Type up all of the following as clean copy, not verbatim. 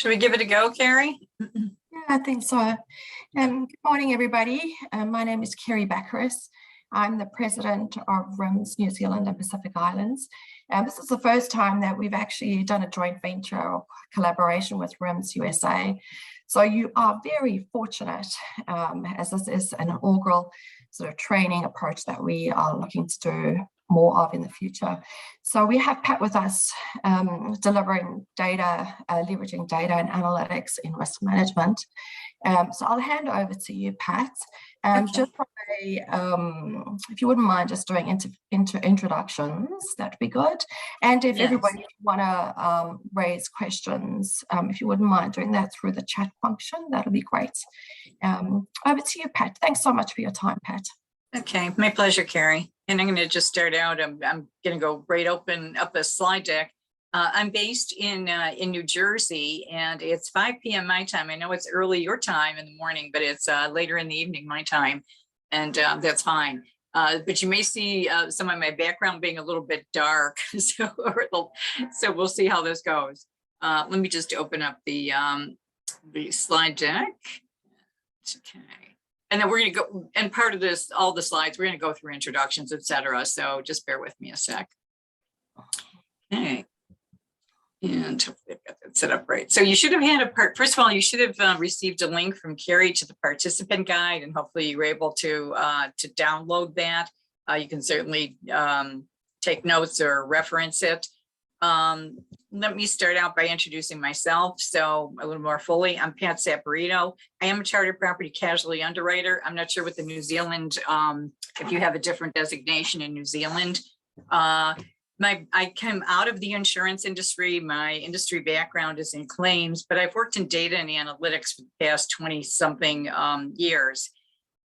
Should we give it a go, Carrie? Yeah, I think so. Good morning, everybody. My name is Kerry Baccaris. I'm the president of RIMS New Zealand and Pacific Islands. This is the first time that we've actually done a joint venture or collaboration with RIMS USA. So you are very fortunate, as this is an inaugural sort of training approach that we are looking to do more of in the future. So we have Pat with us, delivering data, leveraging data and analytics in risk management. So I'll hand over to you, Pat. Okay. Just from if you wouldn't mind just doing introductions, that'd be good. And if everybody want to raise questions, if you wouldn't mind doing that through the chat function, that'll be great. Over to you, Pat. Thanks so much for your time, Pat. Okay, my pleasure, Carrie. And I'm going to just start out. I'm going to go right open up a slide deck. I'm based in New Jersey, and it's 5 p.m. my time. I know it's early your time in the morning, but it's later in the evening my time, and that's fine. But you may see some of my background being a little bit dark, so we'll see how this goes. Let me just open up the slide deck. Okay. And then we're going to go, and part of this, all the slides, we're going to go through introductions, etc. So just bear with me a sec. Okay. And hopefully I've got that set up right. So you should have had first of all, you should have received a link from Carrie to the participant guide, and hopefully you were able to download that. You can certainly take notes or reference it. Let me start out by introducing myself. So a little more fully, I'm Pat Saporito. I am a chartered property casualty underwriter. I'm not sure what the New Zealand, if you have a different designation in New Zealand. I came out of the insurance industry. My industry background is in claims, but I've worked in data and analytics for the past 20 something years.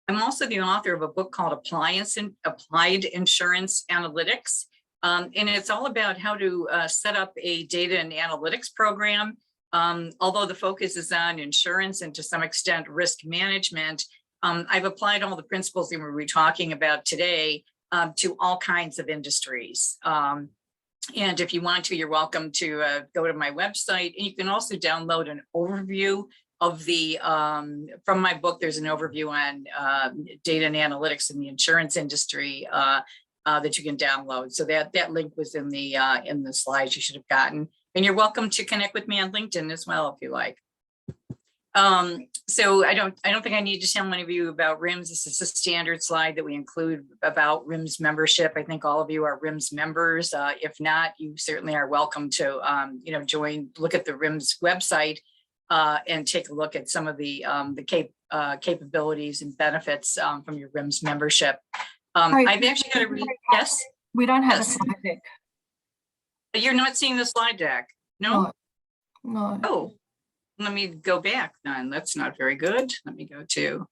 I'm also the author of a book called Applied Insurance Analytics. And it's all about how to set up a data and analytics program. Although the focus is on insurance and to some extent risk management, I've applied all the principles that we're talking about today to all kinds of industries. And if you want to, you're welcome to go to my website. And you can also download an overview of the, from my book, there's an overview on data and analytics in the insurance industry that you can download. So that link was in the slides you should have gotten. And you're welcome to connect with me on LinkedIn as well, if you like. So I don't think I need to tell any of you about RIMS. This is a standard slide that we include about RIMS membership. I think all of you are RIMS members. If not, you certainly are welcome to look at the RIMS website and take a look at some of the capabilities and benefits from your RIMS membership. I've actually got to yes. We don't have a slide deck. You're not seeing the slide deck, no? No. Oh, let me go back then. That's not very good. Let me go to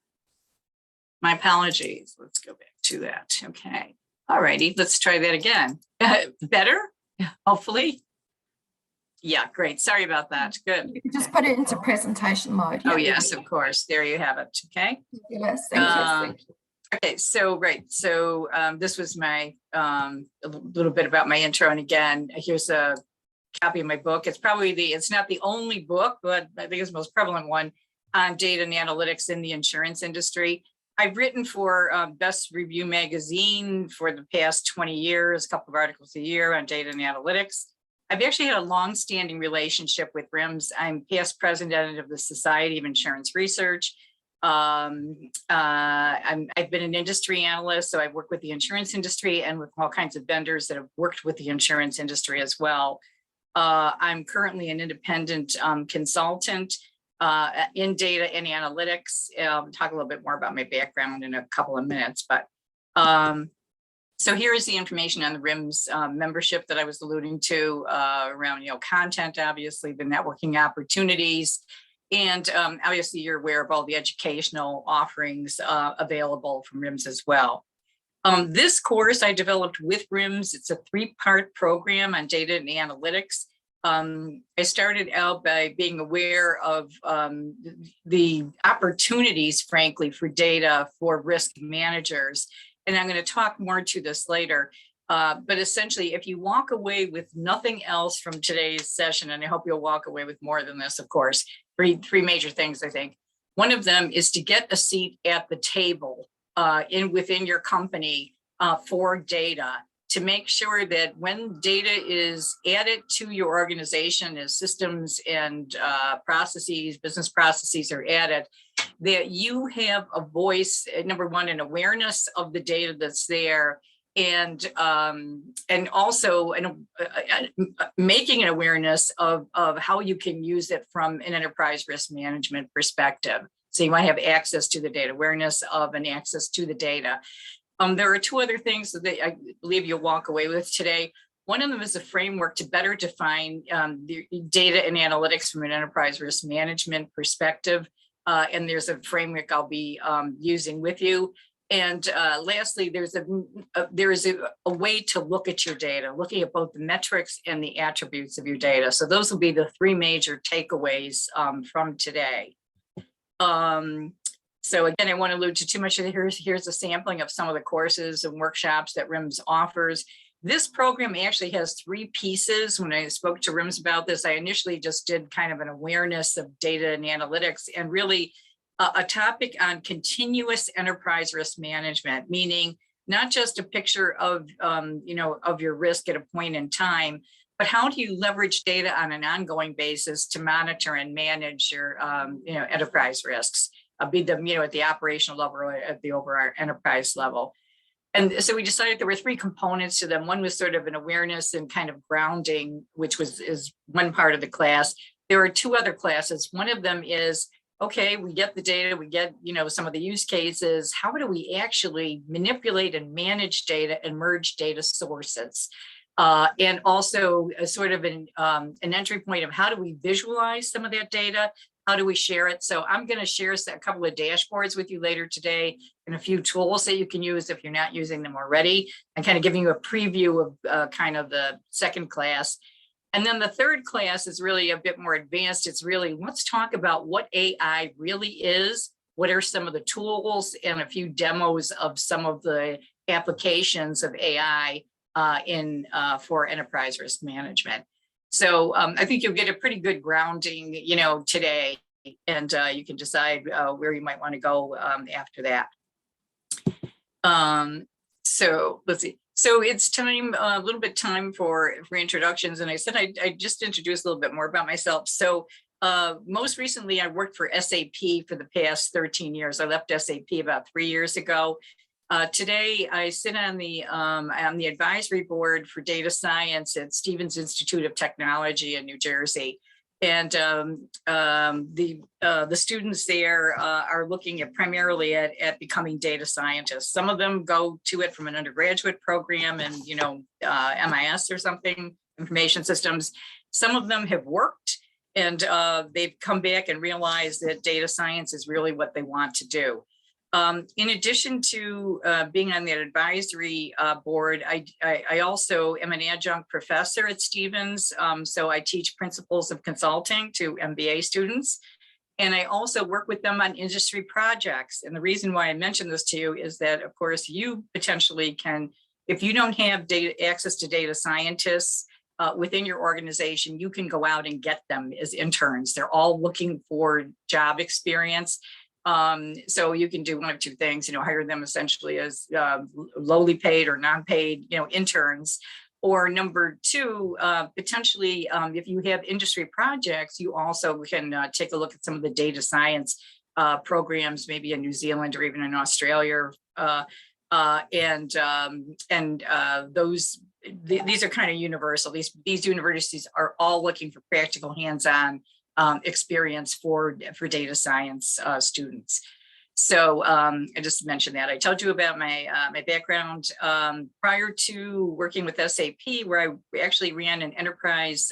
my apologies. Let's go back to that. Okay. All righty. Let's try that again. Better? Hopefully. Yeah, great. Sorry about that. Good. You can just put it into presentation mode. Oh, yes, of course. There you have it. Okay. Yes, thank you. Okay, so right, so this was my a little bit about my intro, and again, here's a copy of my book. It's not the only book, but I think it's the most prevalent one on data and analytics in the insurance industry. I've written for Best Review magazine for the past 20 years, a couple of articles a year on data and analytics. I've actually had a long-standing relationship with RIMS. I'm past president of the Society of Insurance Research. I've been an industry analyst, so I've worked with the insurance industry and with all kinds of vendors that have worked with the insurance industry as well. I'm currently an independent consultant in data and analytics. I'll talk a little bit more about my background in a couple of minutes, but so here is the information on the RIMS membership that I was alluding to around content, obviously the networking opportunities. And obviously, you're aware of all the educational offerings available from RIMS as well. This course I developed with RIMS. It's a 3-part program on data and analytics. I started out by being aware of the opportunities, frankly, for data for risk managers. And I'm going to talk more to this later. But essentially, if you walk away with nothing else from today's session, and I hope you'll walk away with more than this, of course, three major things, I think. One of them is to get a seat at the table within your company for data, to make sure that when data is added to your organization as systems and processes, business processes are added, that you have a voice, number one, an awareness of the data that's there, and also making an awareness of how you can use it from an enterprise risk management perspective. So you might have access to the data, awareness of and access to the data. There are two other things that I believe you'll walk away with today. One of them is a framework to better define the data and analytics from an enterprise risk management perspective. And there's a framework I'll be using with you. And lastly, there is a way to look at your data, looking at both the metrics and the attributes of your data. So those will be the three major takeaways from today. So again, I won't allude to too much of it. Here's a sampling of some of the courses and workshops that RIMS offers. This program actually has three pieces. When I spoke to RIMS about this, I initially just did kind of an awareness of data and analytics, and really a topic on continuous enterprise risk management, meaning not just a picture of, of your risk at a point in time, but how do you leverage data on an ongoing basis to monitor and manage your, enterprise risks, be them, at the operational level or at the overall enterprise level. And so we decided there were three components to them. One was sort of an awareness and kind of grounding, which is one part of the class. There are two other classes. One of them is, okay, we get the data, we get, some of the use cases. How do we actually manipulate and manage data and merge data sources? And also a sort of an entry point of how do we visualize some of that data? How do we share it? So I'm going to share a couple of dashboards with you later today and a few tools that you can use if you're not using them already, and kind of giving you a preview of kind of the second class. And then the third class is really a bit more advanced. It's really, let's talk about what AI really is. What are some of the tools, and a few demos of some of the applications of AI for enterprise risk management. So I think you'll get a pretty good grounding, today, and you can decide where you might want to go after that. So let's see. So it's time, a little bit time for introductions. And I said I just introduced a little bit more about myself. So most recently, I worked for SAP for the past 13 years. I left SAP about 3 years ago. Today, I sit on the advisory board for data science at Stevens Institute of Technology in New Jersey. And the students there are looking primarily at becoming data scientists. Some of them go to it from an undergraduate program and, MIS or something, information systems. Some of them have worked, and they've come back and realized that data science is really what they want to do. In addition to being on that advisory board, I also am an adjunct professor at Stevens. So I teach principles of consulting to MBA students. And I also work with them on industry projects. And the reason why I mention this to you is that, of course, you potentially can, if you don't have access to data scientists within your organization, you can go out and get them as interns. They're all looking for job experience. So you can do one of two things, hire them essentially as lowly paid or non-paid, interns. Or number two, potentially, if you have industry projects, you also can take a look at some of the data science programs, maybe in New Zealand or even in Australia. These are kind of universal. These universities are all looking for practical hands-on experience for data science students. So I just mentioned that. I told you about my background prior to working with SAP, where I actually ran an enterprise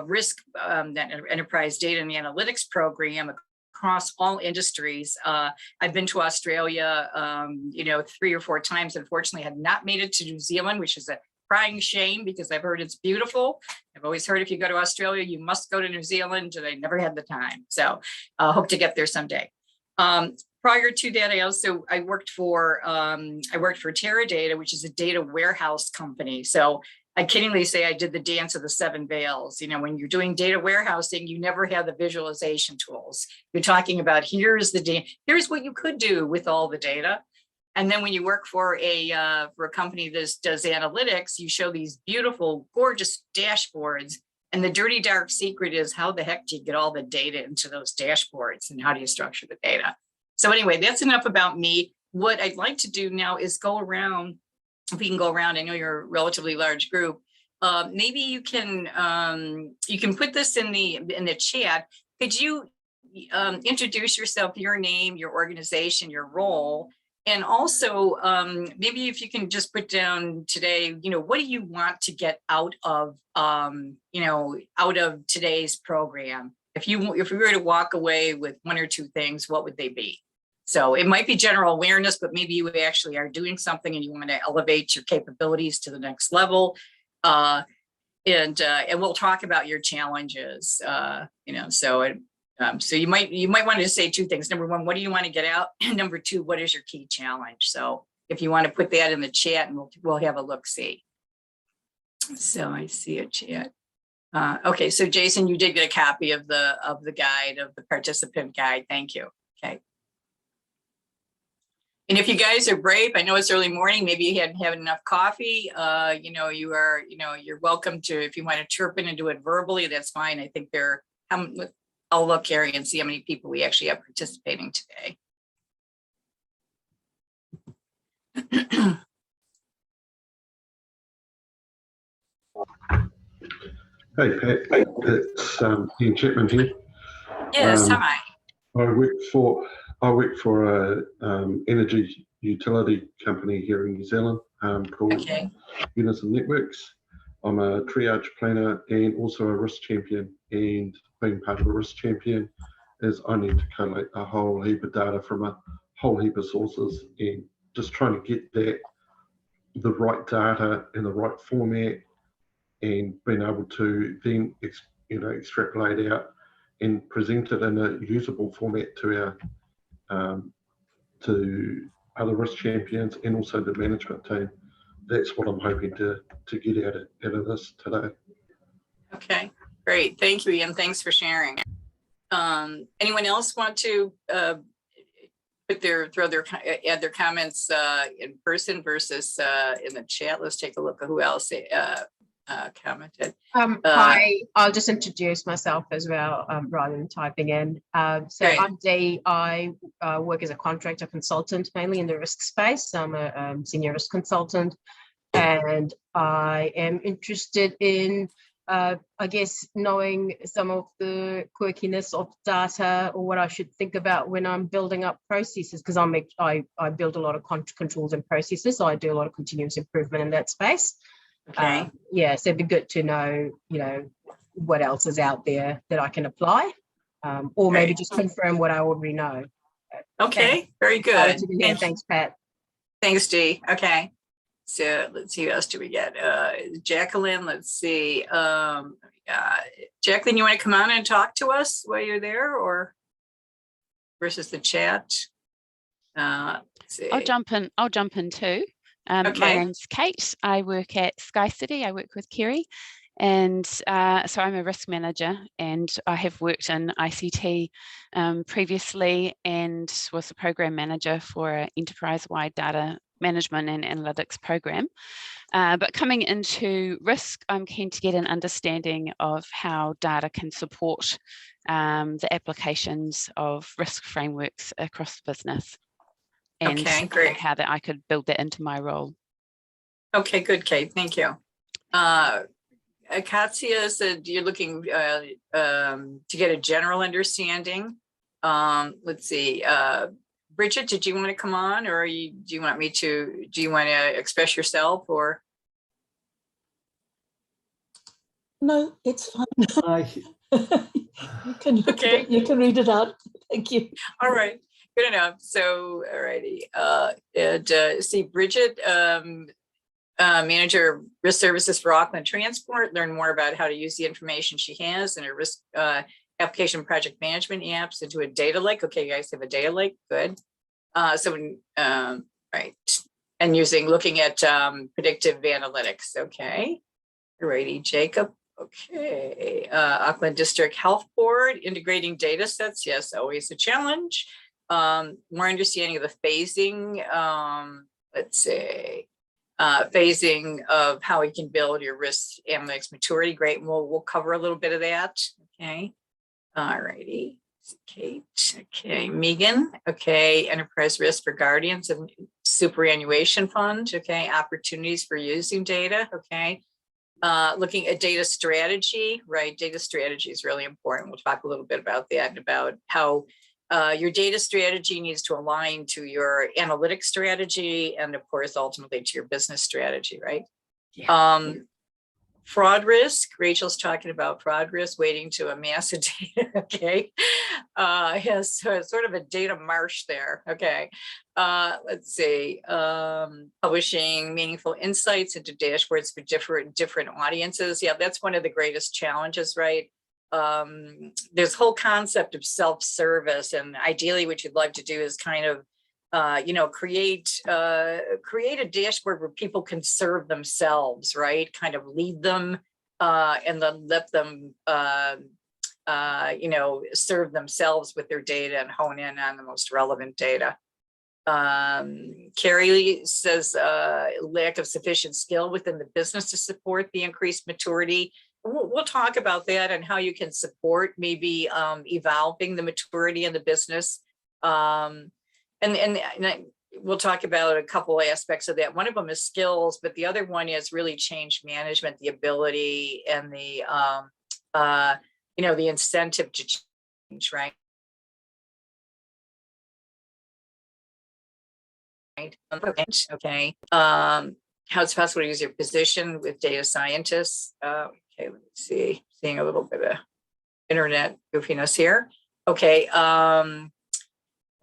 risk, enterprise data and analytics program across all industries. I've been to Australia, 3 or 4 times. Unfortunately, had not made it to New Zealand, which is a crying shame because I've heard it's beautiful. I've always heard if you go to Australia, you must go to New Zealand, and I never had the time. So hope to get there someday. prior to that, I worked for Teradata, which is a data warehouse company. So I kiddingly say I did the dance of the 7 veils. You know, when you're doing data warehousing, you never have the visualization tools. You're talking about here's what you could do with all the data. And then when you work for a company that does analytics, you show these beautiful, gorgeous dashboards. And the dirty, dark secret is how the heck do you get all the data into those dashboards and how do you structure the data? So anyway, that's enough about me. What I'd like to do now is go around. If we can go around, I know you're a relatively large group. Maybe you can put this in the chat. Could you introduce yourself, your name, your organization, your role? And also, maybe if you can just put down today, you know, what do you want to get out of, out of today's program? If you were to walk away with 1 or 2 things, what would they be? So it might be general awareness, but maybe you actually are doing something and you want to elevate your capabilities to the next level. And we'll talk about your challenges, so you might want to say 2 things. Number 1, what do you want to get out? And number 2, what is your key challenge? So if you want to put that in the chat, and we'll have a look-see. So I see a chat. Okay, so Jason, you did get a copy of the guide, of the participant guide. Thank you. Okay. And if you guys are brave, I know it's early morning, maybe you hadn't had enough coffee. You're welcome to, if you want to chirp in and do it verbally, that's fine. I think I'll look, Carrie, and see how many people we actually have participating today. Hey Pat, it's Ian Chapman here. Yes, hi. I work for a energy utility company here in New Zealand called Unison Networks. I'm a triage planner and also a risk champion, and being part of a risk champion is I need to collate a whole heap of data from a whole heap of sources and just trying to get the right data in the right format and being able to then extrapolate out and present it in a usable format to our to other risk champions and also the management team. That's what I'm hoping to get out of this today. Okay, great. Thank you, Ian. Thanks for sharing. Anyone else want to add their comments in person versus in the chat? Let's take a look at who else commented. Hi, I'll just introduce myself as well rather than typing in. So great. I'm Dee. I work as a contractor consultant, mainly in the risk space. I'm a senior risk consultant, and I am interested in, I guess, knowing some of the quirkiness of data or what I should think about when I'm building up processes, because I build a lot of controls and processes, so I do a lot of continuous improvement in that space. Okay. Yeah, so it'd be good to know, what else is out there that I can apply, or maybe just confirm what I already know. Okay, very good. Thanks, Pat. Thanks, Dee. Okay, so let's see, who else do we get? Jacqueline, let's see. Jacqueline, you want to come on and talk to us while you're there, or versus the chat? Let's see. I'll jump in too. My name's Kate. I work at Sky City. I work with Kerry, and so I'm a risk manager, and I have worked in ICT previously and was the program manager for an enterprise-wide data management and analytics program. But coming into risk, I'm keen to get an understanding of how data can support the applications of risk frameworks across the business. And great. How that I could build that into my role. Okay, good, Kate. Thank you. Katsia said you're looking to get a general understanding. Let's see. Bridget, did you want to come on, or do you want to express yourself, or? No, it's fine. You can look at it, you can read it out. Thank you. All right. Good enough. So, all righty. See, Bridget, Manager of Risk Services for Auckland Transport, learn more about how to use the information she has in her risk application project management apps into a data lake. Okay, you guys have a data lake. Good. Right. And looking at predictive analytics. Okay. Alrighty, Jacob. Okay. Auckland District Health Board, integrating data sets. Yes, always a challenge. More understanding of the phasing. Let's say phasing of how we can build your risk analytics maturity. Great. And we'll cover a little bit of that. Okay. Alrighty. Kate. Okay. Megan. Okay. Enterprise risk for guardians and superannuation fund. Okay. Opportunities for using data. Okay. Looking at data strategy, right? Data strategy is really important. We'll talk a little bit about that and about how your data strategy needs to align to your analytics strategy and, of course, ultimately to your business strategy, right? Yeah. Fraud risk. Rachel's talking about fraud risk, waiting to amass a data. Okay. Has sort of a data marsh there. Okay. Let's see. Publishing meaningful insights into dashboards for different audiences. Yeah, that's one of the greatest challenges, right? There's whole concept of self-service, and ideally what you'd like to do is kind of create a dashboard where people can serve themselves, right? Kind of lead them and then let them, serve themselves with their data and hone in on the most relevant data. Carrie says lack of sufficient skill within the business to support the increased maturity. We'll talk about that and how you can support maybe evolving the maturity in the business. And we'll talk about a couple aspects of that. One of them is skills, but the other one is really change management, the ability and the, the incentive to change, right? Okay. How it's possible to use your position with data scientists. Okay, let me see. Seeing a little bit of internet goofiness here. Okay.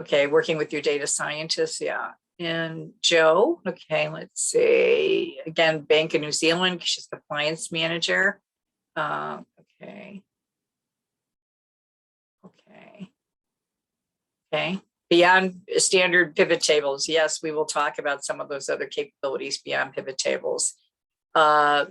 Okay, working with your data scientists, yeah. And Joe, okay, let's see. Again, Bank of New Zealand, she's compliance manager. Okay. Beyond standard pivot tables, yes, we will talk about some of those other capabilities beyond pivot tables. So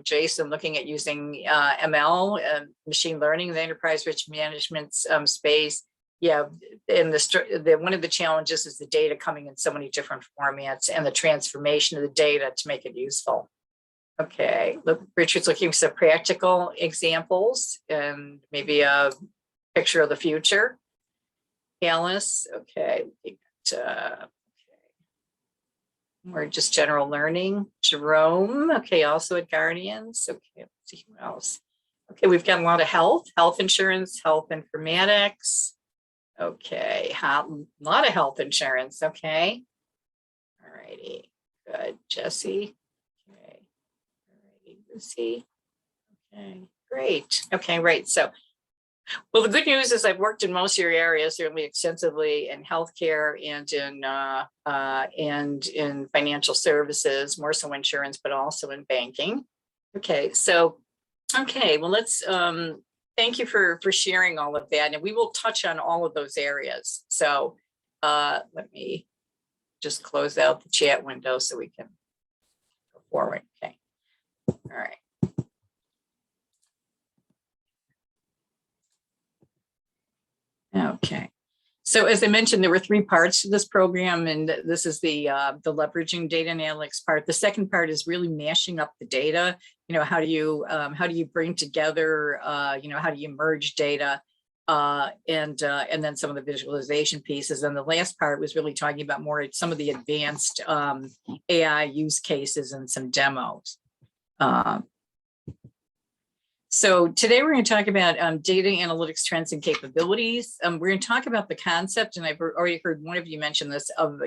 Jason, looking at using ML, machine learning in the enterprise risk management space. Yeah, and one of the challenges is the data coming in so many different formats and the transformation of the data to make it useful. Okay, look, Richard's looking for some practical examples and maybe a picture of the future. Alice, okay, we're just general learning. Jerome, okay, also at Guardians. Okay, let's see who else. Okay, we've got a lot of health insurance, health informatics. Okay, a lot of health insurance. Okay, all righty, good. Jesse, okay, all righty, Lucy. Okay, great. Okay, right. So, well, the good news is I've worked in most of your areas, certainly extensively in healthcare and in financial services, more so insurance, but also in banking. Okay, so, okay, well, let's. Thank you for sharing all of that, and we will touch on all of those areas. So let me just close out the chat window so we can go forward. Okay, all right. Okay, so as I mentioned, there were 3 parts to this program, and this is the leveraging data analytics part. The second part is really mashing up the data. How do you bring together, how do you merge data, and then some of the visualization pieces. And the last part was really talking about more some of the advanced AI use cases and some demos. So today we're going to talk about data analytics trends and capabilities. We're going to talk about the concept, and I've already heard one of you mention this, of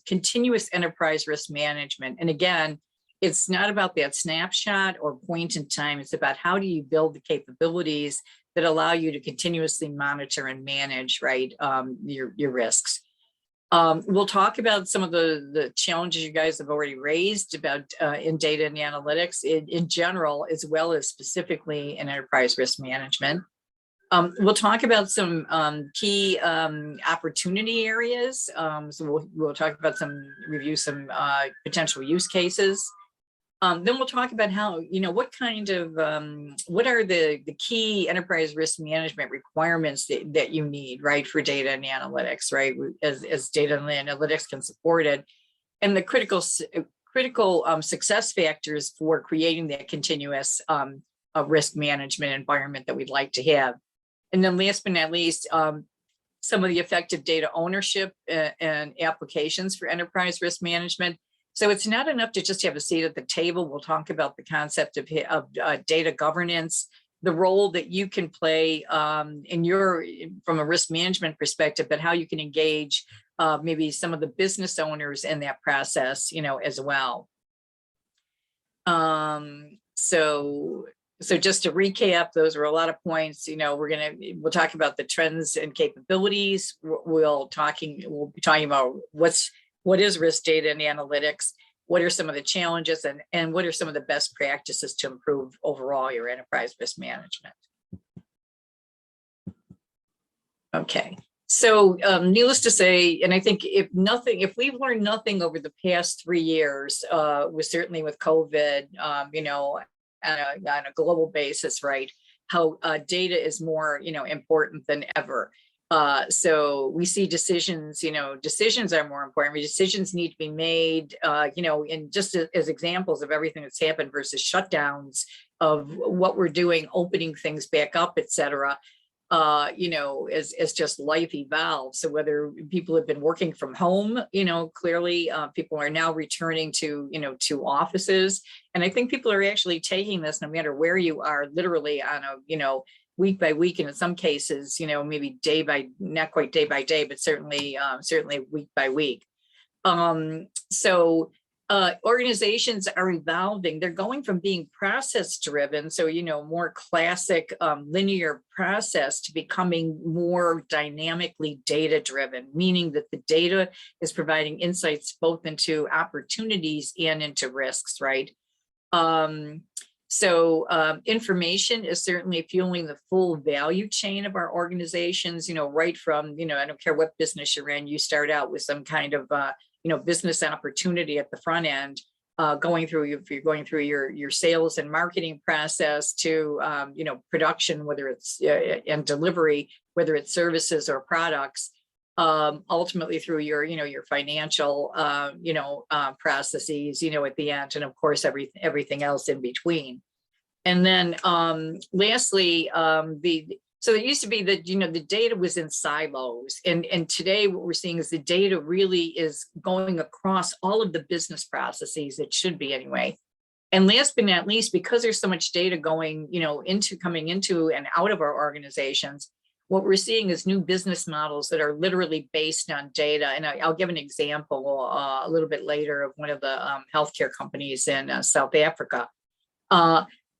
continuous enterprise risk management. And again, it's not about that snapshot or point in time. It's about how do you build the capabilities that allow you to continuously monitor and manage, right, your risks. We'll talk about some of the challenges you guys have already raised about in data and analytics in general, as well as specifically in enterprise risk management. We'll talk about some key opportunity areas. So we'll talk about review some potential use cases. Then we'll talk about how, what kind of, what are the key enterprise risk management requirements that you need, right, for data and analytics, right, as data and analytics can support it, and the critical success factors for creating that continuous risk management environment that we'd like to have. And then last but not least, some of the effective data ownership and applications for enterprise risk management. So it's not enough to just have a seat at the table. We'll talk about the concept of data governance, the role that you can play from a risk management perspective, but how you can engage maybe some of the business owners in that process, as well. So just to recap, those are a lot of points. We'll talk about the trends and capabilities. We'll be talking about what is risk data and analytics, what are some of the challenges, and what are some of the best practices to improve overall your enterprise risk management. Okay, so needless to say, and I think if we've learned nothing over the past 3 years, was certainly with COVID, on a global basis, right? How data is more, important than ever. So we see decisions are more important. Decisions need to be made, and just as examples of everything that's happened versus shutdowns of what we're doing, opening things back up, et cetera. As just life evolves. So whether people have been working from home, clearly people are now returning to offices. And I think people are actually taking this, no matter where you are, literally on a, week by week, and in some cases, maybe not quite day by day, but certainly week by week. Organizations are evolving. They're going from being process driven, so more classic linear process, to becoming more dynamically data driven, meaning that the data is providing insights both into opportunities and into risks, right? Information is certainly fueling the full value chain of our organizations, right from, I don't care what business you're in, you start out with some kind of business opportunity at the front end, if you're going through your sales and marketing process to, production, whether it's and delivery, whether it's services or products, ultimately through your financial, processes, at the end, and of course, everything else in between. And then lastly, so it used to be that, the data was in silos, and today what we're seeing is the data really is going across all of the business processes. It should be anyway. And last but not least, because there's so much data going, coming into and out of our organizations, what we're seeing is new business models that are literally based on data. And I'll give an example a little bit later of one of the healthcare companies in South Africa.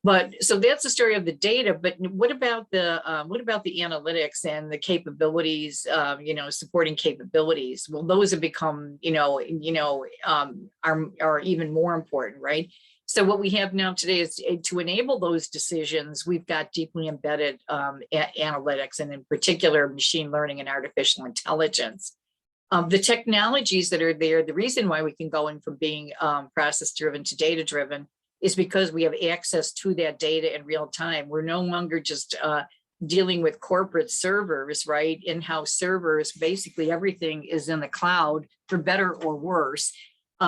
But so that's the story of the data. But what about the analytics and the capabilities? Supporting capabilities. Well, those have become are even more important, right? So what we have now today is to enable those decisions. We've got deeply embedded analytics, and in particular, machine learning and artificial intelligence. The technologies that are there, the reason why we can go in from being process driven to data driven is because we have access to that data in real time. We're no longer just dealing with corporate servers, right? In-house servers, basically everything is in the cloud, for better or worse,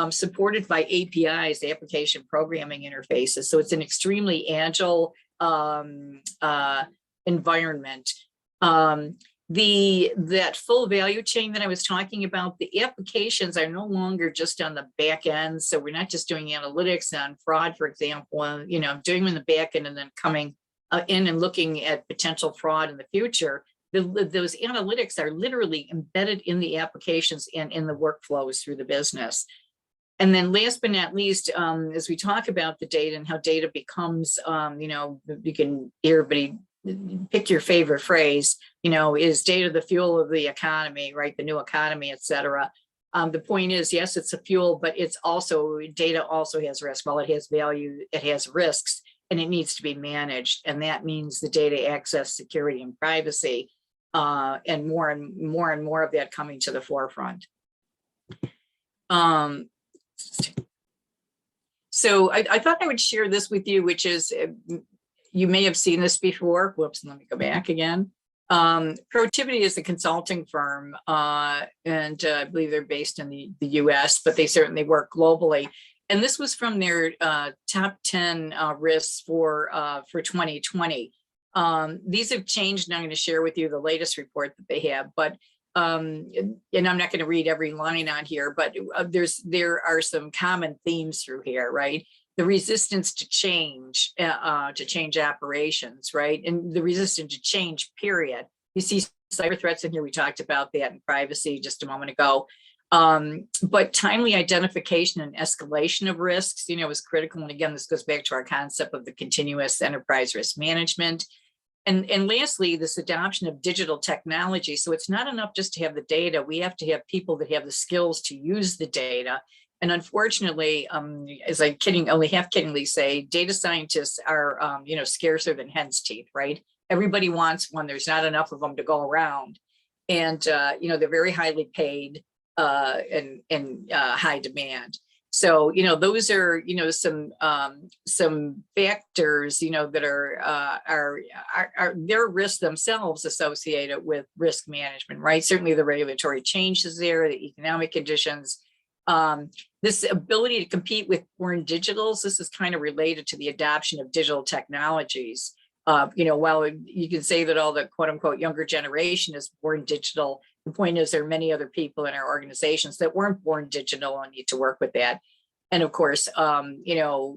supported by APIs, application programming interfaces. So it's an extremely agile environment. That full value chain that I was talking about, the applications are no longer just on the back end. So we're not just doing analytics on fraud, for example, doing them in the back end and then coming in and looking at potential fraud in the future. Those analytics are literally embedded in the applications and in the workflows through the business. And then last but not least, as we talk about the data and how data becomes, you can everybody pick your favorite phrase, is data the fuel of the economy, right? The new economy, et cetera. The point is, yes, it's a fuel, but it's also, data also has risk. While it has value, it has risks. and it needs to be managed. And that means the data access, security, and privacy, and more of that coming to the forefront. So I thought I would share this with you, which is, you may have seen this before. Whoops, let me go back again. Protiviti is a consulting firm, and I believe they're based in the US, but they certainly work globally. And this was from their top 10 risks for 2020. These have changed, and I'm going to share with you the latest report that they have. But and I'm not going to read every line on here, but there are some common themes through here, right? The resistance to change operations, right? And the resistance to change, period. You see cyber threats in here. We talked about that, and privacy just a moment ago. But timely identification and escalation of risks, is critical. And again, this goes back to our concept of the continuous enterprise risk management. And lastly, this adoption of digital technology. So it's not enough just to have the data. We have to have people that have the skills to use the data. And unfortunately, as I only half kiddingly say, data scientists are, scarcer than hen's teeth, right? Everybody wants one. There's not enough of them to go around. And, they're very highly paid and high demand. So, those are, some factors, that are their risks themselves associated with risk management, right? Certainly the regulatory changes there, the economic conditions, this ability to compete with born digitals. This is kind of related to the adoption of digital technologies. While you can say that all the quote unquote younger generation is born digital, the point is there are many other people in our organizations that weren't born digital and need to work with that. And of course,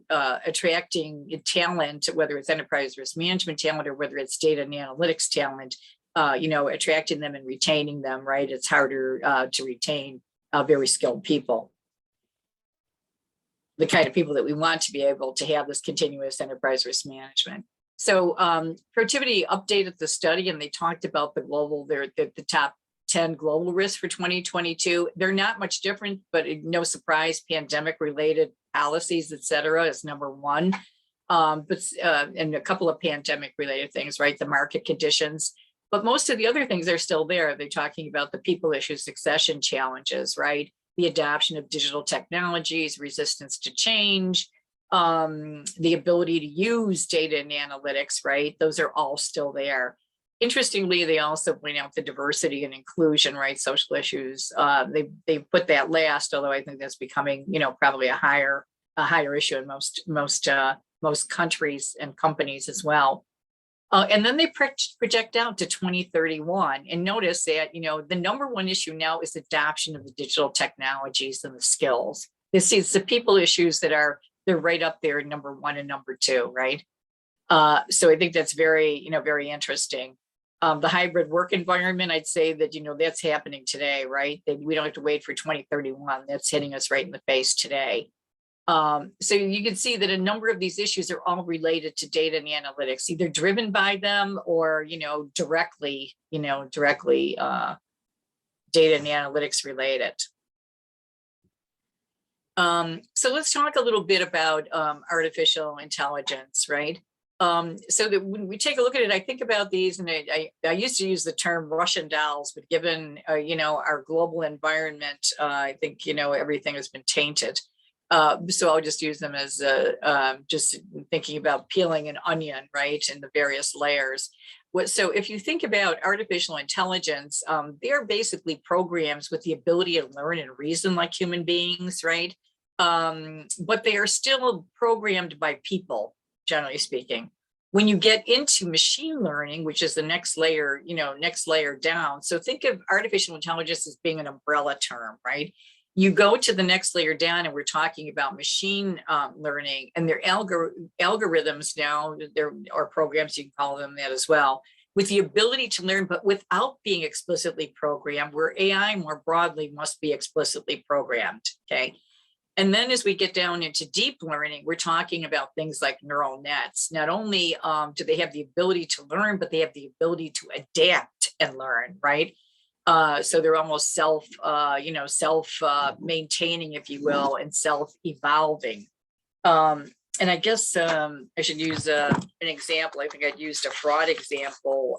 attracting talent, whether it's enterprise risk management talent or whether it's data and analytics talent, attracting them and retaining them, right? It's harder to retain very skilled people. The kind of people that we want to be able to have this continuous enterprise risk management. So Protiviti updated the study, and they talked about the top 10 global risks for 2022. They're not much different, but no surprise, pandemic related policies, et cetera, is number one. And a couple of pandemic related things, right? The market conditions, but most of the other things are still there. They're talking about the people issue succession challenges, right? The adoption of digital technologies, resistance to change, the ability to use data and analytics, right? Those are all still there. Interestingly, they also point out the diversity and inclusion, right? Social issues. They put that last, although I think that's becoming, probably a higher issue in most countries and companies as well. And then they project out to 2031, and notice that the number one issue now is adoption of the digital technologies and the skills. It's the people issues that they're right up there, number one and number two, right? So I think that's very very interesting. The hybrid work environment, I'd say that, that's happening today, right? That we don't have to wait for 2031. That's hitting us right in the face today. So you can see that a number of these issues are all related to data and analytics, either driven by them or, directly data and analytics related. So let's talk a little bit about artificial intelligence, right? So that when we take a look at it, I think about these, and I used to use the term Russian dolls, but given, our global environment, I think, everything has been tainted. So I'll just use them as just thinking about peeling an onion, right, and the various layers. So if you think about artificial intelligence, they're basically programs with the ability to learn and reason like human beings, right? But they are still programmed by people, generally speaking. When you get into machine learning, which is the next layer, next layer down. So think of artificial intelligence as being an umbrella term, right? You go to the next layer down, and we're talking about machine learning, and their algorithms now, or programs, you can call them that as well, with the ability to learn, but without being explicitly programmed, where AI more broadly must be explicitly programmed, okay? And then as we get down into deep learning, we're talking about things like neural nets. Not only do they have the ability to learn, but they have the ability to adapt and learn, right? So they're almost self-maintaining, if you will, and self-evolving. and I guess I should use an example. I think I'd used a fraud example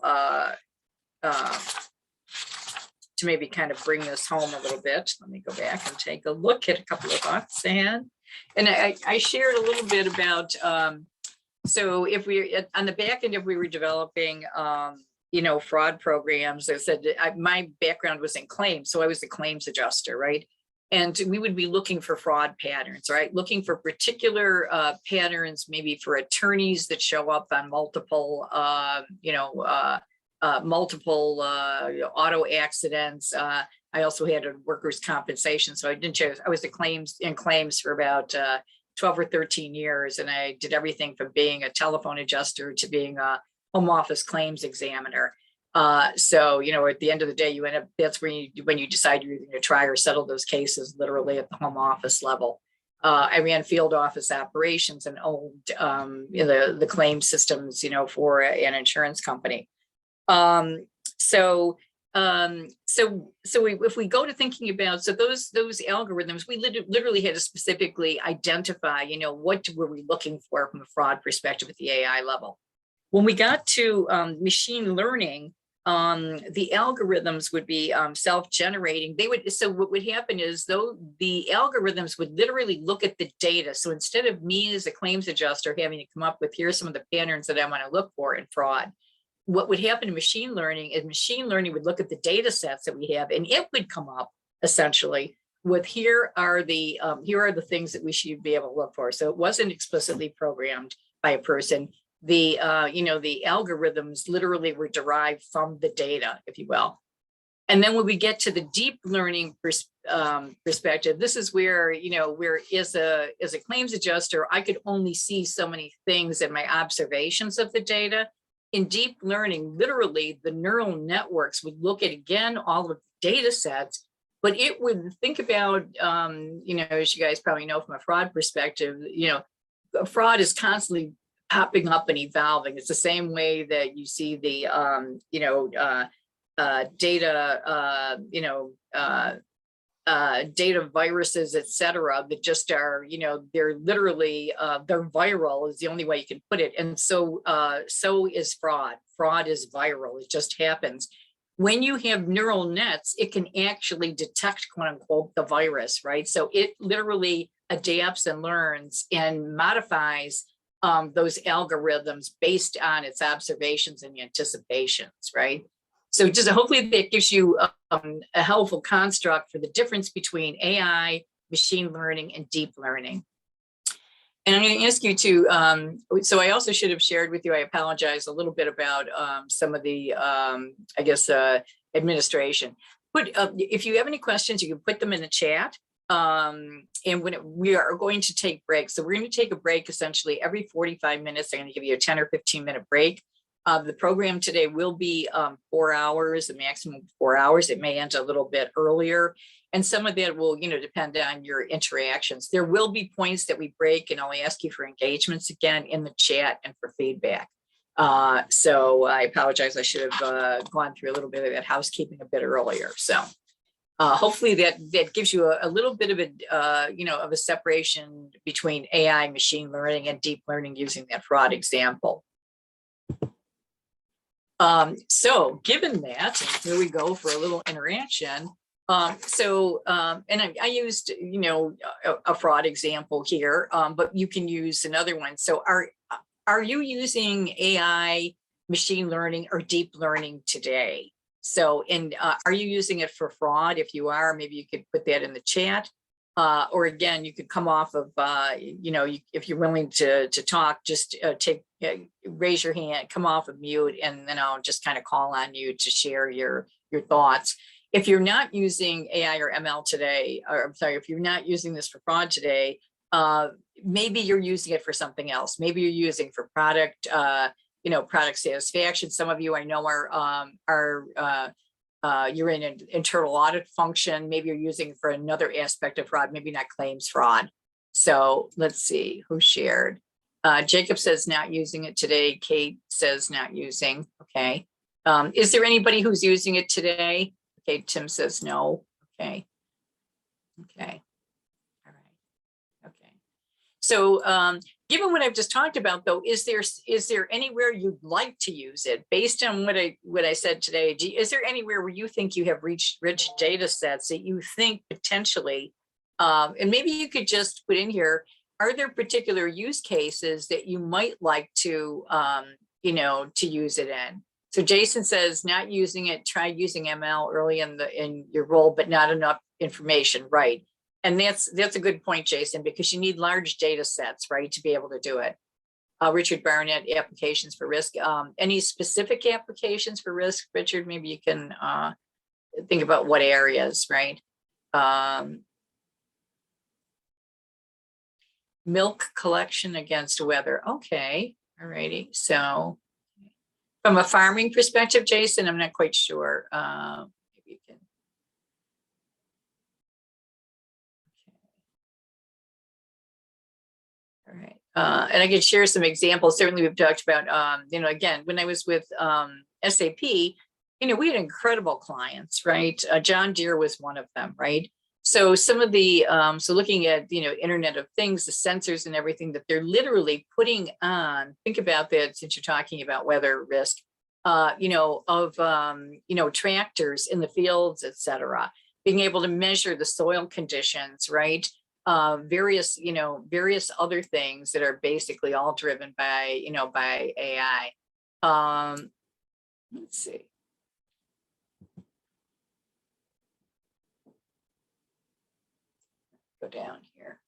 to maybe kind of bring this home a little bit. Let me go back and take a look at a couple of thoughts and I shared a little bit about, so if we, on the back end, if we were developing, you know, fraud programs, I said my background was in claims, so I was the claims adjuster, right? And we would be looking for fraud patterns, right? Looking for particular patterns, maybe for attorneys that show up on multiple, multiple auto accidents. I also had a workers' compensation, so I didn't choose. I was in claims for about 12 or 13 years, and I did everything from being a telephone adjuster to being a home office claims examiner. So, you know, at the end of the day, you end up, that's when you decide you're going to try or settle those cases literally at the home office level. I ran field office operations and owned the claim systems, you know, for an insurance company. If we go to thinking about, so those algorithms, we literally had to specifically identify, you know, what were we looking for from a fraud perspective at the AI level. When we got to machine learning, the algorithms would be self-generating. So what would happen is, though, the algorithms would literally look at the data. So instead of me as a claims adjuster having to come up with, here's some of the patterns that I want to look for in fraud, what would happen in machine learning is machine learning would look at the data sets that we have, and it would come up essentially with, here are the things that we should be able to look for. So it wasn't explicitly programmed by a person. The the algorithms literally were derived from the data, if you will. And then when we get to the deep learning perspective, this is where, you know, where as a claims adjuster, I could only see so many things in my observations of the data. In deep learning, literally the neural networks would look at, again, all of the data sets, but it would think about, you know, as you guys probably know from a fraud perspective, you know, fraud is constantly popping up and evolving. It's the same way that you see the, data viruses, et cetera, that just are, you know, they're literally, they're viral is the only way you can put it. And so is fraud. Fraud is viral. It just happens. When you have neural nets, it can actually detect, quote unquote, the virus, right? So it literally adapts and learns and modifies those algorithms based on its observations and anticipations, right? So just hopefully that gives you a helpful construct for the difference between AI, machine learning, and deep learning. And I'm going to ask you to, so I also should have shared with you, I apologize a little bit about some of the, administration. But if you have any questions, you can put them in the chat. And we are going to take breaks. So we're going to take a break essentially every 45 minutes. I'm going to give you a 10 or 15 minute break. The program today will be 4 hours, a maximum of 4 hours. It may end a little bit earlier. And some of that will, you know, depend on your interactions. There will be points that we break, and I'll ask you for engagements again in the chat and for feedback. So I apologize. I should have gone through a little bit of that housekeeping a bit earlier. So hopefully that gives you a little bit of a, of a separation between AI, machine learning, and deep learning using that fraud example. So given that, here we go for a little interaction. And I used, you know, a fraud example here, but you can use another one. So are you using AI, machine learning, or deep learning today? So, and are you using it for fraud? If you are, maybe you could put that in the chat. Or again, you could come off of, if you're willing to talk, just raise your hand, come off of mute, and then I'll just kind of call on you to share your thoughts. If you're not using AI or ML today, or I'm sorry, if you're not using this for fraud today, maybe you're using it for something else. Maybe you're using for product, product satisfaction. Some of you I know you're in an internal audit function. Maybe you're using it for another aspect of fraud, maybe not claims fraud. So let's see who shared. Jacob says not using it today. Kate says not using. Okay. Is there anybody who's using it today? Okay. Tim says no. Okay. Okay. All right. Okay. So Given what I've just talked about, though, is there anywhere you'd like to use it based on what I said today? Is there anywhere where you think you have rich data sets that you think potentially, and maybe you could just put in here, are there particular use cases that you might like to, you know, to use it in? So Jason says not using it, try using ML early in your role, but not enough information, right? And that's a good point, Jason, because you need large data sets, right, to be able to do it. Richard Barnett, applications for risk. Any specific applications for risk, Richard? Maybe you can think about what areas, right? Milk collection against weather. Okay, all righty. So from a farming perspective, Jason, I'm not quite sure. Maybe you can. All right, and I can share some examples. Certainly we've talked about, you know, again, when I was with SAP, you know, we had incredible clients, right? John Deere was one of them, right? So some of the, so looking at, you know, Internet of Things, the sensors and everything that they're literally putting on, think about that since you're talking about weather risk, you know, of, you know, tractors in the fields, et cetera, being able to measure the soil conditions, right? Various, you know, various other things that are basically all driven by, you know, by AI. Let's see. Go down here.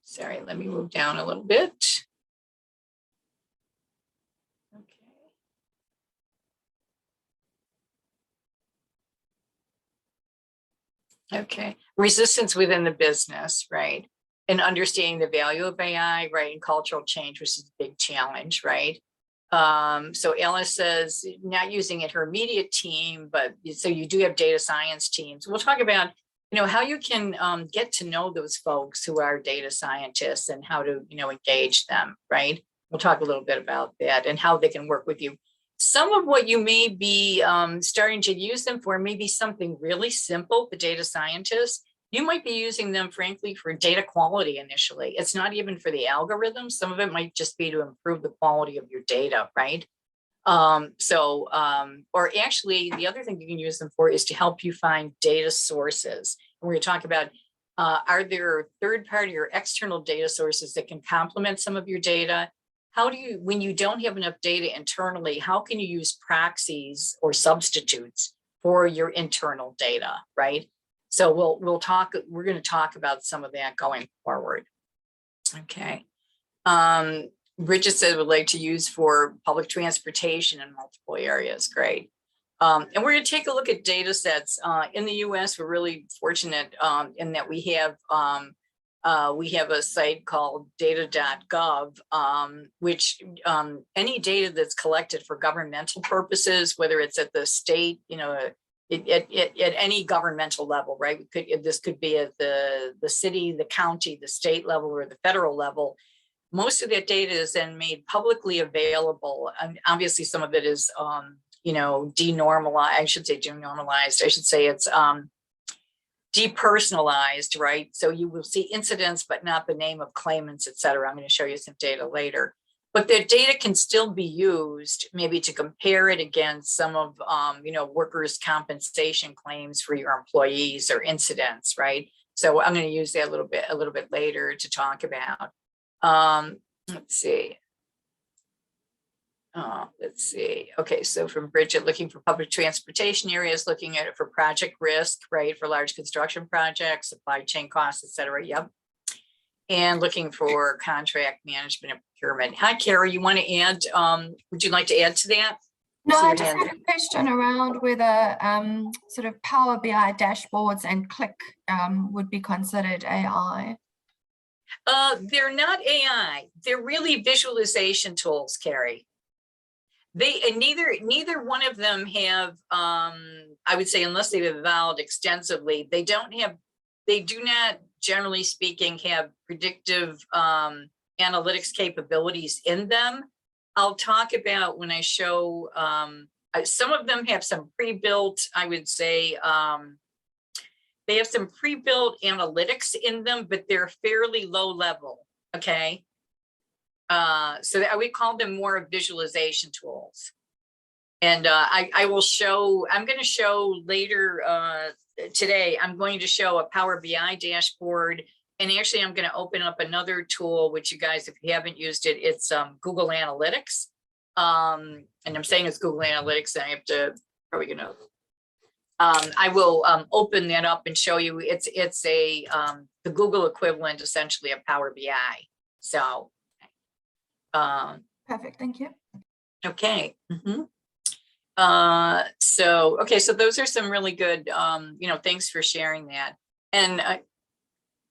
Sorry, let me move down a little bit. Okay, resistance within the business, right? And understanding the value of AI, right? And cultural change, which is a big challenge, right? So Alice says not using it her immediate team, but so you do have data science teams. We'll talk about, you know, how you can get to know those folks who are data scientists and how to, you know, engage them, right? We'll talk a little bit about that and how they can work with you. Some of what you may be starting to use them for may be something really simple, the data scientists. You might be using them, frankly, for data quality initially. It's not even for the algorithms. Some of it might just be to improve the quality of your data, right? Or actually, the other thing you can use them for is to help you find data sources. And we're going to talk about, are there third-party or external data sources that can complement some of your data? How do you, when you don't have enough data internally, how can you use proxies or substitutes for your internal data, right? So we're going to talk about some of that going forward. Okay. Bridget said would like to use for public transportation in multiple areas. Great. And we're going to take a look at data sets. In the US, we're really fortunate in that we have a site called data.gov, which any data that's collected for governmental purposes, whether it's at the state, you know, at any governmental level, right? This could be at the city, the county, the state level, or the federal level. Most of that data is then made publicly available. And obviously some of it is, you know, denormalized. I should say denormalized. I should say it's depersonalized, right? So you will see incidents, but not the name of claimants, et cetera. I'm going to show you some data later. But the data can still be used maybe to compare it against some of, you know, workers' compensation claims for your employees or incidents, right? So I'm going to use that a little bit later to talk about. Let's see. Okay, so from Bridget, looking for public transportation areas, looking at it for project risk, right? For large construction projects, supply chain costs, et cetera. Yep. And looking for contract management and procurement. Hi, Carrie, you want to add, would you like to add to that? No, I just had a question around whether sort of Power BI dashboards and Click would be considered AI. They're not AI. They're really visualization tools, Carrie. Neither one of them have, I would say, unless they've evolved extensively, they do not, generally speaking, have predictive analytics capabilities in them. I'll talk about when I show, some of them have some pre-built, I would say, they have some pre-built analytics in them, but they're fairly low level, okay? so that we call them more visualization tools. And I will show, I'm going to show later today, I'm going to show a Power BI dashboard. And actually, I'm going to open up another tool, which you guys, if you haven't used it, it's Google Analytics. And I'm saying it's Google Analytics, and I have to probably going to, I will open that up and show you. It's a the Google equivalent, essentially, of Power BI. So, perfect. Thank you. Okay. So those are some really good, thanks for sharing that. And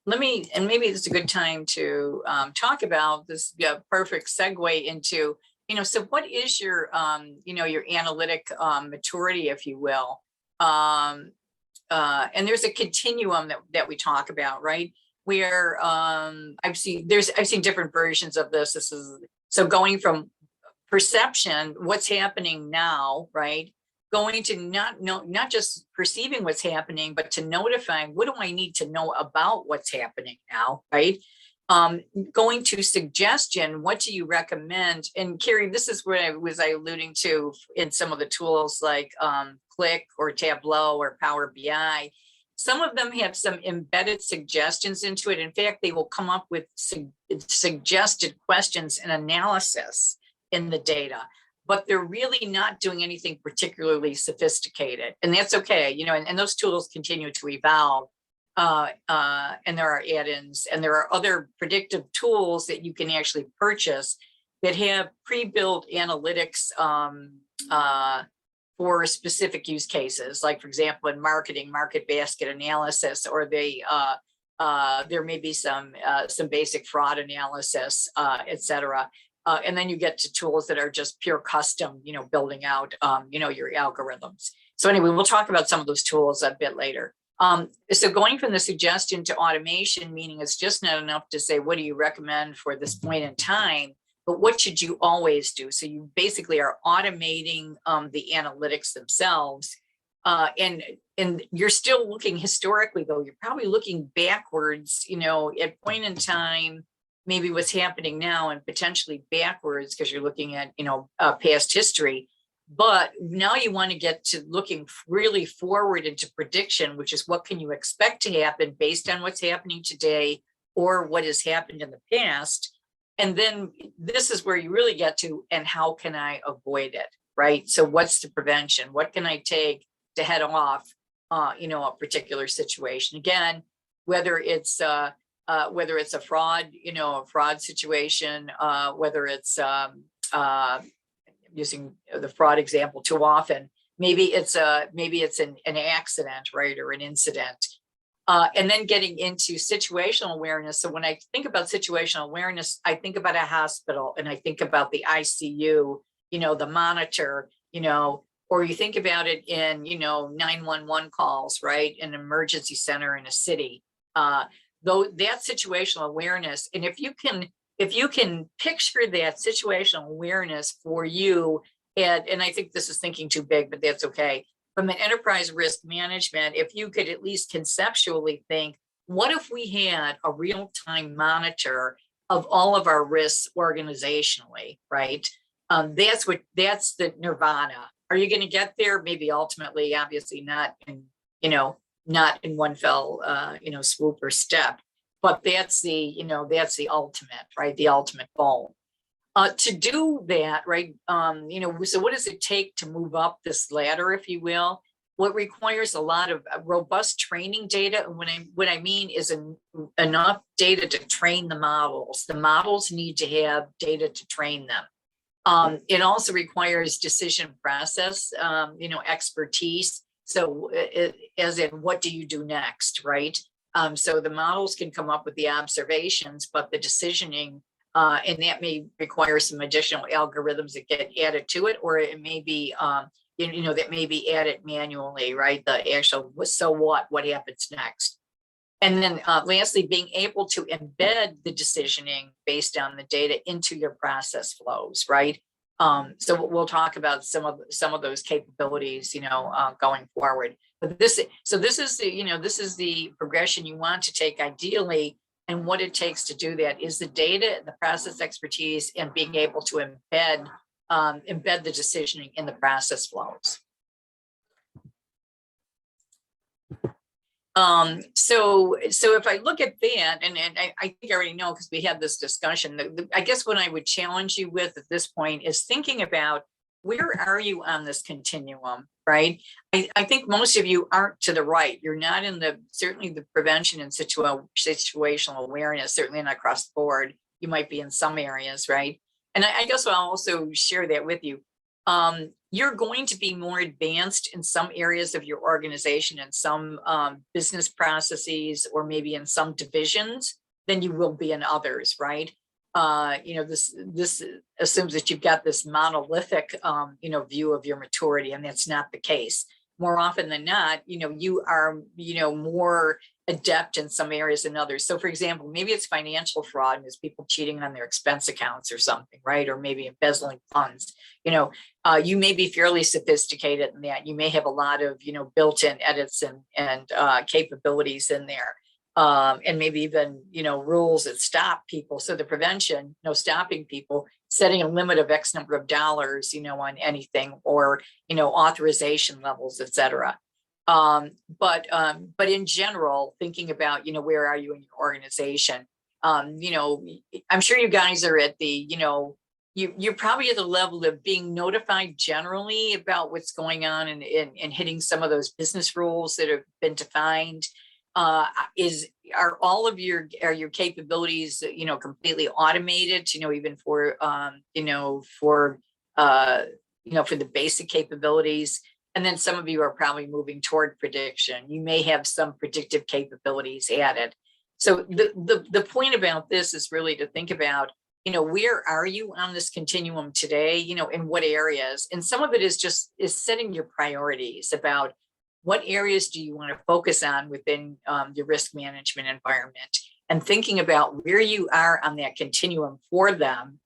maybe it's a good time to talk about this perfect segue into, so what is your, your analytic maturity, if you will. And there's a continuum that we talk about, right? Where I've seen different versions of this. This is so going from perception, what's happening now, right? Going to not just perceiving what's happening, but to notifying, what do I need to know about what's happening now, right? Going to suggestion, what do you recommend? And Carrie, this is what I was alluding to in some of the tools like Click or Tableau or Power BI. Some of them have some embedded suggestions into it. In fact, they will come up with suggested questions and analysis in the data, but they're really not doing anything particularly sophisticated. And that's okay, and those tools continue to evolve. And there are add-ins, and there are other predictive tools that you can actually purchase that have pre-built analytics for specific use cases. Like, for example, in marketing, market basket analysis, or there may be some basic fraud analysis, et cetera. And then you get to tools that are just pure custom, building out, your algorithms. So anyway, we'll talk about some of those tools a bit later. So going from the suggestion to automation, meaning it's just not enough to say, what do you recommend for this point in time, but what should you always do? So you basically are automating the analytics themselves. And you're still looking historically, though, you're probably looking backwards, at point in time, maybe what's happening now, and potentially backwards because you're looking at, past history. But now you want to get to looking really forward into prediction, which is what can you expect to happen based on what's happening today or what has happened in the past. And then this is where you really get to, and how can I avoid it, right? So what's the prevention? What can I take to head off, a particular situation? Again, whether it's a fraud, a fraud situation, whether it's using the fraud example too often, maybe it's an accident, right, or an incident, and then getting into situational awareness. So when I think about situational awareness, I think about a hospital, and I think about the ICU, the monitor, or you think about it in 911 calls, right, an emergency center in a city. Though that situational awareness, and if you can picture that situational awareness for you, and I think this is thinking too big, but that's okay. From an enterprise risk management, if you could at least conceptually think, what if we had a real-time monitor of all of our risks organizationally, right? That's the nirvana. Are you going to get there? Maybe ultimately, obviously not in, not in one fell, swoop or step. But that's the ultimate, right? The ultimate goal. To do that, right? So what does it take to move up this ladder, if you will? What requires a lot of robust training data. And what I mean is enough data to train the models. The models need to have data to train them. It also requires decision process, expertise. So as in, what do you do next, right? So the models can come up with the observations, but the decisioning, and that may require some additional algorithms that get added to it, or it may be, that may be added manually, right? The actual, so what happens next? And then lastly, being able to embed the decisioning based on the data into your process flows, right? So we'll talk about some of those capabilities, going forward. But this is the progression you want to take ideally. and what it takes to do that is the data, the process expertise, and being able to embed the decisioning in the process flows. So if I look at that, and I think I already know because we had this discussion, I guess what I would challenge you with at this point is thinking about where are you on this continuum, right? I think most of you aren't to the right. You're not in certainly the prevention and situational awareness, certainly not across the board. You might be in some areas, right? And I guess I'll also share that with you. You're going to be more advanced in some areas of your organization and some business processes, or maybe in some divisions, than you will be in others, right? This assumes that you've got this monolithic, view of your maturity, and that's not the case. More often than not, you are, more adept in some areas than others. So for example, maybe it's financial fraud and it's people cheating on their expense accounts or something, right? Or maybe embezzling funds. You may be fairly sophisticated in that. You may have a lot of, built-in edits and capabilities in there. And maybe even, rules that stop people. So the prevention, stopping people, setting a limit of X number of dollars, on anything, or, authorization levels, et cetera. But in general, thinking about, where are you in your organization? I'm sure you guys are at the, you're probably at the level of being notified generally about what's going on and hitting some of those business rules that have been defined. Are all of your capabilities, completely automated, even for, for the basic capabilities? And then some of you are probably moving toward prediction. You may have some predictive capabilities added. So the point about this is really to think about, where are you on this continuum today, in what areas? And some of it is setting your priorities about what areas do you want to focus on within your risk management environment, and thinking about where you are on that continuum for them,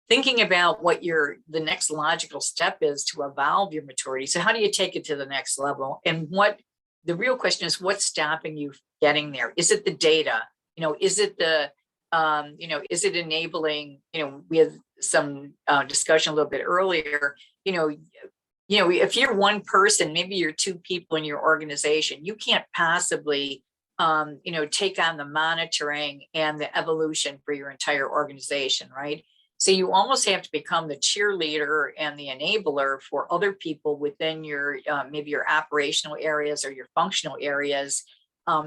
thinking about what the next logical step is to evolve your maturity. So how do you take it to the next level? And what the real question is, what's stopping you getting there? Is it the data? Is it is it enabling, we had some discussion a little bit earlier, if you're one person, maybe you're two people in your organization, you can't possibly, take on the monitoring and the evolution for your entire organization, right? So you almost have to become the cheerleader and the enabler for other people within your, maybe your operational areas or your functional areas.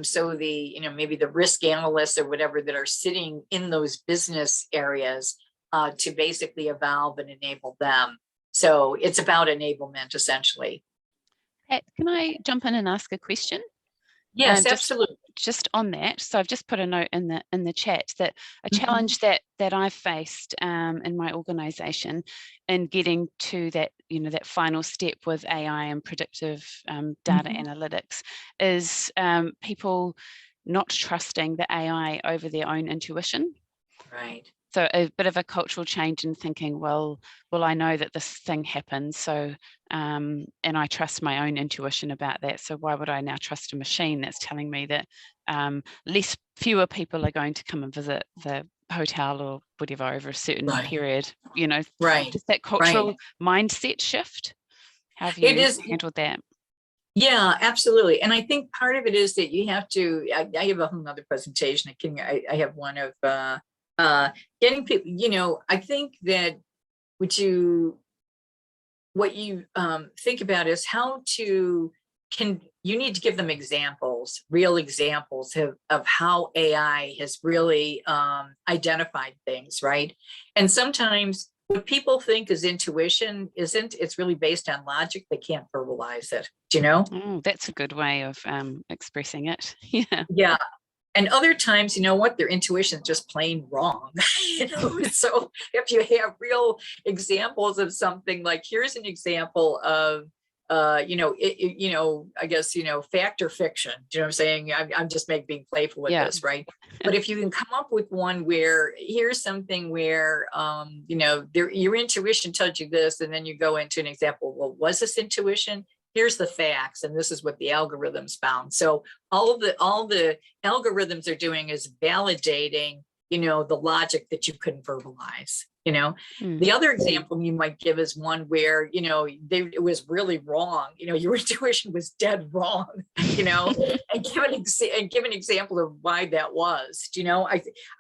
So maybe the risk analysts or whatever that are sitting in those business areas to basically evolve and enable them. So it's about enablement, essentially. Pat, can I jump in and ask a question? Yes, absolutely. Just on that, so I've just put a note in the chat that a challenge that I've faced in my organisation in getting to that, that final step with AI and predictive data analytics is people not trusting the AI over their own intuition. Right. So a bit of a cultural change in thinking, well, I know that this thing happens, so and I trust my own intuition about that. So why would I now trust a machine that's telling me that fewer people are going to come and visit the hotel or whatever over a certain period? Right. Just that cultural mindset shift. How have you handled that? Yeah, absolutely. And I think part of it is that you have to. I have a whole other presentation. I have one of. Getting people, I think that what you think about is you need to give them examples, real examples of how AI has really identified things, right? And sometimes what people think is intuition it's really based on logic. They can't verbalize it, Oh, that's a good way of expressing it. Yeah. Yeah. And other times, their intuition is just plain wrong. So if you have real examples of something, like here's an example of, I guess, fact or fiction. Do you know what I'm saying? I'm just being playful with this, right? But if you can come up with one where here's something where, your intuition tells you this, and then you go into an example. Well, was this intuition? here's the facts, and this is what the algorithms found. So all the algorithms are doing is validating, the logic that you couldn't verbalize. The other example you might give is one where, it was really wrong. Your intuition was dead wrong, and give an example of why that was.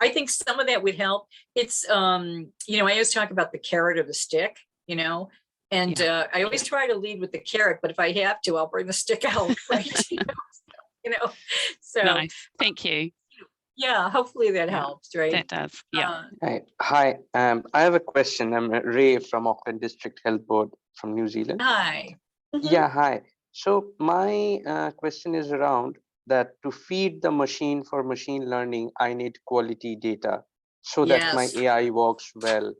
I think some of that would help. It's, I always talk about the carrot or the stick, and I always try to lead with the carrot, but if I have to, I'll bring the stick out, right? So nice. Thank you. Yeah, hopefully that helps, right? That does. Yeah. Hi. I have a question. I'm Ray from Auckland District Health Board from New Zealand. Hi. Yeah, hi. So my question is around that to feed the machine for machine learning, I need quality data so that my AI works well.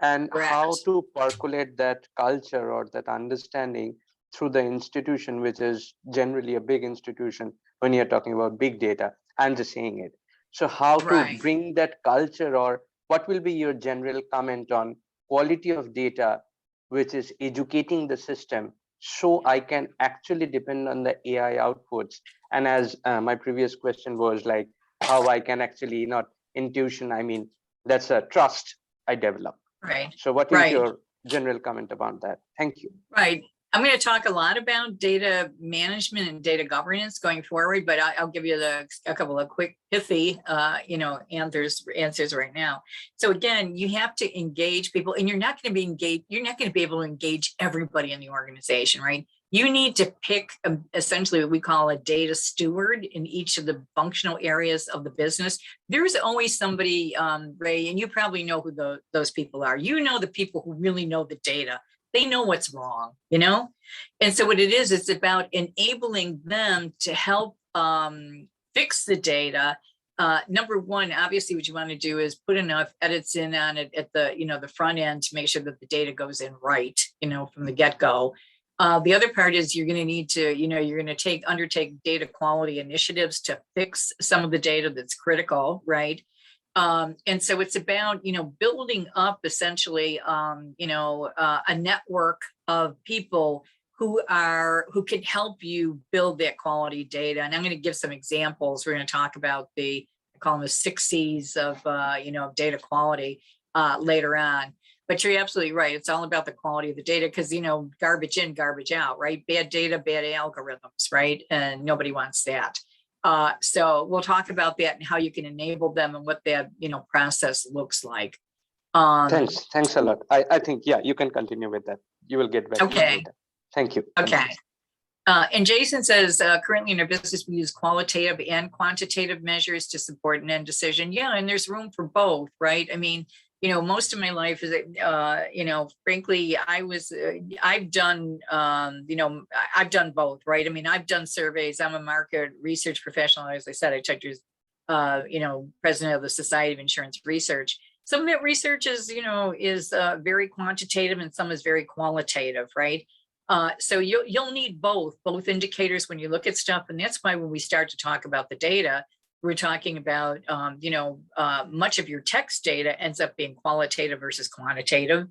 And how to percolate that culture or that understanding through the institution, which is generally a big institution when you're talking about big data. I'm just saying it. So how to bring that culture, or what will be your general comment on quality of data, which is educating the system so I can actually depend on the AI outputs. And as my previous question was like, how I can actually, not intuition, I mean, that's a trust I develop. Right. So what is your general comment about that? Thank you. Right. I'm going to talk a lot about data management and data governance going forward, but I'll give you a couple of quick pithy, answers right now. So again, you have to engage people, and you're not going to be engaged. You're not going to be able to engage everybody in the organization, right? You need to pick essentially what we call a data steward in each of the functional areas of the business. There's always somebody, Ray, and you probably know who those people are. The people who really know the data. They know what's wrong, And so what it is, it's about enabling them to help fix the data. Number one, obviously what you want to do is put enough edits in on it at the, the front end to make sure that the data goes in right, from the get-go. The other part is you're going to need to, you're going to undertake data quality initiatives to fix some of the data that's critical, right? And so it's about, building up essentially, a network of people who can help you build that quality data. And I'm going to give some examples. We're going to talk about I call them the 6 C's of, data quality later on. But you're absolutely right. It's all about the quality of the data because, garbage in, garbage out, right? Bad data, bad algorithms, right? And nobody wants that. So we'll talk about that and how you can enable them and what that, process looks like. Thanks a lot. I think, you can continue with that. You will get back. Okay. Thank you. Okay. And Jason says, currently in our business, we use qualitative and quantitative measures to support an end decision. Yeah, and there's room for both, right? I mean, most of my life is, frankly, I've done, I've done both, right? I mean, I've done surveys. I'm a market research professional. As I said, I checked as, president of the Society of Insurance Research. Some of that research is, is very quantitative and some is very qualitative, right? So you'll need both indicators when you look at stuff. And that's why when we start to talk about the data, we're talking about, much of your text data ends up being qualitative versus quantitative.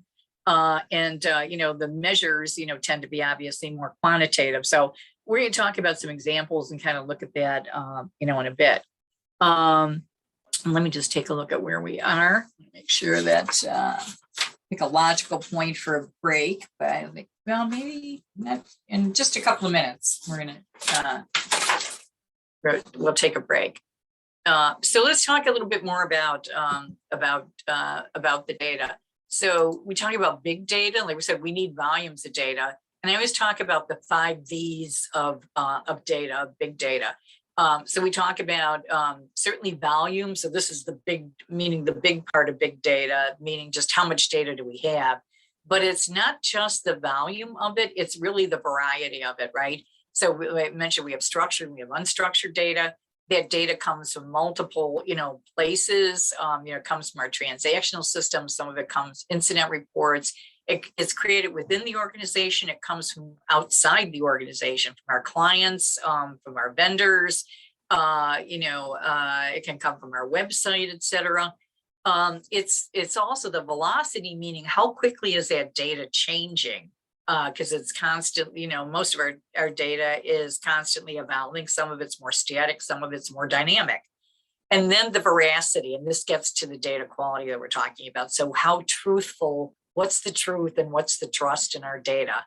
The measures, tend to be obviously more quantitative. So we're going to talk about some examples and kind of look at that, in a bit. Let me just take a look at where we are. Make sure that pick a logical point for a break, but I think, well, maybe not in just a couple of minutes. We're going to, we'll take a break. So let's talk a little bit more about the data. So we talk about big data. Like we said, we need volumes of data. And I always talk about the 5 V's of data, of big data. So we talk about certainly volume. So this is the big part of big data, meaning just how much data do we have. But it's not just the volume of it. It's really the variety of it, right? So I mentioned we have structured, we have unstructured data. That data comes from multiple, places. It comes from our transactional system. Some of it comes incident reports. It's created within the organization. It comes from outside the organization, from our clients, from our vendors. It can come from our website, et cetera. It's also the velocity, meaning how quickly is that data changing? because it's constantly, most of our data is constantly evolving. Some of it's more static, some of it's more dynamic. And then the veracity, and this gets to the data quality that we're talking about. So how truthful, what's the truth and what's the trust in our data?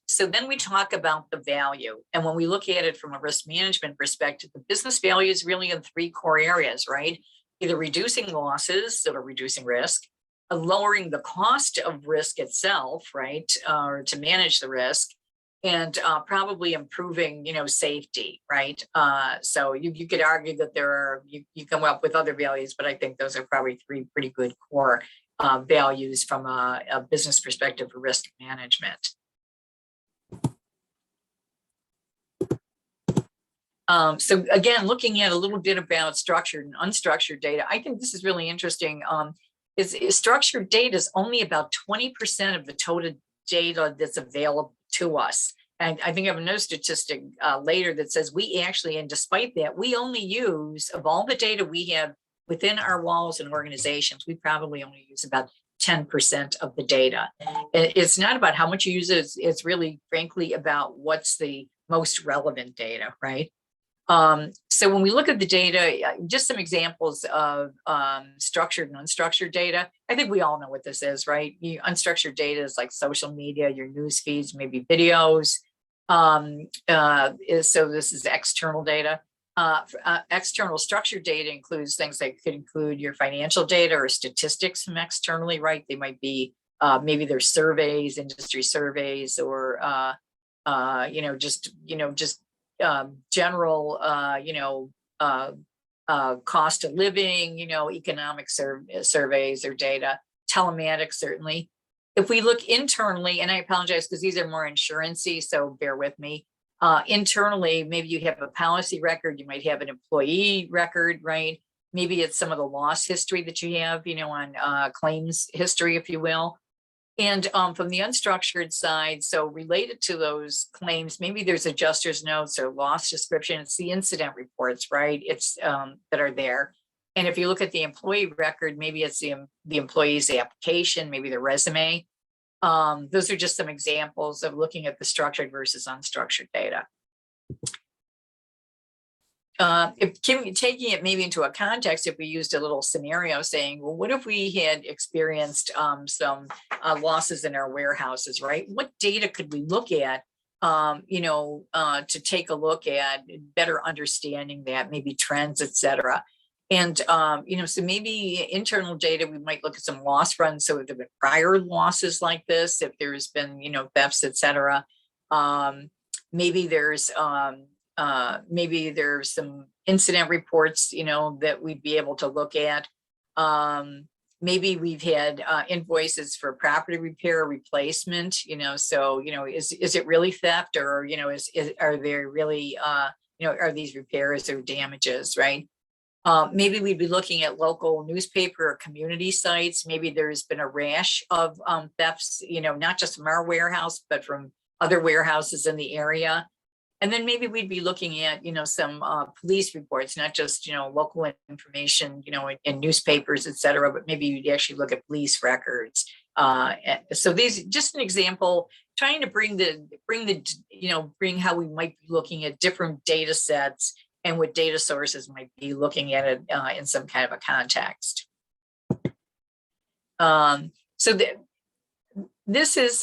So then we talk about the value. And when we look at it from a risk management perspective, the business value is really in 3 core areas, right? Either reducing losses, so reducing risk, lowering the cost of risk itself, right? Or to manage the risk, and probably improving, safety, right? So you could argue that there are, you come up with other values, but I think those are probably 3 pretty good core values from a business perspective for risk management. So again, looking at a little bit about structured and unstructured data, I think this is really interesting. Is structured data is only about 20% of the total data that's available to us. And I think I have another statistic later that says we actually, and despite that, we only use, of all the data we have within our walls and organizations, we probably only use about 10% of the data. It's not about how much you use it, it's really, frankly, about what's the most relevant data, right? So when we look at the data, just some examples of structured and unstructured data. I think we all know what this is, right? Unstructured data is like social media, your news feeds, maybe videos. So this is external data. External structured data includes things that could include your financial data or statistics from externally, right? They might be maybe there's surveys, industry surveys, or just general cost of living, economic surveys or data, telematics certainly. If we look internally, and I apologize because these are more insurance-y, so bear with me. Internally, maybe you have a policy record, you might have an employee record, right? Maybe it's some of the loss history that you have, on claims history, if you will. And from the unstructured side, so related to those claims, maybe there's adjuster's notes or loss description. It's the incident reports, right? It's that are there. And if you look at the employee record, maybe it's the employee's application, maybe the resume. Those are just some examples of looking at the structured versus unstructured data. Taking it maybe into a context, if we used a little scenario saying, well, what if we had experienced some losses in our warehouses, right? What data could we look at, to take a look at better understanding that, maybe trends, et cetera. And, so maybe internal data, we might look at some loss runs. So if there have been prior losses like this, if there's been, thefts, et cetera, maybe there's some incident reports, that we'd be able to look at. Maybe we've had invoices for property repair or replacement, so, is it really theft, or, are there really, are these repairs or damages, right? Maybe we'd be looking at local newspaper or community sites. Maybe there's been a rash of thefts, not just from our warehouse, but from other warehouses in the area. And then maybe we'd be looking at, some police reports, not just, local information, in newspapers, et cetera, but maybe you'd actually look at police records. So these, just an example, trying to bring how we might be looking at different data sets and what data sources might be looking at it in some kind of a context. So this is,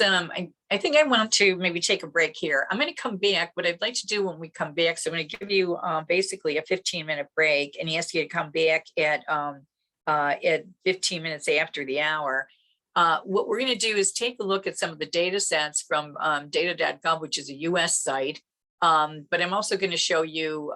I think I want to maybe take a break here. I'm going to come back. What I'd like to do when we come back, so I'm going to give you basically a 15-minute break and ask you to come back at 15 minutes after the hour. What we're going to do is take a look at some of the data sets from data.gov, which is a US site. But I'm also going to show you,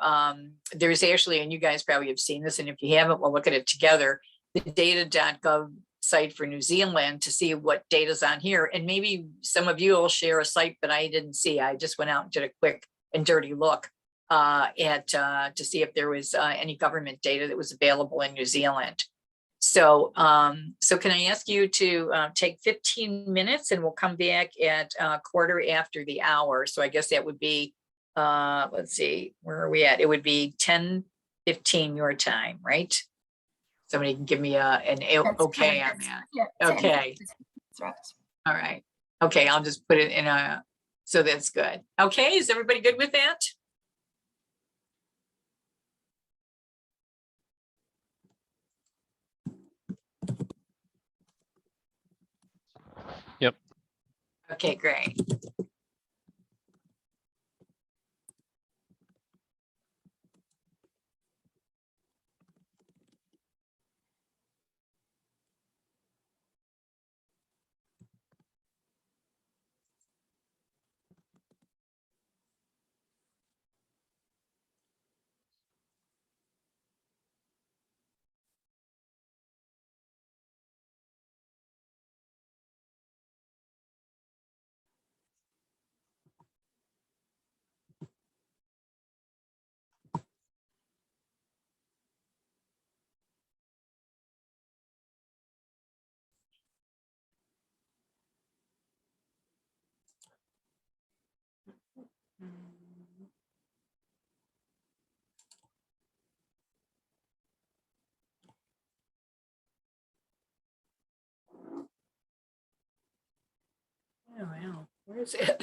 there's actually, and you guys probably have seen this, and if you haven't, we'll look at it together, the data.gov site for New Zealand to see what data's on here. And maybe some of you will share a site that I didn't see. I just went out and did a quick and dirty look to see if there was any government data that was available in New Zealand. So, so can I ask you to take 15 minutes, and we'll come back at 1/4 the hour. So I guess that would be, let's see, where are we at? It would be 10:15 your time, right? Somebody can give me an okay on that. Yeah, okay. That's right. All right. Okay, I'll just put it in a, so that's good. Okay, is everybody good with that? Yep. Okay, great. Oh, wow. Where is it?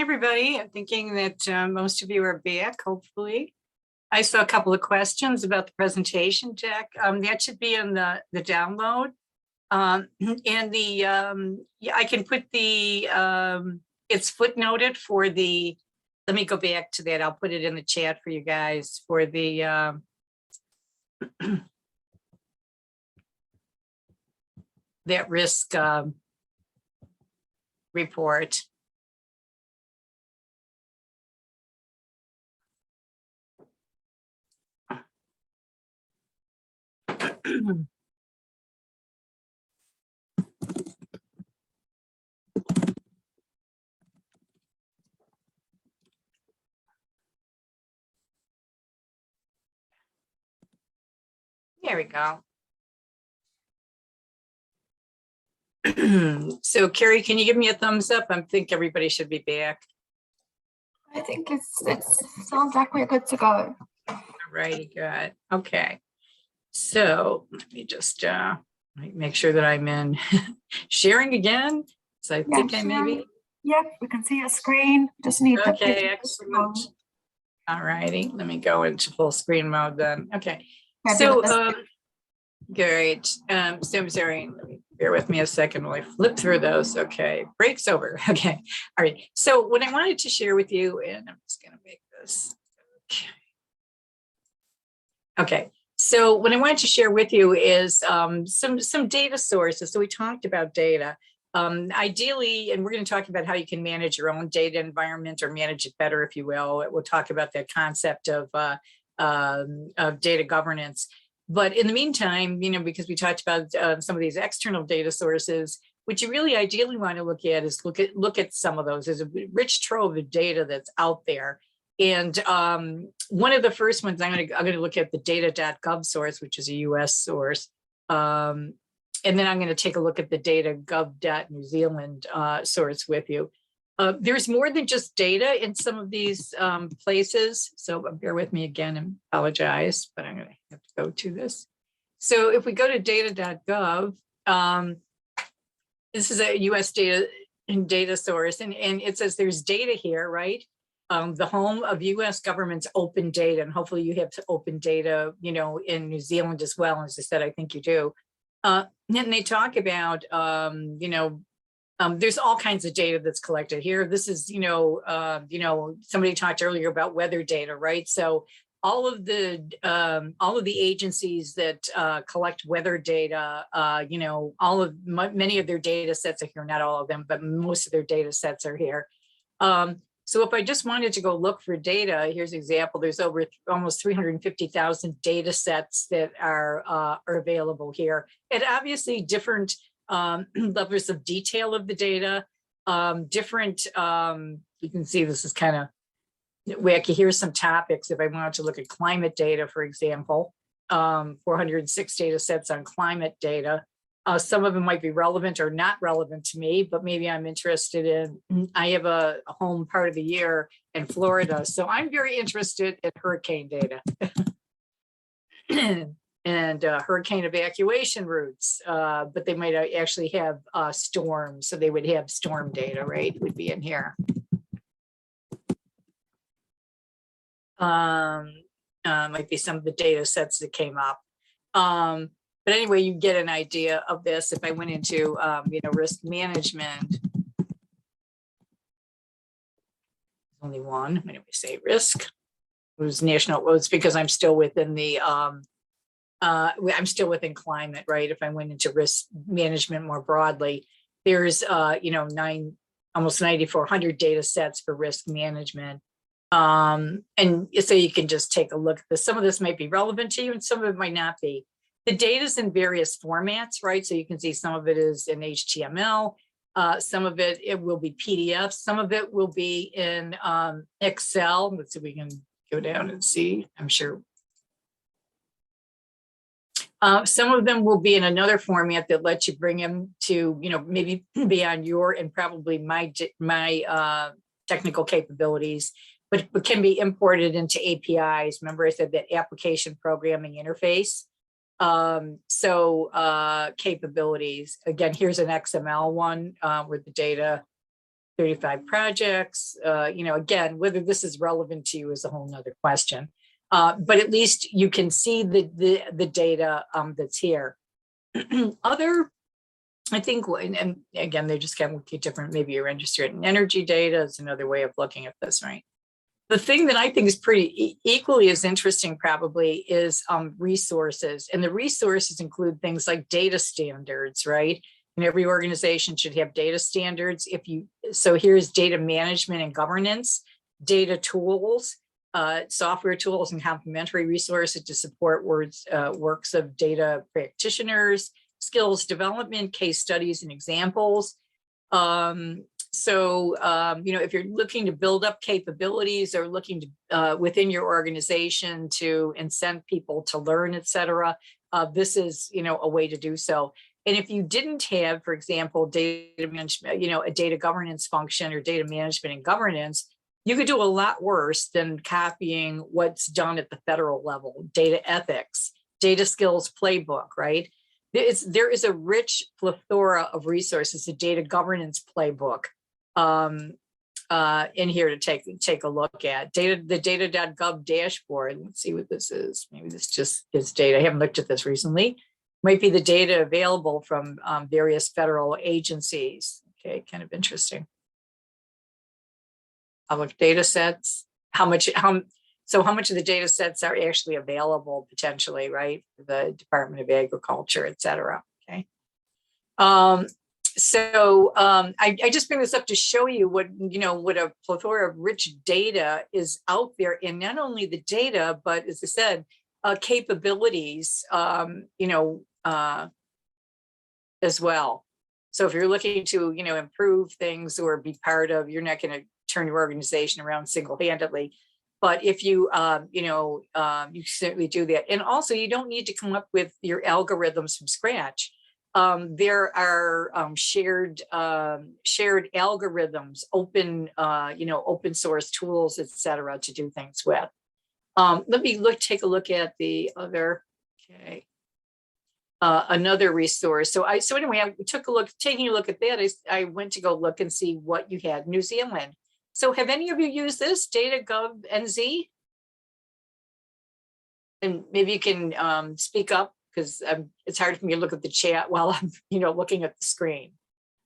everybody. I'm thinking that most of you are back, hopefully. I saw a couple of questions about the presentation deck. That should be in the download. And yeah, I can put the, it's footnoted for the, let me go back to that. I'll put it in the chat for you guys for the, that risk report. There we go. So Carrie, can you give me a thumbs up? I think everybody should be back. I think it sounds like we're good to go. All righty, good. Okay. So let me just make sure that I'm in sharing again. So I think I may be. Yep, we can see your screen. Just need the Okay, excellent. All righty, let me go into full screen mode then. Okay. So great. So I'm sorry, let me bear with me a second while I flip through those. Okay, break's over. Okay. All right. So what I wanted to share with you, and I'm just going to make this. Okay. So what I wanted to share with you is some data sources. So we talked about data. Ideally, and we're going to talk about how you can manage your own data environment or manage it better, if you will. We'll talk about that concept of data governance. But in the meantime, you know, because we talked about some of these external data sources, what you really ideally want to look at is look at some of those. There's a rich trove of data that's out there. And one of the first ones I'm going to look at the data.gov source, which is a US source. And then I'm going to take a look at the data.gov.New Zealand source with you. There's more than just data in some of these places. So bear with me again and apologize, but I'm going to have to go to this. So if we go to data.gov, this is a US data source, and it says there's data here, right? The home of US government's open data, and hopefully you have open data, you know, in New Zealand as well. As I said, I think you do. And they talk about, you know, there's all kinds of data that's collected here. This is, you know, somebody talked earlier about weather data, right? So all of the agencies that collect weather data, you know, many of their data sets are here, not all of them, but most of their data sets are here. So if I just wanted to go look for data, here's an example. There's over almost 350,000 data sets that are available here. And obviously different levels of detail of the data, different, you can see this is kind of wacky. Here's some topics. If I wanted to look at climate data, for example, 406 data sets on climate data. Some of them might be relevant or not relevant to me, but maybe I'm interested in, I have a home part of the year in Florida. So I'm very interested in hurricane data and hurricane evacuation routes, but they might actually have storms. So they would have storm data, right? Would be in here. Might be some of the data sets that came up. But anyway, you get an idea of this. If I went into, you know, risk management, only one. When we say risk, it was national. Well, it's because I'm still within the, I'm still within climate, right? If I went into risk management more broadly, there's, you know, almost 9,400 data sets for risk management. And so you can just take a look at this. Some of this might be relevant to you and some of it might not be. The data is in various formats, right? So you can see some of it is in HTML, some of it will be PDF, some of it will be in Excel. Let's see if we can go down and see, I'm sure. Some of them will be in another format that lets you bring them to, you know, maybe beyond your and probably my technical capabilities, but can be imported into APIs. Remember I said that application programming interface. Capabilities, again, here's an XML one where the data, 35 projects. You know, again, whether this is relevant to you is a whole nother question. But at least you can see the data that's here. I think, and again, they just kind of look at different, maybe you're interested in energy data. It's another way of looking at this, right? The thing that I think is pretty equally as interesting probably is resources. And the resources include things like data standards, right? And every organization should have data standards. So here's data management and governance, data tools, software tools and complementary resources to support works of data practitioners, skills development, case studies and examples. You know, if you're looking to build up capabilities or looking to within your organization to incent people to learn, et cetera, this is, you know, a way to do so. And if you didn't have, for example, data management, you know, a data governance function or data management and governance, you could do a lot worse than copying what's done at the federal level, data ethics, data skills playbook, right? There is a rich plethora of resources, a data governance playbook in here to take a look at. The data.gov dashboard. Let's see what this is. Maybe this just is data. I haven't looked at this recently. Might be the data available from various federal agencies. Okay, kind of interesting. Public data sets, how much of the data sets are actually available potentially, right? For the Department of Agriculture, et cetera, okay? I just bring this up to show you what a plethora of rich data is out there, and not only the data, but as I said, capabilities, as well. So if you're looking to, improve things or be part of, you're not going to turn your organization around single-handedly. But if you, you certainly do that. And also you don't need to come up with your algorithms from scratch. There are shared algorithms, open, open source tools, et cetera, to do things with. Let me take a look at the other, okay. Another resource. So anyway, I taking a look at that, I went to go look and see what you had in New Zealand. So have any of you used this data.gov NZ? And maybe you can speak up, because it's hard for me to look at the chat while I'm, looking at the screen.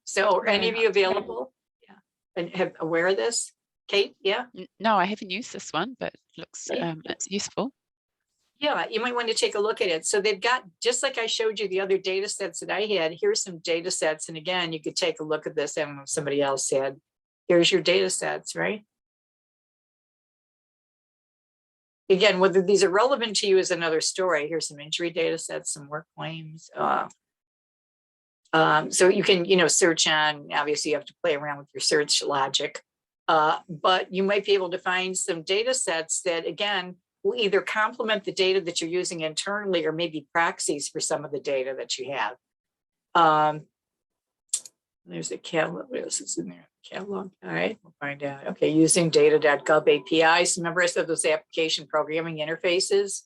So are any of you available? Yeah. And aware of this? Kate, yeah? No, I haven't used this one, but it looks it's useful. Yeah, you might want to take a look at it. So they've got, just like I showed you the other data sets that I had, here's some data sets. And again, you could take a look at this. I don't know if somebody else said, here's your data sets, right? Again, whether these are relevant to you is another story. Here's some injury data sets, some work claims. So you can, search on, obviously you have to play around with your search logic, but you might be able to find some data sets that, again, will either complement the data that you're using internally or maybe proxies for some of the data that you have. There's a catalog. What else is in there? Catalog. All right, we'll find out. Okay, using data.gov APIs. Remember I said those application programming interfaces,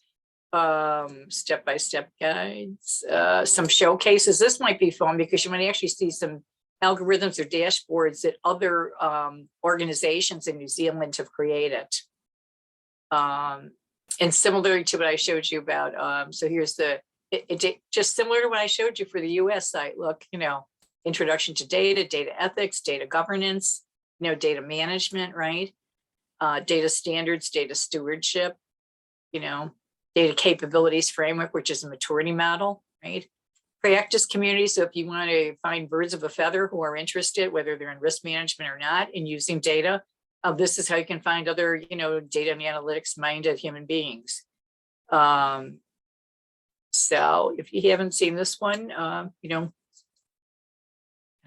step-by-step guides, some showcases. This might be fun because you might actually see some algorithms or dashboards that other organizations in New Zealand have created. And similar to what I showed you about, so here's just similar to what I showed you for the US site. Look, introduction to data, data ethics, data governance, data management, right? Data standards, data stewardship, data capabilities framework, which is a maturity model, right? Practice community. So if you want to find birds of a feather who are interested, whether they're in risk management or not, in using data, this is how you can find other, data and analytics minded human beings. So if you haven't seen this one,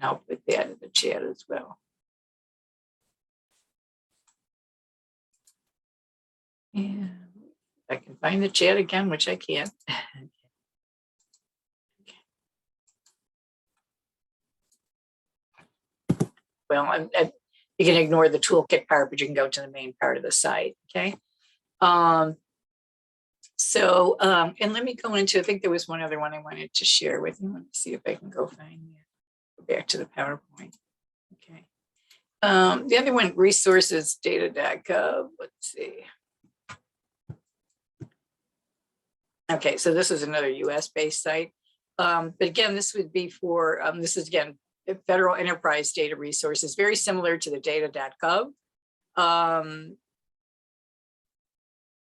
I'll put that in the chat as well. Yeah, I can find the chat again, which I can't. Well, you can ignore the toolkit part, but you can go to the main part of the site, okay? And let me go into, I think there was one other one I wanted to share with you. Let me see if I can go find that. Go back to the PowerPoint, okay? The other one, resources data.gov. Let's see. Okay, so this is another US-based site. But again, this would be for, this is again, federal enterprise data resources, very similar to the data.gov.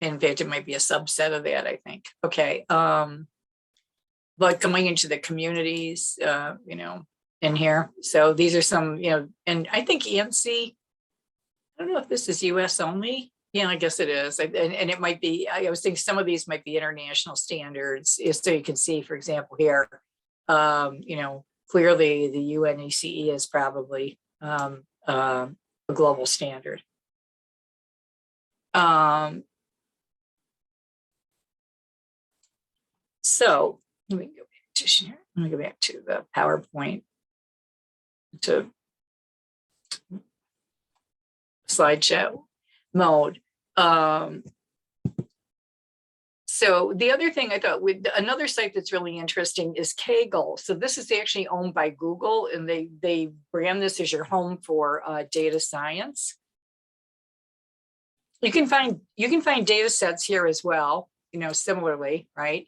In fact, it might be a subset of that, I think. Okay. But coming into the communities, you know, in here. So these are some, you know, and I think EMC, I don't know if this is US only. Yeah, I guess it is. And it might be, I was thinking some of these might be international standards. So you can see, for example, here, you know, clearly the UNECE is probably a global standard. So let me go back to share. Let me go back to the PowerPoint to slideshow mode. So the other thing I thought with another site that's really interesting is Kaggle. So this is actually owned by Google, and they brand this as your home for data science. You can find data sets here as well, you know, similarly, right?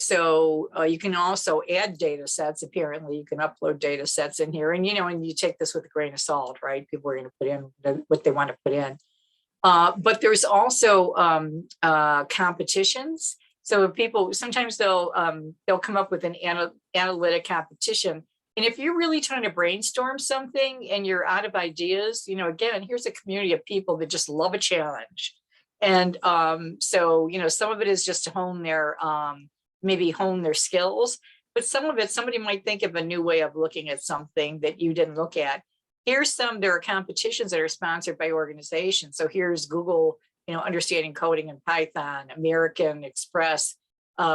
So you can also add data sets. Apparently, you can upload data sets in here, and you know, and you take this with a grain of salt, right? People are going to put in what they want to put in. But there's also competitions. So people sometimes they'll come up with an analytic competition. And if you're really trying to brainstorm something and you're out of ideas, you know, again, here's a community of people that just love a challenge. And so, you know, some of it is just to hone their maybe hone their skills, but some of it, somebody might think of a new way of looking at something that you didn't look at. There are competitions that are sponsored by organizations. So here's Google, you know, understanding coding in Python, American Express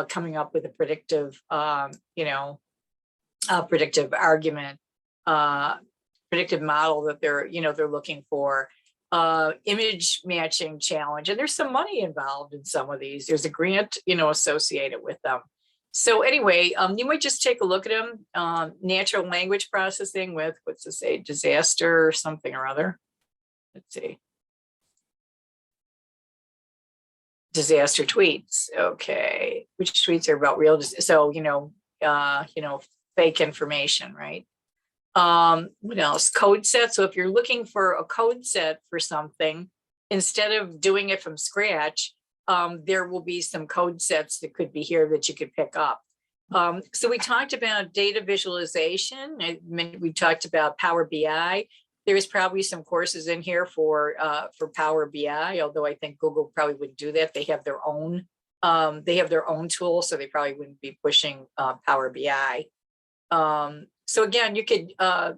coming up with a predictive, you know, predictive argument, predictive model that they're, you know, they're looking for. Image matching challenge, and there's some money involved in some of these. There's a grant, you know, associated with them. So anyway, you might just take a look at them. Natural language processing with, what's this say, disaster or something or other. Let's see. Disaster tweets. Okay, which tweets are about real? So you know, fake information, right? What else? Code set. So if you're looking for a code set for something, instead of doing it from scratch, there will be some code sets that could be here that you could pick up. So we talked about data visualization. We talked about Power BI. There's probably some courses in here for Power BI, although I think Google probably wouldn't do that. They have their own tool, so they probably wouldn't be pushing Power BI. So again, you could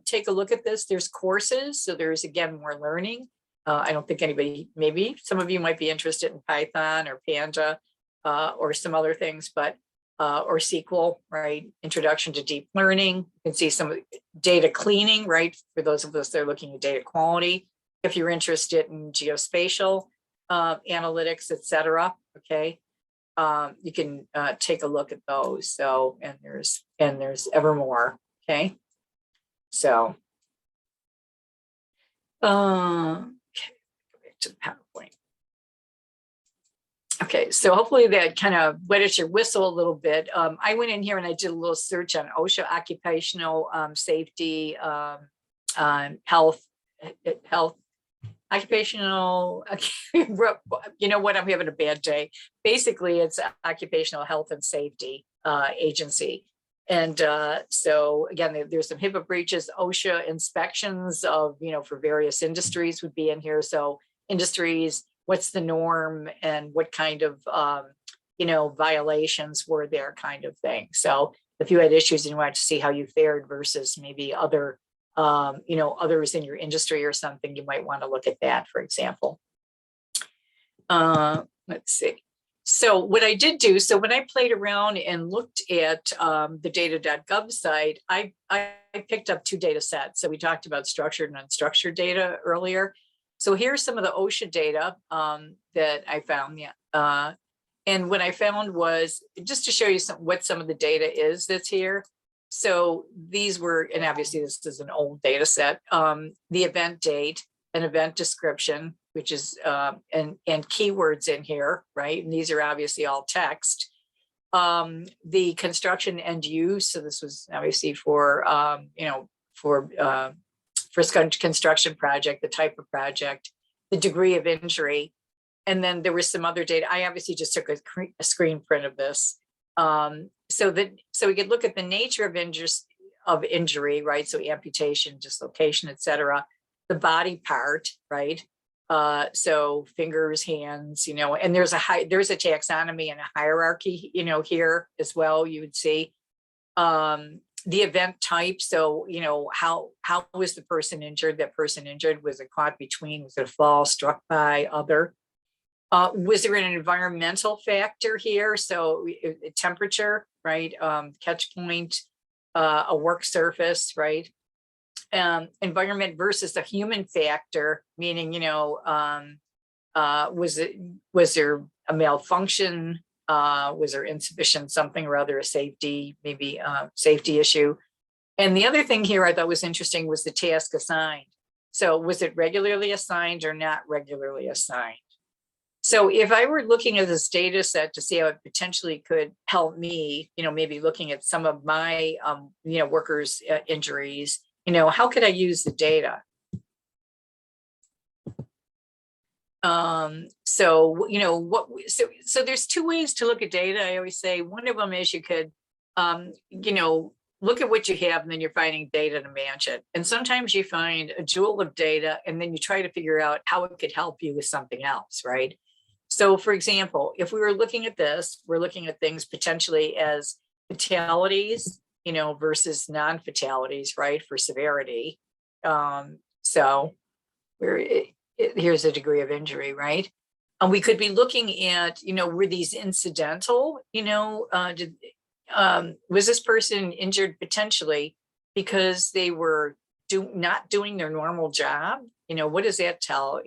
take a look at this. There's courses, so there's again more learning. I don't think anybody, maybe some of you might be interested in Python or Panda or some other things, but or SQL, right? Introduction to deep learning. You can see some data cleaning, right? For those of us that are looking at data quality. If you're interested in geospatial analytics, etc. Okay, you can take a look at those. So and there's ever more. Okay, so okay, go back to the PowerPoint. Okay, so hopefully that kind of wetted your whistle a little bit. I went in here and I did a little search on OSHA occupational safety, health, occupational, you know what, I'm having a bad day. Basically, it's occupational health and safety agency. And so again, there's some HIPAA breaches, OSHA inspections of, you know, for various industries would be in here. So industries, what's the norm and what kind of, you know, violations were there kind of thing. So if you had issues and you wanted to see how you fared versus maybe other, you know, others in your industry or something, you might want to look at that, for example. Let's see. So what I did do, so when I played around and looked at the data.gov site, I picked up two data sets. So we talked about structured and unstructured data earlier. So here's some of the OSHA data that I found. Yeah. And what I found was, just to show you what some of the data is that's here. So these were, and obviously this is an old data set, the event date, an event description, which is, and keywords in here, right? And these are obviously all text. The construction end use, so this was obviously for, for construction project, the type of project, the degree of injury. And then there was some other data. I obviously just took a screen print of this. So we could look at the nature of injury, right? So amputation, dislocation, etc. The body part, right? So fingers, hands, and there's a taxonomy and a hierarchy, here as well. You would see the event type. So, how was the person injured? That person injured, was it caught between? Was it a fall, struck by, other? Was there an environmental factor here? So temperature, right? Catch point, a work surface, right? Environment versus the human factor, meaning, was there a malfunction? Was there insufficient something or other, a safety, maybe safety issue? And the other thing here I thought was interesting was the task assigned. So was it regularly assigned or not regularly assigned? So if I were looking at this data set to see how it potentially could help me, maybe looking at some of my, workers' injuries, how could I use the data? So there's two ways to look at data. I always say one of them is you could, look at what you have and then you're finding data to match it. And sometimes you find a jewel of data and then you try to figure out how it could help you with something else, right? So for example, if we were looking at this, we're looking at things potentially as fatalities, versus non-fatalities, right, for severity. So here's a degree of injury, right? And we could be looking at, were these incidental, was this person injured potentially because they were not doing their normal job? What does that tell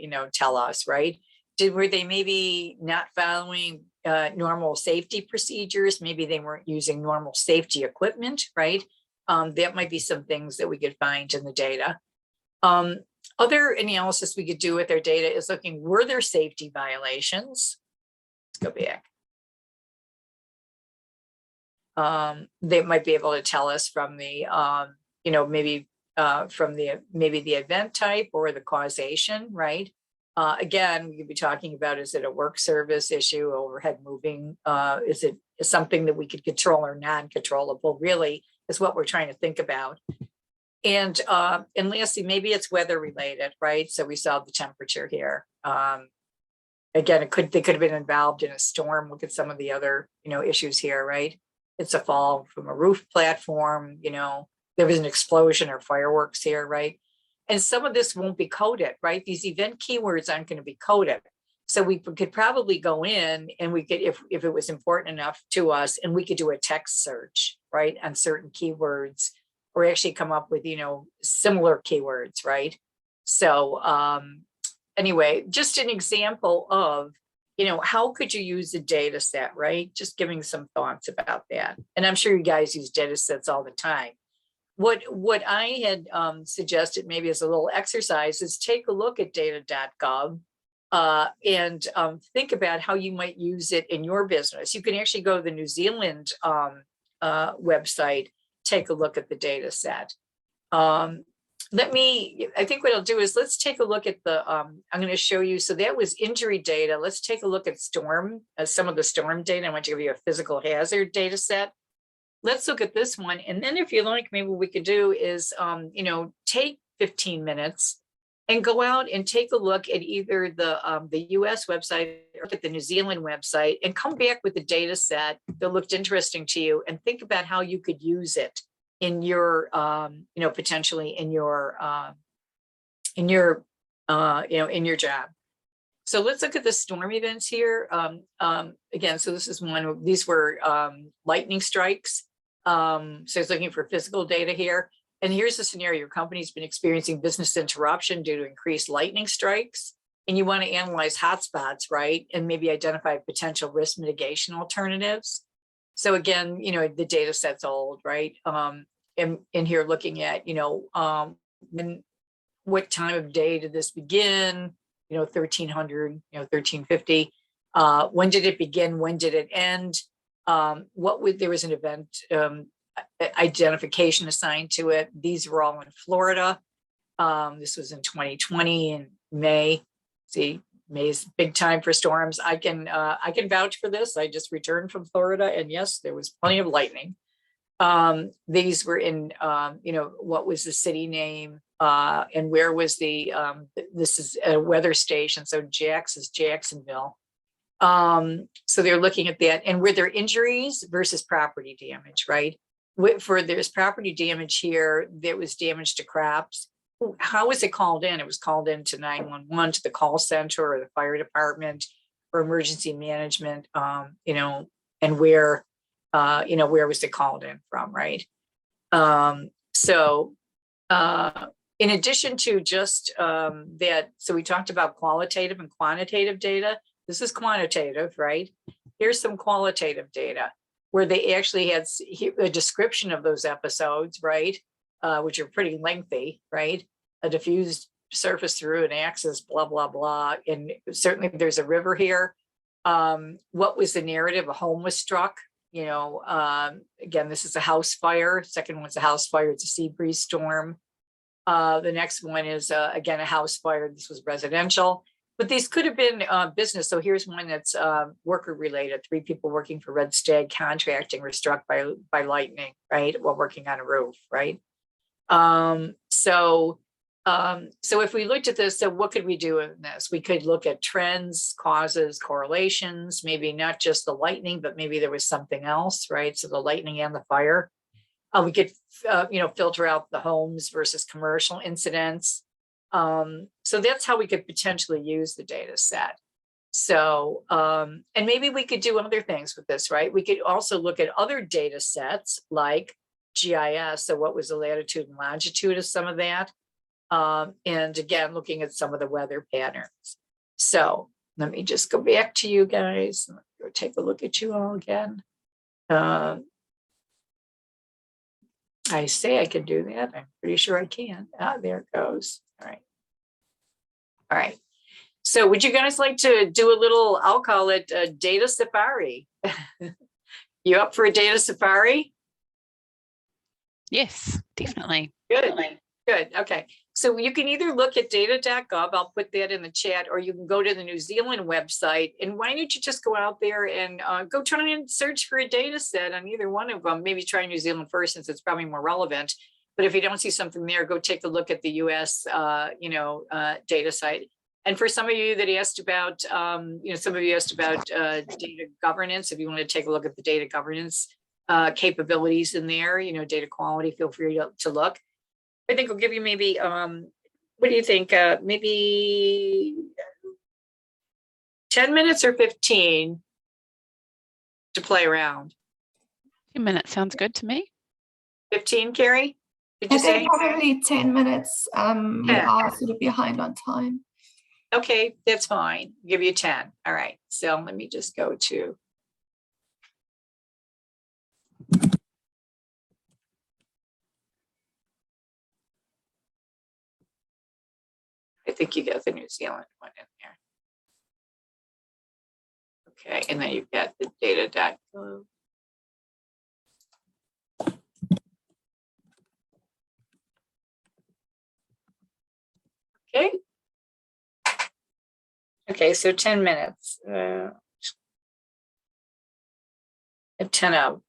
us, right? Were they maybe not following normal safety procedures? Maybe they weren't using normal safety equipment, right? That might be some things that we could find in the data. Other analysis we could do with our data is looking, were there safety violations? Let's go back. They might be able to tell us from the, maybe the event type or the causation, right? Again, we could be talking about, is it a work service issue, overhead moving? Is it something that we could control or non-controllable, really, is what we're trying to think about. And lastly, maybe it's weather related, right? So we saw the temperature here. Again, they could have been involved in a storm. Look at some of the other, issues here, right? It's a fall from a roof platform, there was an explosion or fireworks here, right? And some of this won't be coded, right? These event keywords aren't going to be coded. So we could probably go in and we could, if it was important enough to us, and we could do a text search, right, on certain keywords, or actually come up with, similar keywords, right? So anyway, just an example of, how could you use a data set, right? Just giving some thoughts about that. And I'm sure you guys use data sets all the time. What I had suggested maybe as a little exercise is take a look at data.gov and think about how you might use it in your business. You can actually go to the New Zealand website, take a look at the data set. I think what I'll do is let's take a look at I'm going to show you. So that was injury data. Let's take a look at some of the storm data. I want to give you a physical hazard data set. Let's look at this one. And then if you like, maybe what we could do is, take 15 minutes and go out and take a look at either the US website or at the New Zealand website and come back with a data set that looked interesting to you and think about how you could use it in your, potentially in your job. So let's look at the storm events here. Again, so this is one of, these were lightning strikes. So it's looking for physical data here. And here's the scenario: your company's been experiencing business interruption due to increased lightning strikes, and you want to analyze hotspots, right? And maybe identify potential risk mitigation alternatives. So again, the data set's old, right? in here looking at, what time of day did this begin? 1300, 1350. When did it begin? When did it end? There was an event identification assigned to it. These were all in Florida. This was in 2020 in May. See, May is big time for storms. I can vouch for this. I just returned from Florida, and yes, there was plenty of lightning. These were in, what was the city name, and where was this is a weather station. So Jax is Jacksonville. So they're looking at that, and were there injuries versus property damage, right? There's property damage here, there was damage to crops. How was it called in? It was called into 911, to the call center or the fire department or emergency management, and where was it called in from, right? In addition to just that, so we talked about qualitative and quantitative data. This is quantitative, right? Here's some qualitative data where they actually had a description of those episodes, right? Which are pretty lengthy, right? A diffused surface through an axis, blah, blah, blah. And certainly there's a river here. What was the narrative? A home was struck. Again, this is a house fire. Second one's a house fire. It's a sea breeze storm. The next one is, again, a house fire. This was residential. But these could have been business. So here's one that's worker related. 3 people working for Red Stag Contracting were struck by lightning, right? While working on a roof, right? So if we looked at this, so what could we do in this? We could look at trends, causes, correlations, maybe not just the lightning, but maybe there was something else, right? So the lightning and the fire. We could, filter out the homes versus commercial incidents. So that's how we could potentially use the data set. So, and maybe we could do other things with this, right? We could also look at other data sets like GIS. So what was the latitude and longitude of some of that? And again, looking at some of the weather patterns. So let me just go back to you guys. Let me go take a look at you all again. I say I can do that. I'm pretty sure I can. There it goes. All right. All right. So would you guys like to do a little, I'll call it a data safari. You up for a data safari? Yes, definitely. Good. Good. Okay. So you can either look at data.gov, I'll put that in the chat, or you can go to the New Zealand website. And why don't you just go out there and go try and search for a data set on either one of them. Maybe try New Zealand first, since it's probably more relevant. But if you don't see something there, go take a look at the US, data site. And for some of you that asked about, some of you asked about data governance. If you want to take a look at the data governance capabilities in there, data quality, feel free to look. I think I'll give you maybe, what do you think? Maybe 10 minutes or 15 to play around. 10 minutes sounds good to me. 15, Carrie? Did you say? Probably 10 minutes. We are sort of behind on time. Okay, that's fine. I'll give you 10. All right. So let me just go to. I think you got the New Zealand one in there. Okay, and then you've got the data.gov. Okay. Okay, so 10 minutes. At 10 of.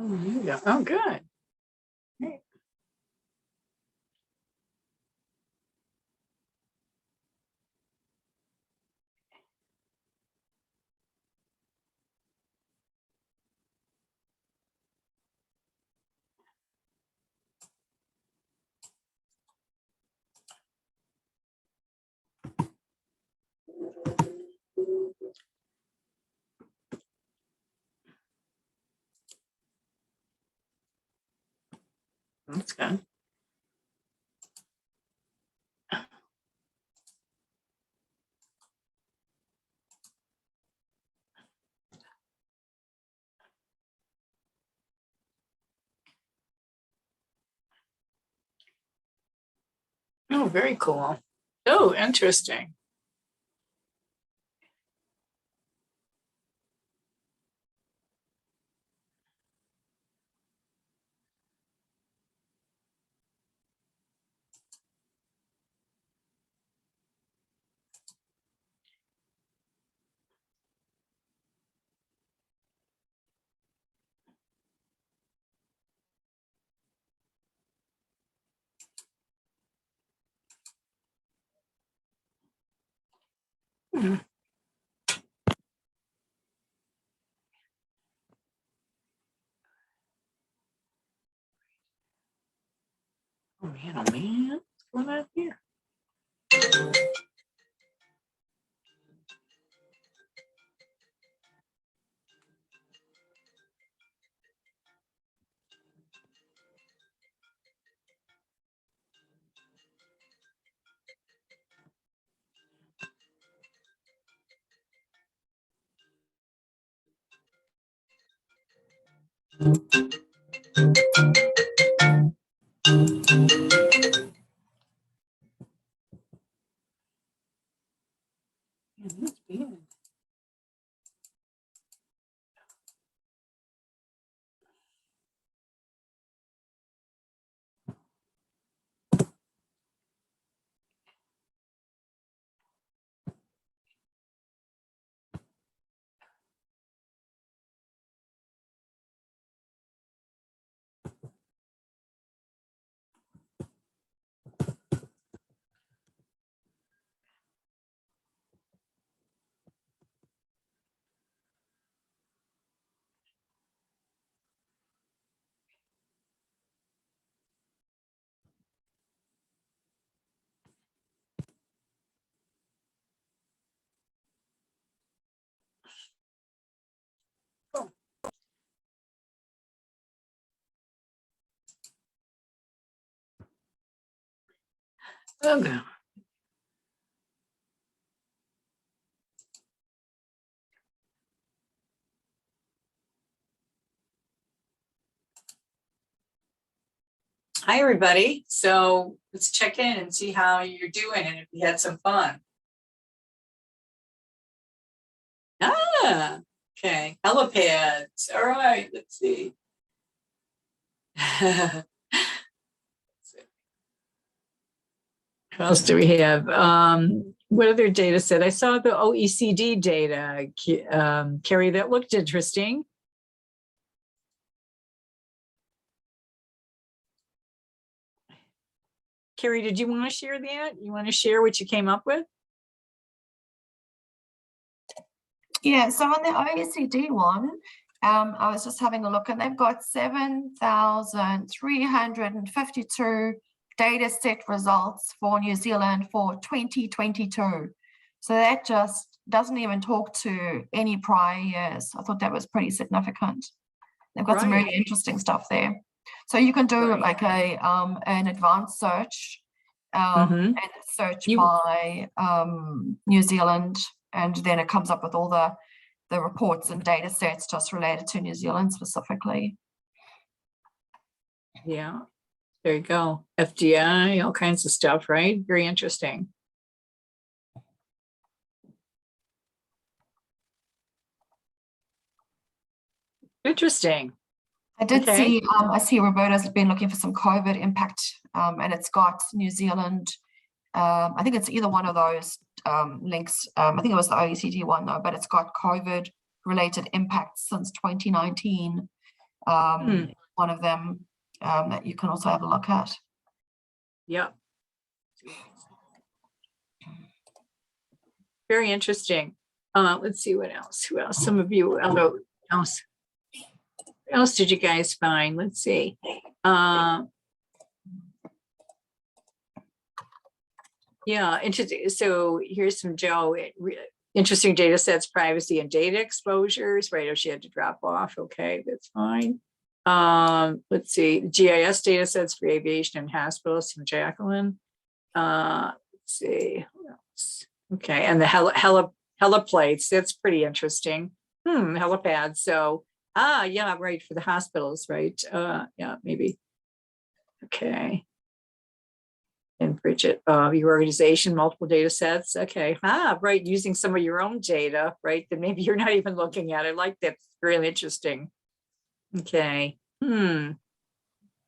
Oh, there you go. Oh, good. Great. That's good. Oh, very cool. Oh, interesting. Hmm. Oh man, what's going on here? Man, that's weird. Oh. Okay. Hi, everybody. So let's check in and see how you're doing and if you had some fun. Ah, okay. Helipads. All right, let's see. What else do we have? What other data set? I saw the OECD data, Carrie, that looked interesting. Carrie, did you want to share that? You want to share what you came up with? Yeah, so on the OECD one, I was just having a look and they've got 7,352 data set results for New Zealand for 2022. So that just doesn't even talk to any prior years. I thought that was pretty significant. They've got some really interesting stuff there. So you can do like a an advanced search and search by New Zealand, and then it comes up with all the reports and data sets just related to New Zealand specifically. Yeah, there you go. FDI, all kinds of stuff, right? Very interesting. Interesting. I did see, I see Roberta's been looking for some COVID impact, and it's got New Zealand. I think it's either one of those links. I think it was the OECD one though, but it's got COVID related impacts since 2019. One of them that you can also have a look at. Yeah. Very interesting. Let's see what else. Who else? Some of you else. What else did you guys find? Let's see. Yeah, interesting. So here's some Joe. Interesting data sets, privacy and data exposures. Right. Oh, she had to drop off. Okay, that's fine. Let's see. GIS data sets for aviation and hospitals from Jacqueline. Let's see. What else? Okay, and the heliplates. That's pretty interesting. Helipads. So, yeah, right, for the hospitals, right? Yeah, maybe. Okay. And Bridget, your organization, multiple data sets. Okay. Right. Using some of your own data, right? That maybe you're not even looking at. I like that. It's really interesting. Okay.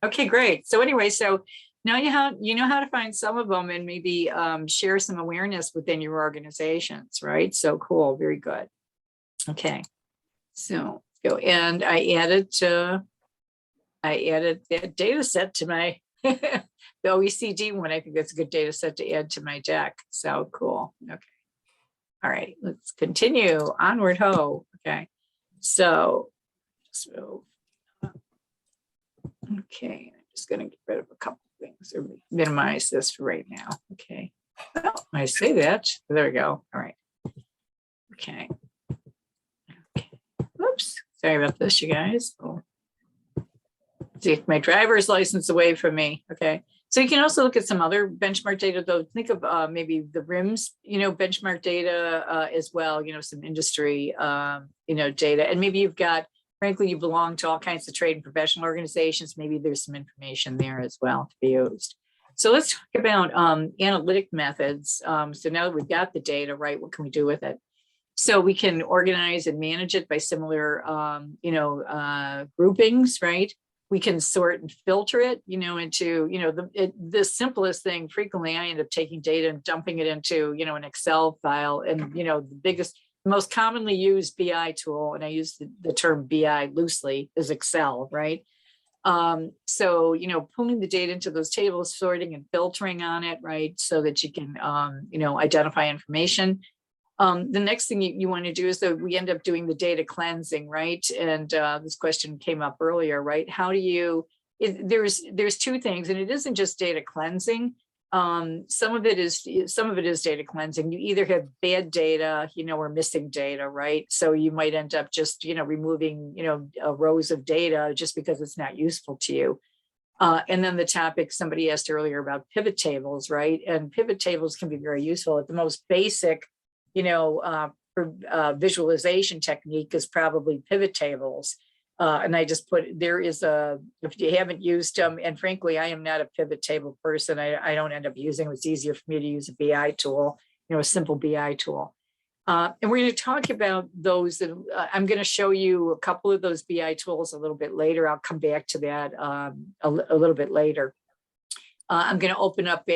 Okay, great. So anyway, so now you know how to find some of them and maybe share some awareness within your organizations, right? So cool. Very good. Okay. So go, and I added that data set to my the OECD one. I think that's a good data set to add to my deck. So cool. Okay. All right, let's continue. Onward ho. Okay. So okay, I'm just gonna get rid of a couple things or minimize this for right now. Okay. Well, I say that. There we go. All right. Okay. Oops. Sorry about this, you guys. Take my driver's license away from me. Okay. So you can also look at some other benchmark data, though. Think of maybe the RIMS, benchmark data as well, some industry, data. And maybe you've got, frankly, you belong to all kinds of trade and professional organizations. Maybe there's some information there as well to be used. So let's talk about analytic methods. So now that we've got the data, right, what can we do with it? So we can organize and manage it by similar, groupings, right? We can sort and filter it, into, the simplest thing. Frequently, I end up taking data and dumping it into, an Excel file. And, the most commonly used BI tool, and I use the term BI loosely, is Excel, right? So, pulling the data into those tables, sorting and filtering on it, right? So that you can, identify information. The next thing you want to do is that we end up doing the data cleansing, right? And this question came up earlier, right? How do you, there's two things, and it isn't just data cleansing. Some of it is data cleansing. You either have bad data, or missing data, right? So you might end up just, removing, rows of data just because it's not useful to you. And then the topic somebody asked earlier about pivot tables, right? And pivot tables can be very useful. At the most basic, visualization technique is probably pivot tables. And I just put, if you haven't used them, and frankly, I am not a pivot table person. I don't end up using them. It's easier for me to use a BI tool, a simple BI tool. And we're going to talk about those. That I'm going to show you a couple of those BI tools a little bit later. I'll come back to that a little bit later. I'm going to open up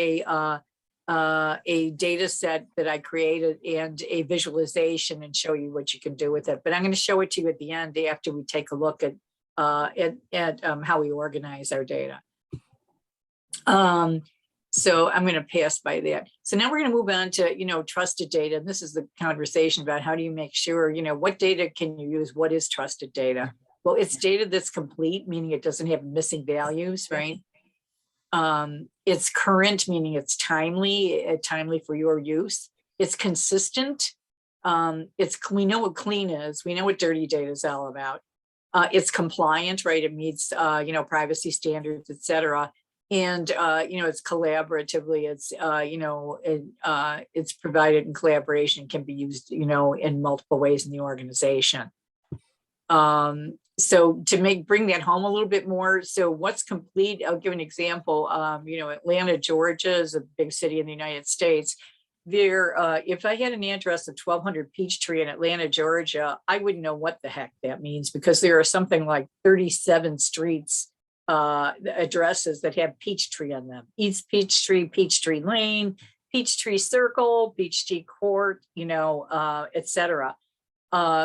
a data set that I created and a visualization and show you what you can do with it. But I'm going to show it to you at the end after we take a look at how we organize our data. So I'm going to pass by that. So now we're going to move on to, trusted data. And this is the conversation about how do you make sure, what data can you use? What is trusted data? Well, it's data that's complete, meaning it doesn't have missing values, right? It's current, meaning it's timely for your use. It's consistent. We know what clean is. We know what dirty data is all about. It's compliant, right? It meets, privacy standards, et cetera. And, it's collaboratively, it's provided in collaboration, can be used, in multiple ways in the organization. So to bring that home a little bit more, so what's complete, I'll give an example. Atlanta, Georgia is a big city in the United States. There, if I had an address of 1200 Peachtree in Atlanta, Georgia, I wouldn't know what the heck that means, because there are something like 37 streets, addresses that have Peachtree on them. East Peachtree, Peachtree Lane, Peachtree Circle, Peachtree Court, et cetera.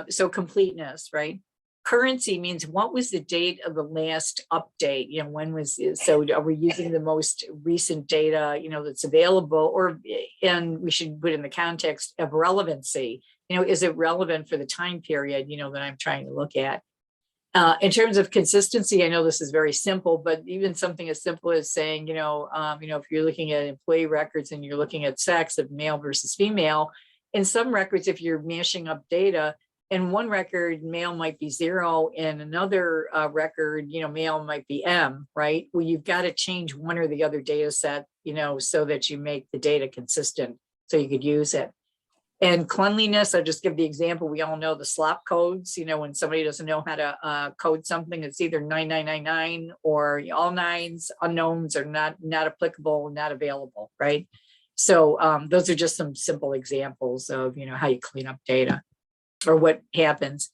So completeness, right? Currency means what was the date of the last update? You know, when was it? So are we using the most recent data, you know, that's available, or, and we should put in the context of relevancy, you know, is it relevant for the time period, you know, that I'm trying to look at? In terms of consistency, I know this is very simple, but even something as simple as saying, if you're looking at employee records and you're looking at sex of male versus female, in some records, if you're mashing up data, in one record, male might be 0, in another record, male might be M, right? Well, you've got to change one or the other data set, so that you make the data consistent so you could use it. And cleanliness, I'll just give the example. We all know the slop codes, when somebody doesn't know how to code something, it's either 9999 or all nines, unknowns are not applicable, not available, right? So those are just some simple examples of, how you clean up data or what happens.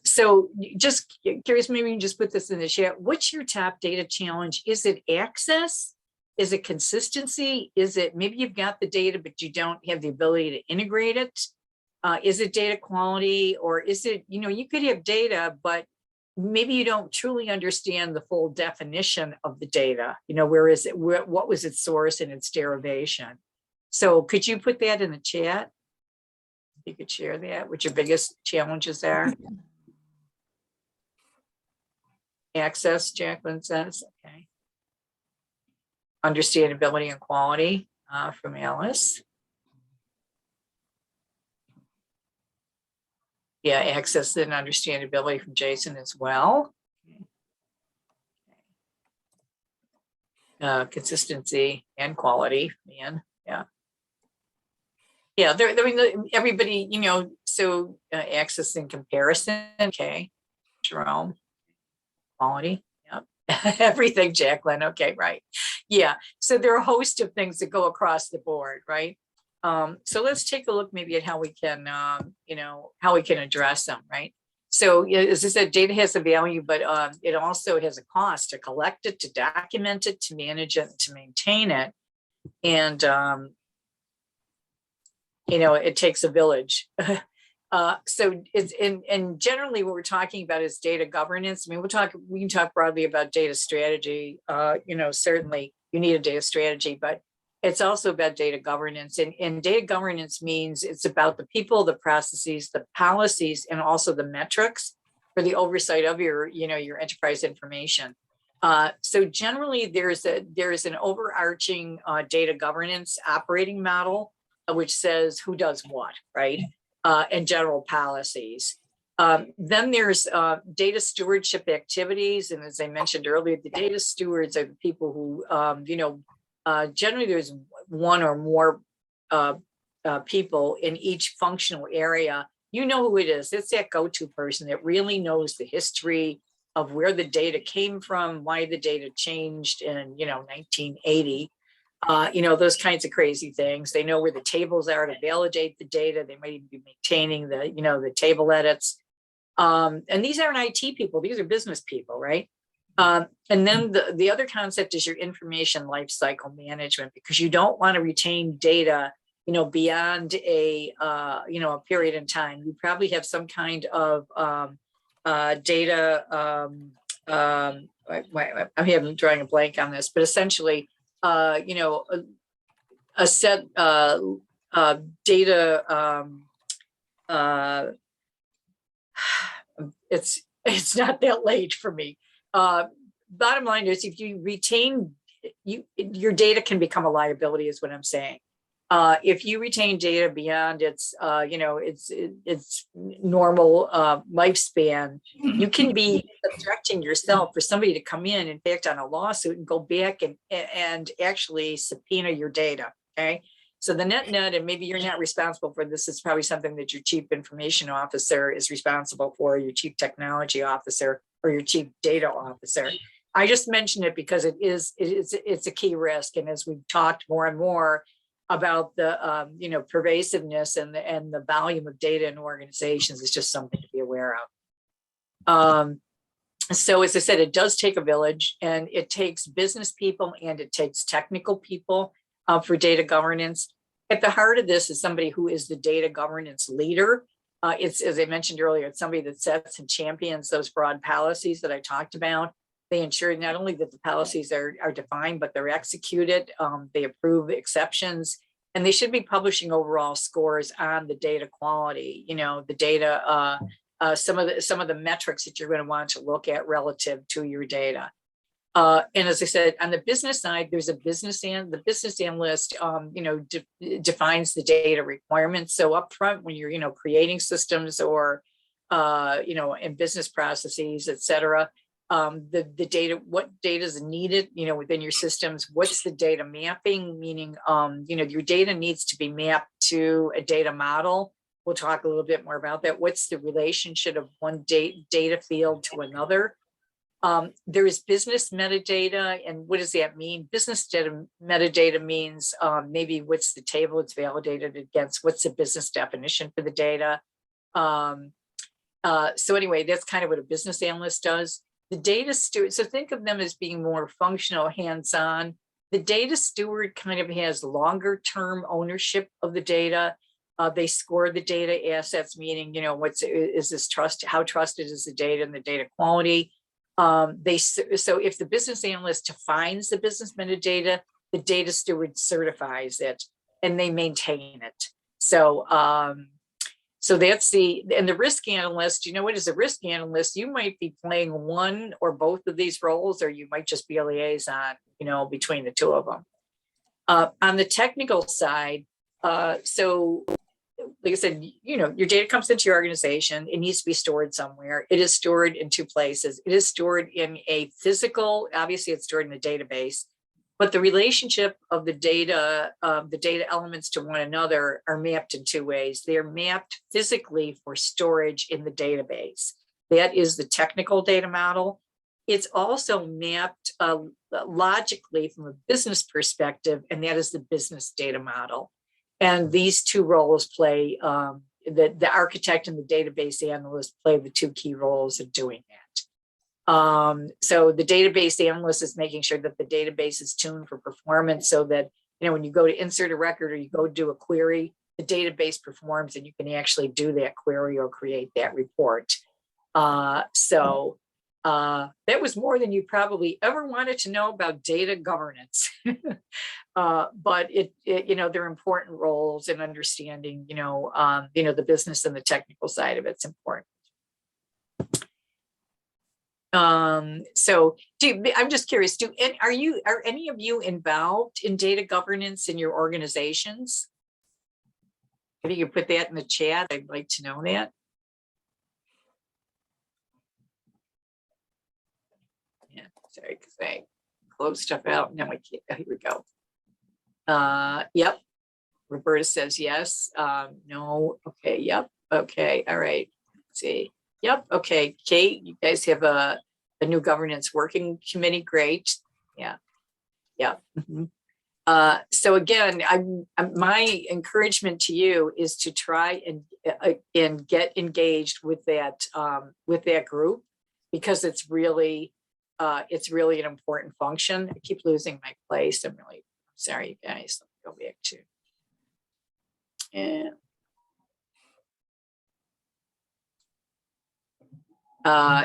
So just curious, maybe you can just put this in the chat. What's your top data challenge? Is it access? Is it consistency? Is it maybe you've got the data, but you don't have the ability to integrate it? Is it data quality, or is it, you could have data, but maybe you don't truly understand the full definition of the data, where is it, what was its source and its derivation? So could you put that in the chat? You could share that, what your biggest challenges are. Access, Jacqueline says, okay. Understandability and quality from Alice. Yeah, access and understandability from Jason as well. Consistency and quality, man, yeah. Yeah, everybody, so access and comparison, okay. Jerome, quality, yeah. Everything, Jacqueline, okay, right. Yeah, so there are a host of things that go across the board, right? So let's take a look maybe at how we can, how we can address them, right? So as I said, data has a value, but it also has a cost to collect it, to document it, to manage it, to maintain it. And, it takes a village. So it's and generally what we're talking about is data governance. I mean, we can talk broadly about data strategy. Certainly you need a data strategy, but it's also about data governance. And data governance means it's about the people, the processes, the policies, and also the metrics for the oversight of your enterprise information. So generally there's an overarching data governance operating model, which says who does what, right? And general policies. Then there's data stewardship activities. And as I mentioned earlier, the data stewards are the people who, generally there's one or more people in each functional area. You know who it is. It's that go-to person that really knows the history of where the data came from, why the data changed in, 1980. Those kinds of crazy things. They know where the tables are to validate the data. They might even be maintaining the, the table edits. And these aren't IT people, these are business people, right? And then the other concept is your information lifecycle management, because you don't want to retain data, beyond a period in time. You probably have some kind of data, I'm drawing a blank on this, but essentially, a set data, it's not that late for me. Bottom line is, if you retain, your data can become a liability, is what I'm saying. If you retain data beyond its, its normal lifespan, you can be subjecting yourself for somebody to come in fact, on a lawsuit and go back and actually subpoena your data. Okay. So the net, and maybe you're not responsible for this, is probably something that your chief information officer is responsible for, your chief technology officer, or your chief data officer. I just mentioned it because it's a key risk. And as we've talked more and more about the pervasiveness and the volume of data in organizations, is just something to be aware of. So as I said, it does take a village, and it takes business people and it takes technical people for data governance. At the heart of this is somebody who is the data governance leader. It's, as I mentioned earlier, it's somebody that sets and champions those broad policies that I talked about. They ensure not only that the policies are defined, but they're executed. They approve exceptions, and they should be publishing overall scores on the data quality. You know, the data, some of the metrics that you're going to want to look at relative to your data. And as I said, on the business side, there's a the business analyst, you know, defines the data requirements. So upfront, when you're, you know, creating systems or, you know, in business processes, et cetera, the data, what data is needed, you know, within your systems, what's the data mapping, meaning, you know, your data needs to be mapped to a data model. We'll talk a little bit more about that. What's the relationship of one data field to another? There is business metadata, and what does that mean? Business data metadata means maybe what's the table it's validated against, what's the business definition for the data. So anyway, that's kind of what a business analyst does. The data steward, so think of them as being more functional, hands-on. The data steward kind of has longer term ownership of the data. They score the data assets, meaning, you know, is this how trusted is the data and the data quality? So if the business analyst defines the business metadata, the data steward certifies it and they maintain it. So so that's and the risk analyst, you know what, as a risk analyst, you might be playing one or both of these roles, or you might just be a liaison, you know, between the two of them. On the technical side, so like I said, you know, your data comes into your organization. It needs to be stored somewhere. It is stored in two places. It is stored in a physical, obviously it's stored in a database, but the relationship of the data elements to one another are mapped in two ways. They're mapped physically for storage in the database. That is the technical data model. It's also mapped logically from a business perspective, and that is the business data model. And these two roles play, the architect and the database analyst play the two key roles in doing that. So the database analyst is making sure that the database is tuned for performance, so that, you know, when you go to insert a record or you go do a query, the database performs and you can actually do that query or create that report. That was more than you probably ever wanted to know about data governance. But it, you know, they're important roles in understanding, you know, the business and the technical side of it's important. So I'm just curious, are any of you involved in data governance in your organizations? If you could put that in the chat, I'd like to know that. Yeah, sorry, because I close stuff out and then we can't, here we go. Yep. Roberta says yes. No. Okay. Yep. Okay. All right. Let's see. Yep. Okay. Kate, you guys have a new governance working committee. Great. Yeah. Yeah. Mm-hmm. So again, my encouragement to you is to try and get engaged with that group, because it's really an important function. I keep losing my place. I'm really sorry, you guys. Let me go back to. And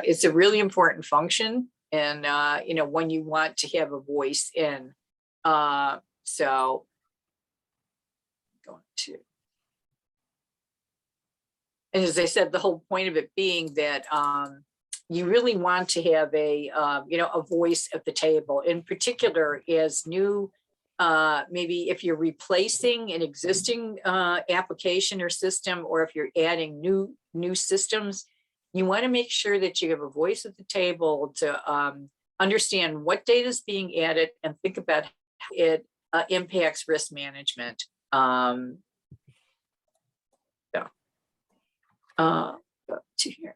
it's a really important function, and you know, when you want to have a voice in. So going to, and as I said, the whole point of it being that you really want to have a voice at the table, in particular as new. Maybe if you're replacing an existing application or system, or if you're adding new systems, you want to make sure that you have a voice at the table to understand what data is being added and think about how it impacts risk management.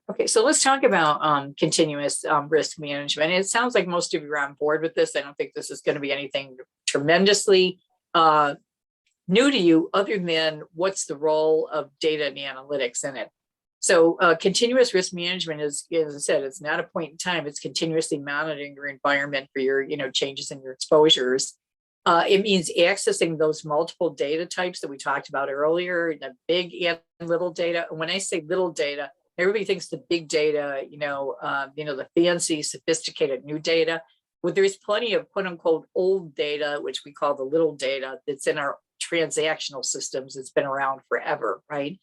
Okay, so let's talk about continuous risk management. It sounds like most of you are on board with this. I don't think this is going to be anything tremendously new to you, other than what's the role of data and analytics in it. So continuous risk management is, as I said, it's not a point in time. It's continuously monitoring your environment for your, changes in your exposures. It means accessing those multiple data types that we talked about earlier, the big and little data. And when I say little data, everybody thinks the big data, the fancy, sophisticated new data. Well, there's plenty of quote unquote old data, which we call the little data, that's in our transactional systems. It's been around forever, right?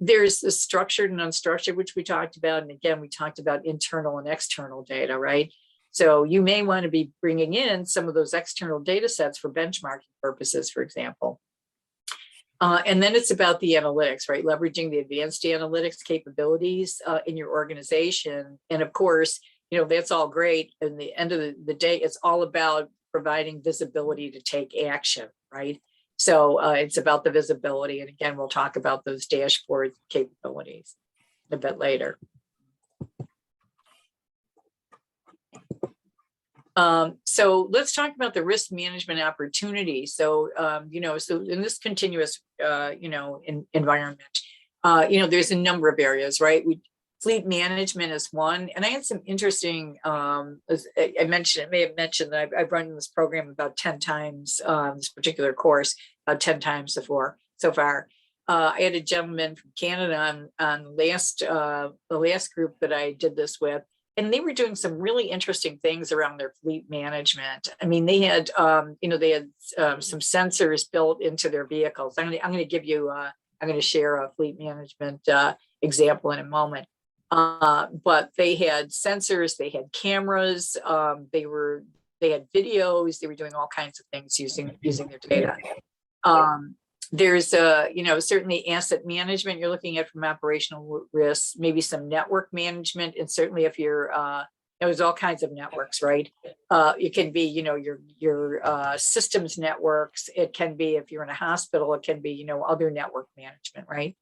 There's the structured and unstructured, which we talked about. And again, we talked about internal and external data, right? So you may want to be bringing in some of those external data sets for benchmarking purposes, for example. And then it's about the analytics, right? Leveraging the advanced analytics capabilities in your organization. And of course, that's all great. In the end of the day, it's all about providing visibility to take action, right? So it's about the visibility. And again, we'll talk about those dashboard capabilities a bit later. So let's talk about the risk management opportunity. So, so in this continuous, environment, there's a number of areas, right? Fleet management is one. And I had some interesting, as I may have mentioned that I've run this program about 10 times, this particular course, about 10 times before so far. I had a gentleman from Canada on the last group that I did this with. And they were doing some really interesting things around their fleet management. I mean, they had, some sensors built into their vehicles. I'm going to give you, I'm going to share a fleet management example in a moment. But they had sensors, they had cameras, they had videos, they were doing all kinds of things using their data. There's certainly asset management you're looking at from operational risks, maybe some network management, and certainly if you're there's all kinds of networks, right? It can be your systems networks. It can be if you're in a hospital. It can be other network management, right?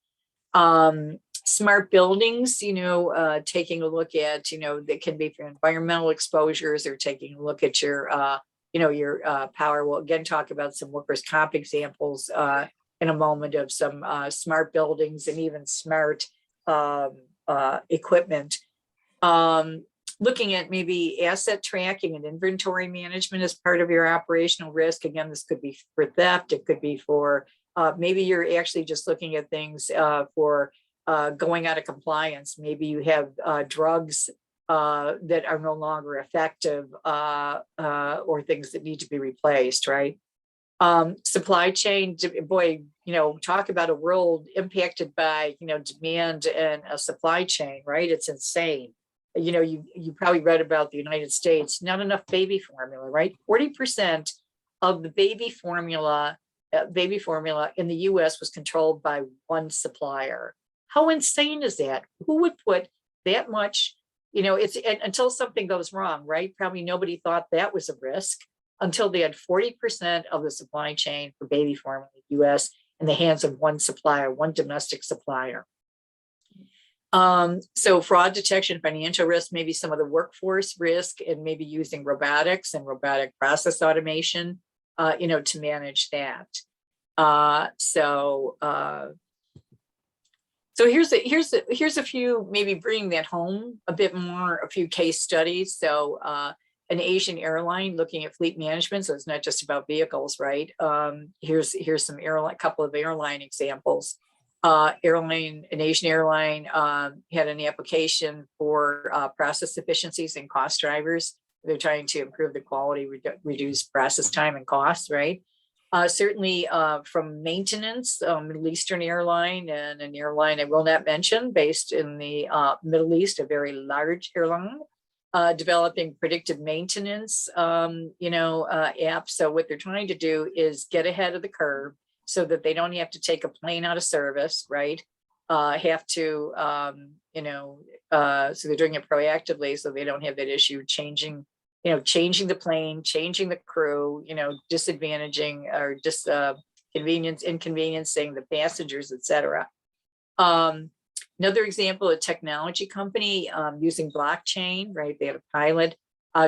Smart buildings, taking a look at that can be for environmental exposures, or taking a look at your power. We'll again talk about some workers' comp examples in a moment of some smart buildings and even smart equipment. Looking at maybe asset tracking and inventory management as part of your operational risk. Again, this could be for theft. It could be for maybe you're actually just looking at things for going out of compliance. Maybe you have drugs that are no longer effective or things that need to be replaced, right? Supply chain, boy, talk about a world impacted by, demand and a supply chain, right? It's insane. You probably read about the United States, not enough baby formula, right? 40% of the baby formula in the US was controlled by one supplier. How insane is that? Who would put that much? It's until something goes wrong, right? Probably nobody thought that was a risk until they had 40% of the supply chain for baby formula in the US in the hands of one supplier, one domestic supplier. So fraud detection, financial risk, maybe some of the workforce risk, and maybe using robotics and robotic process automation, to manage that. So here's a few, maybe bringing that home a bit more, a few case studies. So an Asian airline looking at fleet management. So it's not just about vehicles, right? Here's some couple of airline examples. An Asian airline had an application for process efficiencies and cost drivers. They're trying to improve the quality, reduce process time and costs, right? Certainly from maintenance, Middle Eastern airline, and an airline I will not mention, based in the Middle East, a very large airline, developing predictive maintenance, apps. So what they're trying to do is get ahead of the curve so that they don't have to take a plane out of service, right? So they're doing it proactively so they don't have that issue changing the plane, changing the crew, disadvantaging or just inconveniencing the passengers, et cetera. Another example, a technology company using blockchain, right? They had a pilot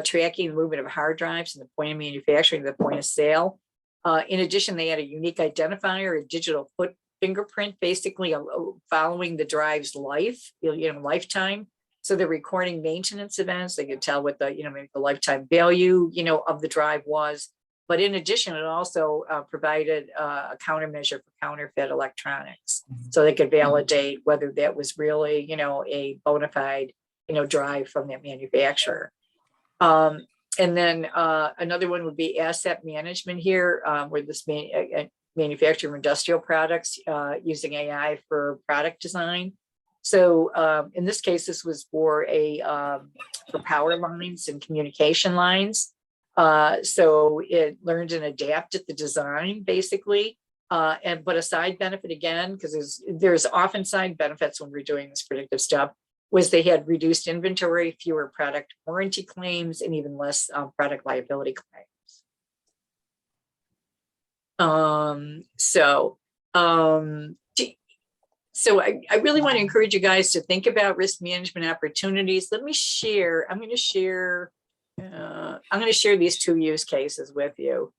tracking the movement of hard drives from the point of manufacturing to the point of sale. In addition, they had a unique identifier, a digital fingerprint, basically following the drive's lifetime. So they're recording maintenance events. They could tell what maybe the lifetime value, of the drive was. But in addition, it also provided a countermeasure for counterfeit electronics. So they could validate whether that was really, a bona fide, drive from that manufacturer. And then another one would be asset management here, where this manufacturer of industrial products using AI for product design. So in this case, this was for for power lines and communication lines. So it learned and adapted the design basically. But a side benefit again, because there's often side benefits when we're doing this predictive stuff, was they had reduced inventory, fewer product warranty claims, and even less product liability claims. So I really want to encourage you guys to think about risk management opportunities. Let me share. I'm going to share these two use cases with you.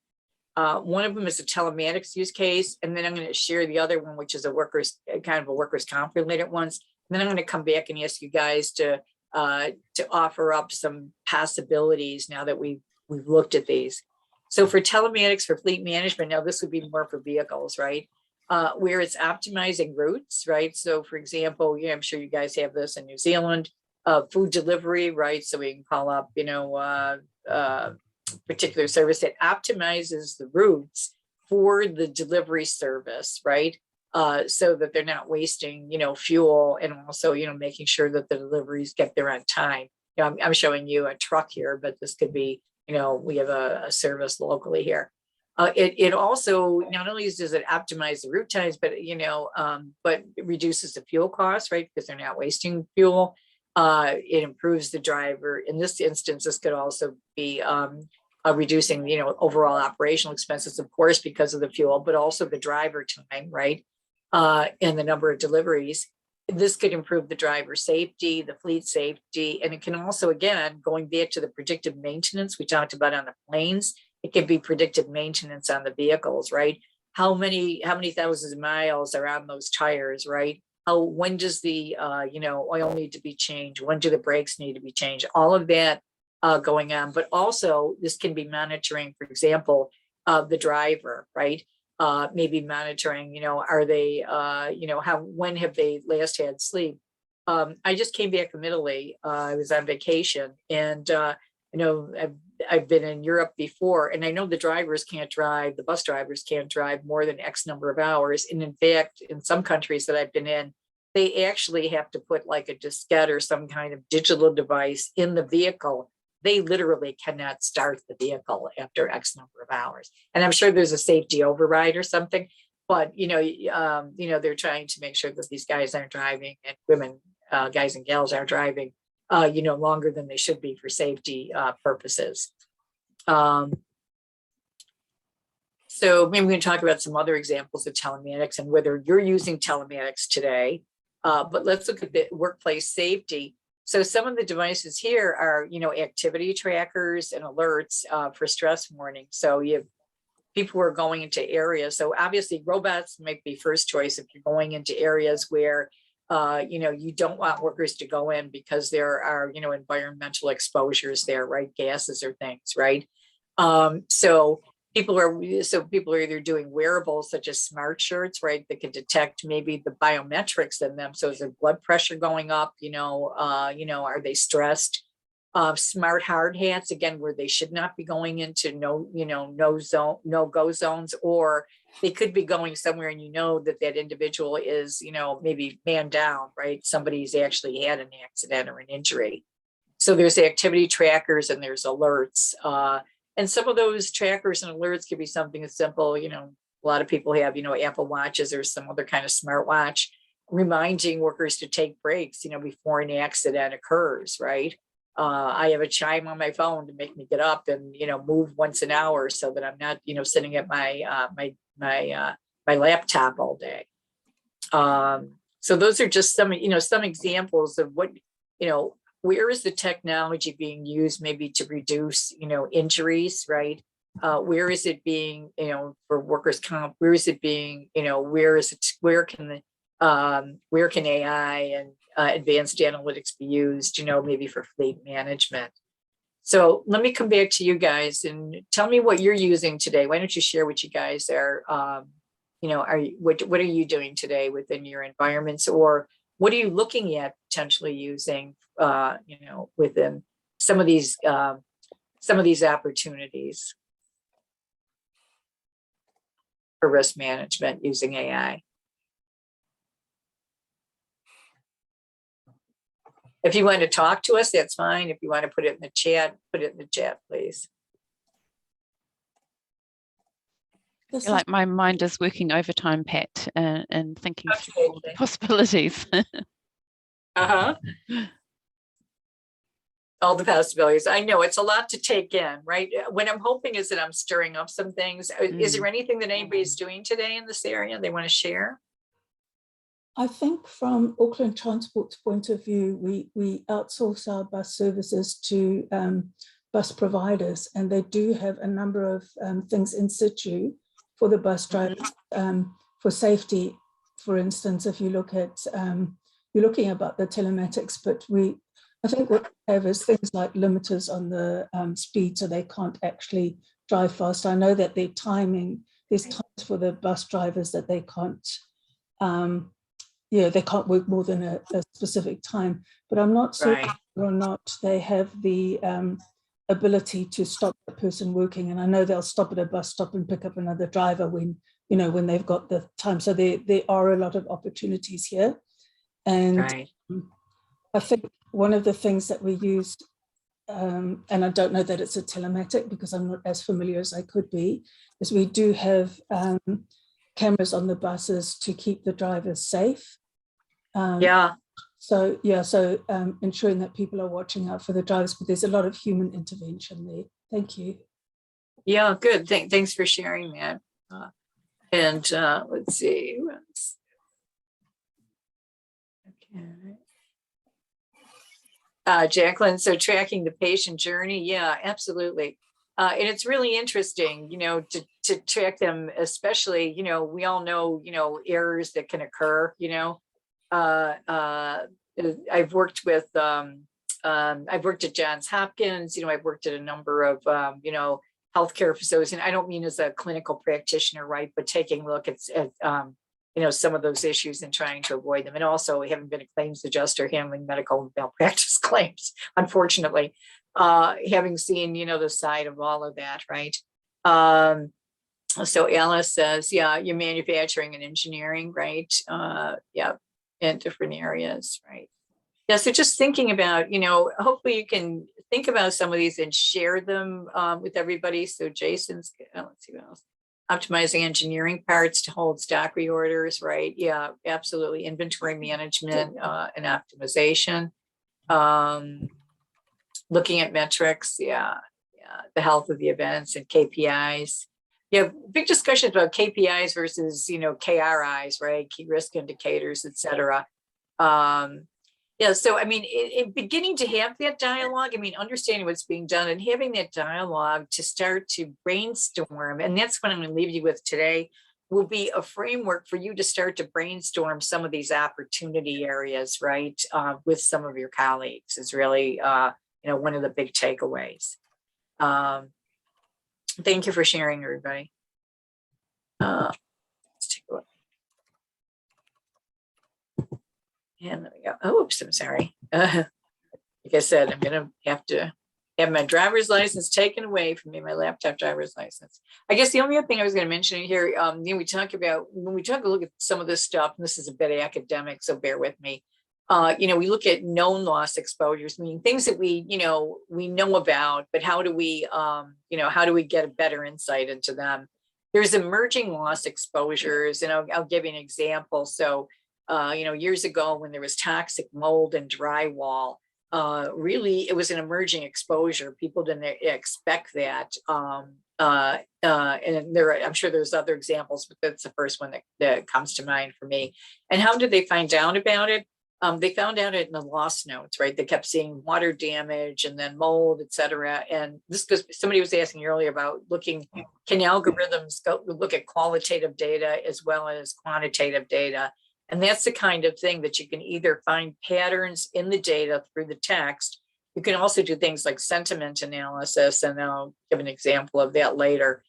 One of them is a telematics use case, and then I'm going to share the other one, which is a workers comp related ones. And then I'm going to come back and ask you guys to offer up some possibilities now that we've looked at these. So for telematics for fleet management, now this would be more for vehicles, right? Where it's optimizing routes, right? So for example, I'm sure you guys have this in New Zealand, food delivery, right? So we can call up, particular service that optimizes the routes for the delivery service, right? So that they're not wasting, fuel, and also, making sure that the deliveries get there on time. I'm showing you a truck here, but this could be, we have a service locally here. It also, not only does it optimize the route times, but, but it reduces the fuel costs, right? Because they're not wasting fuel. It improves the driver. In this instance, this could also be reducing, overall operational expenses, of course, because of the fuel, but also the driver time, right? And the number of deliveries. This could improve the driver safety, the fleet safety, and it can also, again, going back to the predictive maintenance we talked about on the planes, it can be predictive maintenance on the vehicles, right? How many thousands of miles are on those tires, right? When does the oil need to be changed? When do the brakes need to be changed? All of that going on, but also this can be monitoring, for example, the driver, right? Maybe monitoring, are they, when have they last had sleep? I just came back from Italy. I was on vacation, and I've been in Europe before, and I know the drivers can't drive, the bus drivers can't drive more than X number of hours. And in fact, in some countries that I've been in, they actually have to put like a diskette or some kind of digital device in the vehicle. They literally cannot start the vehicle after X number of hours. And I'm sure there's a safety override or something, but they're trying to make sure that these guys aren't driving, and women, guys and gals are driving, longer than they should be for safety purposes. So maybe we can talk about some other examples of telematics and whether you're using telematics today. But let's look at the workplace safety. So some of the devices here are, activity trackers and alerts for stress warning. So you have people who are going into areas. So obviously robots might be first choice if you're going into areas where, you don't want workers to go in because there are, environmental exposures there, right? Gases or things, right? So people are either doing wearables such as smart shirts, right, that can detect maybe the biometrics in them. So is their blood pressure going up? Are they stressed? Smart hard hats, again, where they should not be going into no-go zones, or they could be going somewhere and that individual is, maybe man down, right? Somebody's actually had an accident or an injury. So there's activity trackers and there's alerts. And some of those trackers and alerts could be something as simple, a lot of people have, Apple Watches or some other kind of smartwatch reminding workers to take breaks, before an accident occurs, right? I have a chime on my phone to make me get up and, move once an hour so that I'm not, sitting at my my laptop all day. So those are just some examples of what, where is the technology being used maybe to reduce, injuries, right? Where is it being, for workers' comp? Where is it being, where can AI and advanced analytics be used, maybe for fleet management? So let me come back to you guys and tell me what you're using today. Why don't you share what you guys are, what are you doing today within your environments, or what are you looking at potentially using, within some of these opportunities for risk management using AI? If you want to talk to us, that's fine. If you want to put it in the chat, put it in the chat, please. I feel like my mind is working overtime, Pat, and thinking through all the possibilities. All the possibilities. I know it's a lot to take in, right? What I'm hoping is that I'm stirring up some things. Is there anything that anybody's doing today in this area they want to share? I think from Auckland Transport's point of view, we outsource our bus services to bus providers, and they do have a number of things in situ for the bus drivers for safety. For instance, if you look at, you're looking about the telematics, but I think what we have is things like limiters on the speed, so they can't actually drive fast. I know that their timing, there's times for the bus drivers that they can't, they can't work more than a specific time, but I'm not certain whether or not they have the ability to stop a person working. And I know they'll stop at a bus stop and pick up another driver when they've got the time. So there are a lot of opportunities here. And I think one of the things that we use, and I don't know that it's a telematic because I'm not as familiar as I could be, is we do have cameras on the buses to keep the drivers safe. So ensuring that people are watching out for the drivers, but there's a lot of human intervention there. Thank you. Yeah, good. Thanks for sharing that. Let's see. Okay. Jacqueline, so tracking the patient journey. Yeah, absolutely. And it's really interesting, to track them, especially, we all know, errors that can occur, I've worked with, I've worked at Johns Hopkins, I've worked at a number of, healthcare facilities, and I don't mean as a clinical practitioner, right, but taking a look at some of those issues and trying to avoid them. And also having been a claims adjuster handling medical malpractice claims, unfortunately, having seen, the side of all of that, right? So Alice says, yeah, you're manufacturing and engineering, right? In different areas, right? Yeah, so just thinking about, hopefully you can think about some of these and share them with everybody. So Jason's, let's see what else. Optimizing engineering parts to hold stock reorders, right? Yeah, absolutely. Inventory management and optimization. Looking at metrics, the health of the events and KPIs. Yeah, big discussions about KPIs versus, KRIs, right? Key risk indicators, et cetera. So I mean, beginning to have that dialogue, understanding what's being done and having that dialogue to start to brainstorm, and that's what I'm going to leave you with today, will be a framework for you to start to brainstorm some of these opportunity areas, right? With some of your colleagues is really, one of the big takeaways. Thank you for sharing, everybody. Let's take a look. And there we go. Oops, I'm sorry. Like I said, I'm going to have to have my driver's license taken away from me, my laptop driver's license. I guess the only other thing I was going to mention here, we talk about, when we talk a look at some of this stuff, and this is a bit academic, so bear with me. We look at known loss exposures, meaning things that we know about, but how do we get a better insight into them? There's emerging loss exposures, and I'll give you an example. So, years ago when there was toxic mold and drywall, really it was an emerging exposure. People didn't expect that. And I'm sure there's other examples, but that's the first one that comes to mind for me. And how did they find out about it? They found out it in the loss notes, right? They kept seeing water damage and then mold, et cetera. And this, because somebody was asking earlier about can algorithms look at qualitative data as well as quantitative data? And that's the kind of thing that you can either find patterns in the data through the text, You can also do things like sentiment analysis, and I'll give an example of that later.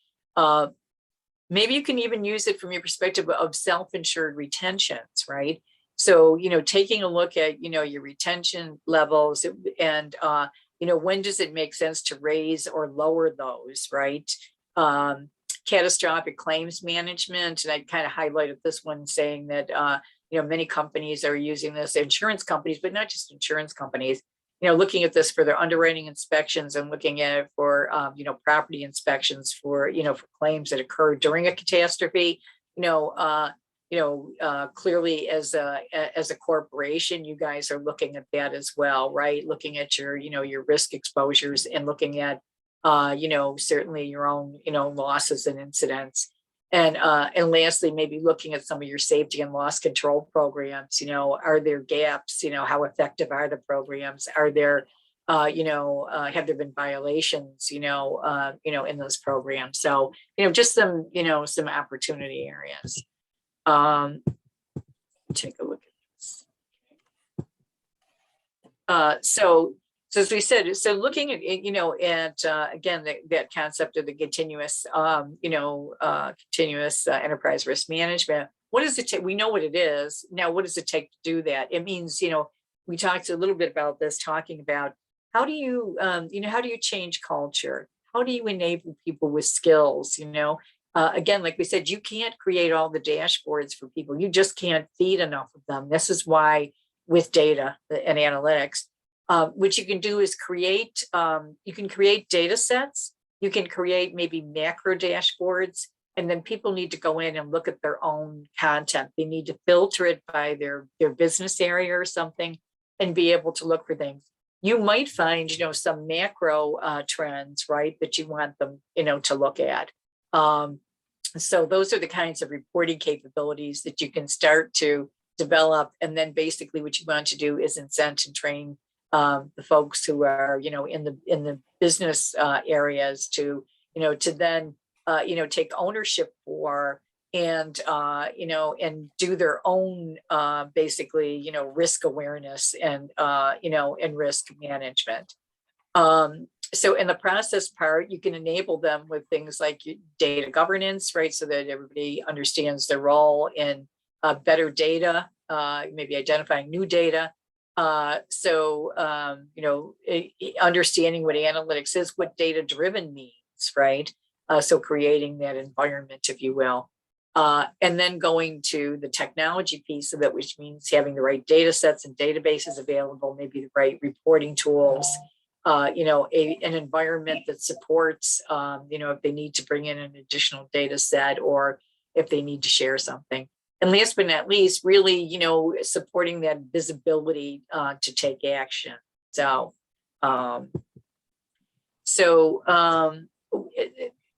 Maybe you can even use it from your perspective of self-insured retentions, right? So, taking a look at, your retention levels and, when does it make sense to raise or lower those, right? Catastrophic claims management, and I kind of highlighted this one saying that, many companies are using this, insurance companies, but not just insurance companies, looking at this for their underwriting inspections and looking at it for, property inspections for, for claims that occur during a catastrophe. Clearly as a corporation, you guys are looking at that as well, right? Looking at your, your risk exposures and looking at, certainly your own, losses and incidents. And lastly, maybe looking at some of your safety and loss control programs. Are there gaps? How effective are the programs? Are there, have there been violations? In those programs? So, just some, some opportunity areas. Take a look at this. So as we said, so looking at, again, that concept of the continuous, continuous enterprise risk management, what does it take? We know what it is. Now, what does it take to do that? It means, we talked a little bit about this, talking about how do you, how do you change culture? How do you enable people with skills, again, like we said, you can't create all the dashboards for people. You just can't feed enough of them. This is why with data and analytics, what you can do is create, you can create data sets. You can create maybe macro dashboards, and then people need to go in and look at their own content. They need to filter it by their business area or something and be able to look for things. You might find, some macro trends, right, that you want them, to look at. So those are the kinds of reporting capabilities that you can start to develop. And then basically what you want to do is incent and train the folks who are, in the business areas to, to then, take ownership for and, and do their own, basically, risk awareness and, and risk management. So in the process part, you can enable them with things like data governance, right? So that everybody understands their role in better data, maybe identifying new data. Understanding what analytics is, what data driven means, right? So creating that environment, if you will. And then going to the technology piece of it, which means having the right data sets and databases available, maybe the right reporting tools, an environment that supports, if they need to bring in an additional data set or if they need to share something. And last but not least, really, supporting that visibility to take action. So, and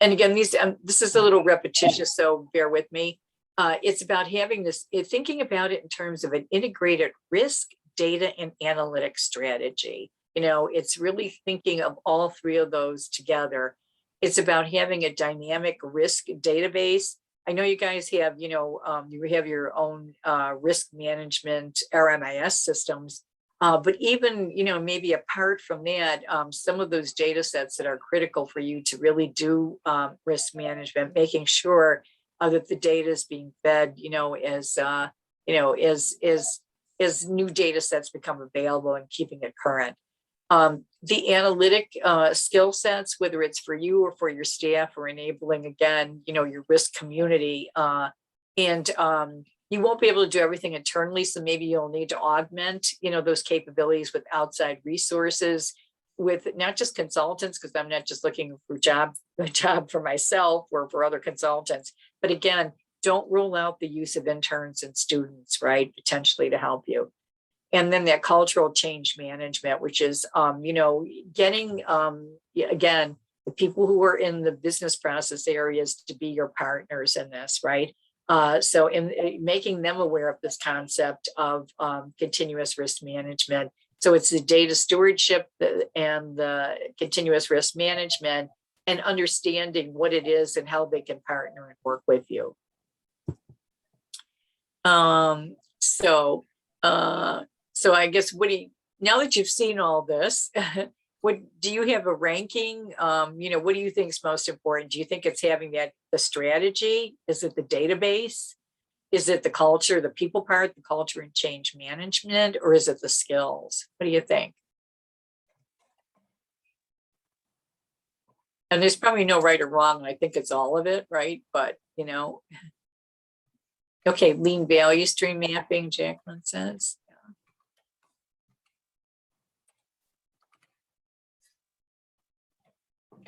again, this is a little repetitious, so bear with me. It's about having this, thinking about it in terms of an integrated risk, data, and analytics strategy. It's really thinking of all three of those together. It's about having a dynamic risk database. I know you guys have, you have your own risk management RMIS systems, but even, maybe apart from that, some of those data sets that are critical for you to really do risk management, making sure that the data is being fed, as new data sets become available and keeping it current. The analytic skill sets, whether it's for you or for your staff, or enabling, again, your risk community. And you won't be able to do everything internally. So maybe you'll need to augment, those capabilities with outside resources, with not just consultants, because I'm not just looking for a job for myself or for other consultants. But again, don't rule out the use of interns and students, right, potentially to help you. And then that cultural change management, which is, getting, again, the people who are in the business process areas to be your partners in this, right? So in making them aware of this concept of continuous risk management. So it's the data stewardship and the continuous risk management, and understanding what it is and how they can partner and work with you. So I guess, what do now that you've seen all this, what do you have a ranking? What do you think is most important? Do you think it's having the strategy? Is it the database? Is it the culture, the people part, the culture and change management, or is it the skills? What do you think? And there's probably no right or wrong. I think it's all of it, right? But, okay, lean value stream mapping, Jacqueline says.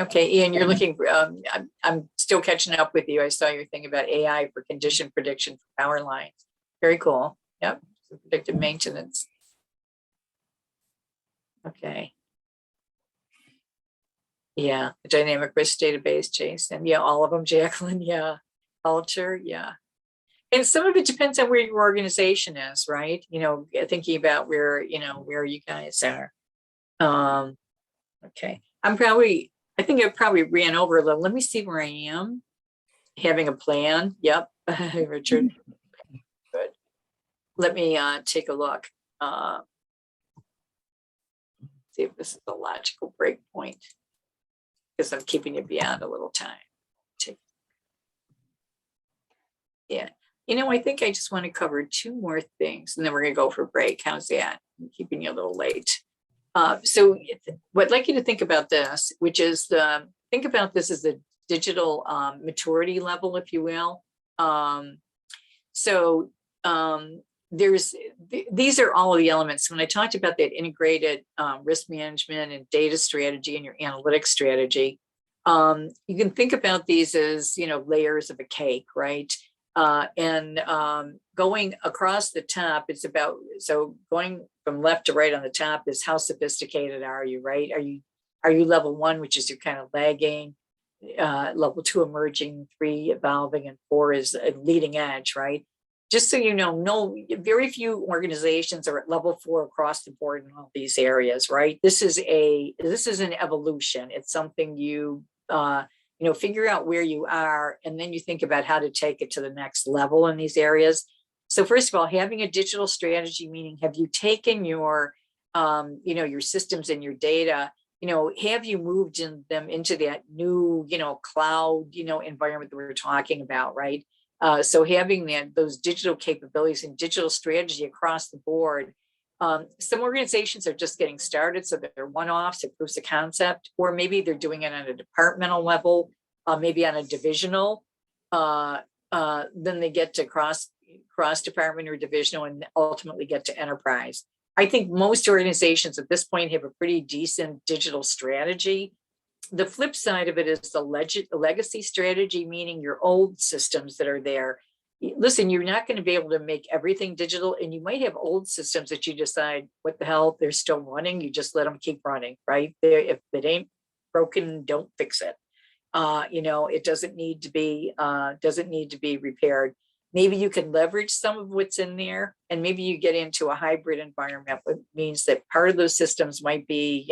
Okay, Ian, you're looking for, I'm still catching up with you. I saw your thing about AI for condition prediction for power lines. Very cool. Yep, predictive maintenance. Okay. Yeah, the dynamic risk database, Jason. Yeah, all of them, Jacqueline. Yeah, culture. Yeah. And some of it depends on where your organization is, right? Thinking about where you guys are. Okay. I think I probably ran over a little. Let me see where I am. Having a plan. Yep. Richard. Good. Let me take a look. See if this is a logical break point. Because I'm keeping you beyond a little time. Yeah. I think I just want to cover 2 more things and then we're going to go for a break. How's that? I'm keeping you a little late. So what I'd like you to think about this, which is think about this as a digital maturity level, if you will. These are all of the elements. When I talked about that integrated risk management and data strategy and your analytics strategy, you can think about these as, layers of a cake, right? Going across the top, it's about, so going from left to right on the top is how sophisticated are you, right? Are you level 1, which is you're kind of lagging, level 2 emerging, 3 evolving, and 4 is a leading edge, right? Just so you know, very few organizations are at level 4 across the board in all these areas, right? This is an evolution. It's something you figure out where you are, and then you think about how to take it to the next level in these areas. So first of all, having a digital strategy, meaning have you taken your, your systems and your data, have you moved them into that new, cloud, environment that we were talking about, right? So having those digital capabilities and digital strategy across the board. Some organizations are just getting started, so they're one-offs, it proves a concept, or maybe they're doing it on a departmental level, maybe on a divisional. Then they get to cross department or divisional, and ultimately get to enterprise. I think most organizations at this point have a pretty decent digital strategy. The flip side of it is the legacy strategy, meaning your old systems that are there. Listen, you're not going to be able to make everything digital, and you might have old systems that you decide, what the hell, they're still running. You just let them keep running, right? If it ain't broken, don't fix it. It doesn't need to be repaired. Maybe you can leverage some of what's in there, and maybe you get into a hybrid environment, which means that part of those systems might be,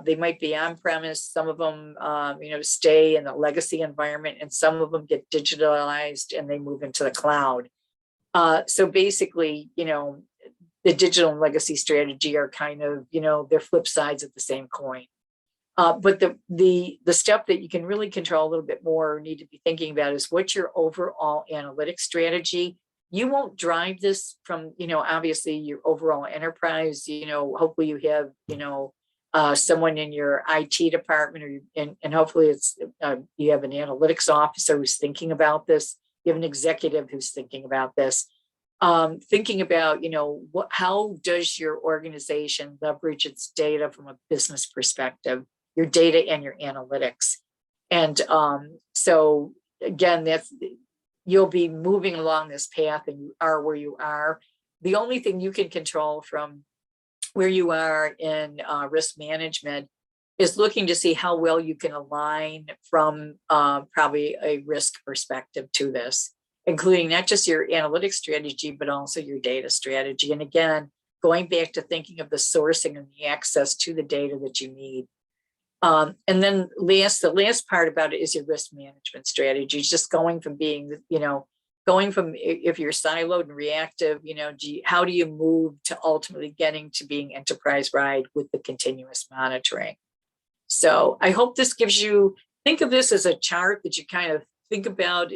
they might be on premise. Some of them, stay in the legacy environment, and some of them get digitalized and they move into the cloud. So basically, the digital and legacy strategy are kind of, they're flip sides of the same coin. But the step that you can really control a little bit more, or need to be thinking about, is what's your overall analytics strategy. You won't drive this from, obviously your overall enterprise. Hopefully you have, someone in your IT department, and hopefully it's you have an analytics officer who's thinking about this. You have an executive who's thinking about this. Thinking about, how does your organization leverage its data from a business perspective, your data and your analytics. And so again, you'll be moving along this path, and you are where you are. The only thing you can control from where you are in risk management is looking to see how well you can align from probably a risk perspective to this, including not just your analytics strategy, but also your data strategy. And again, going back to thinking of the sourcing and the access to the data that you need. And then the last part about it is your risk management strategy, just going from being, going from, if you're siloed and reactive, you know, how do you move to ultimately getting to being enterprise-wide with the continuous monitoring? So I hope this gives you, think of this as a chart that you kind of think about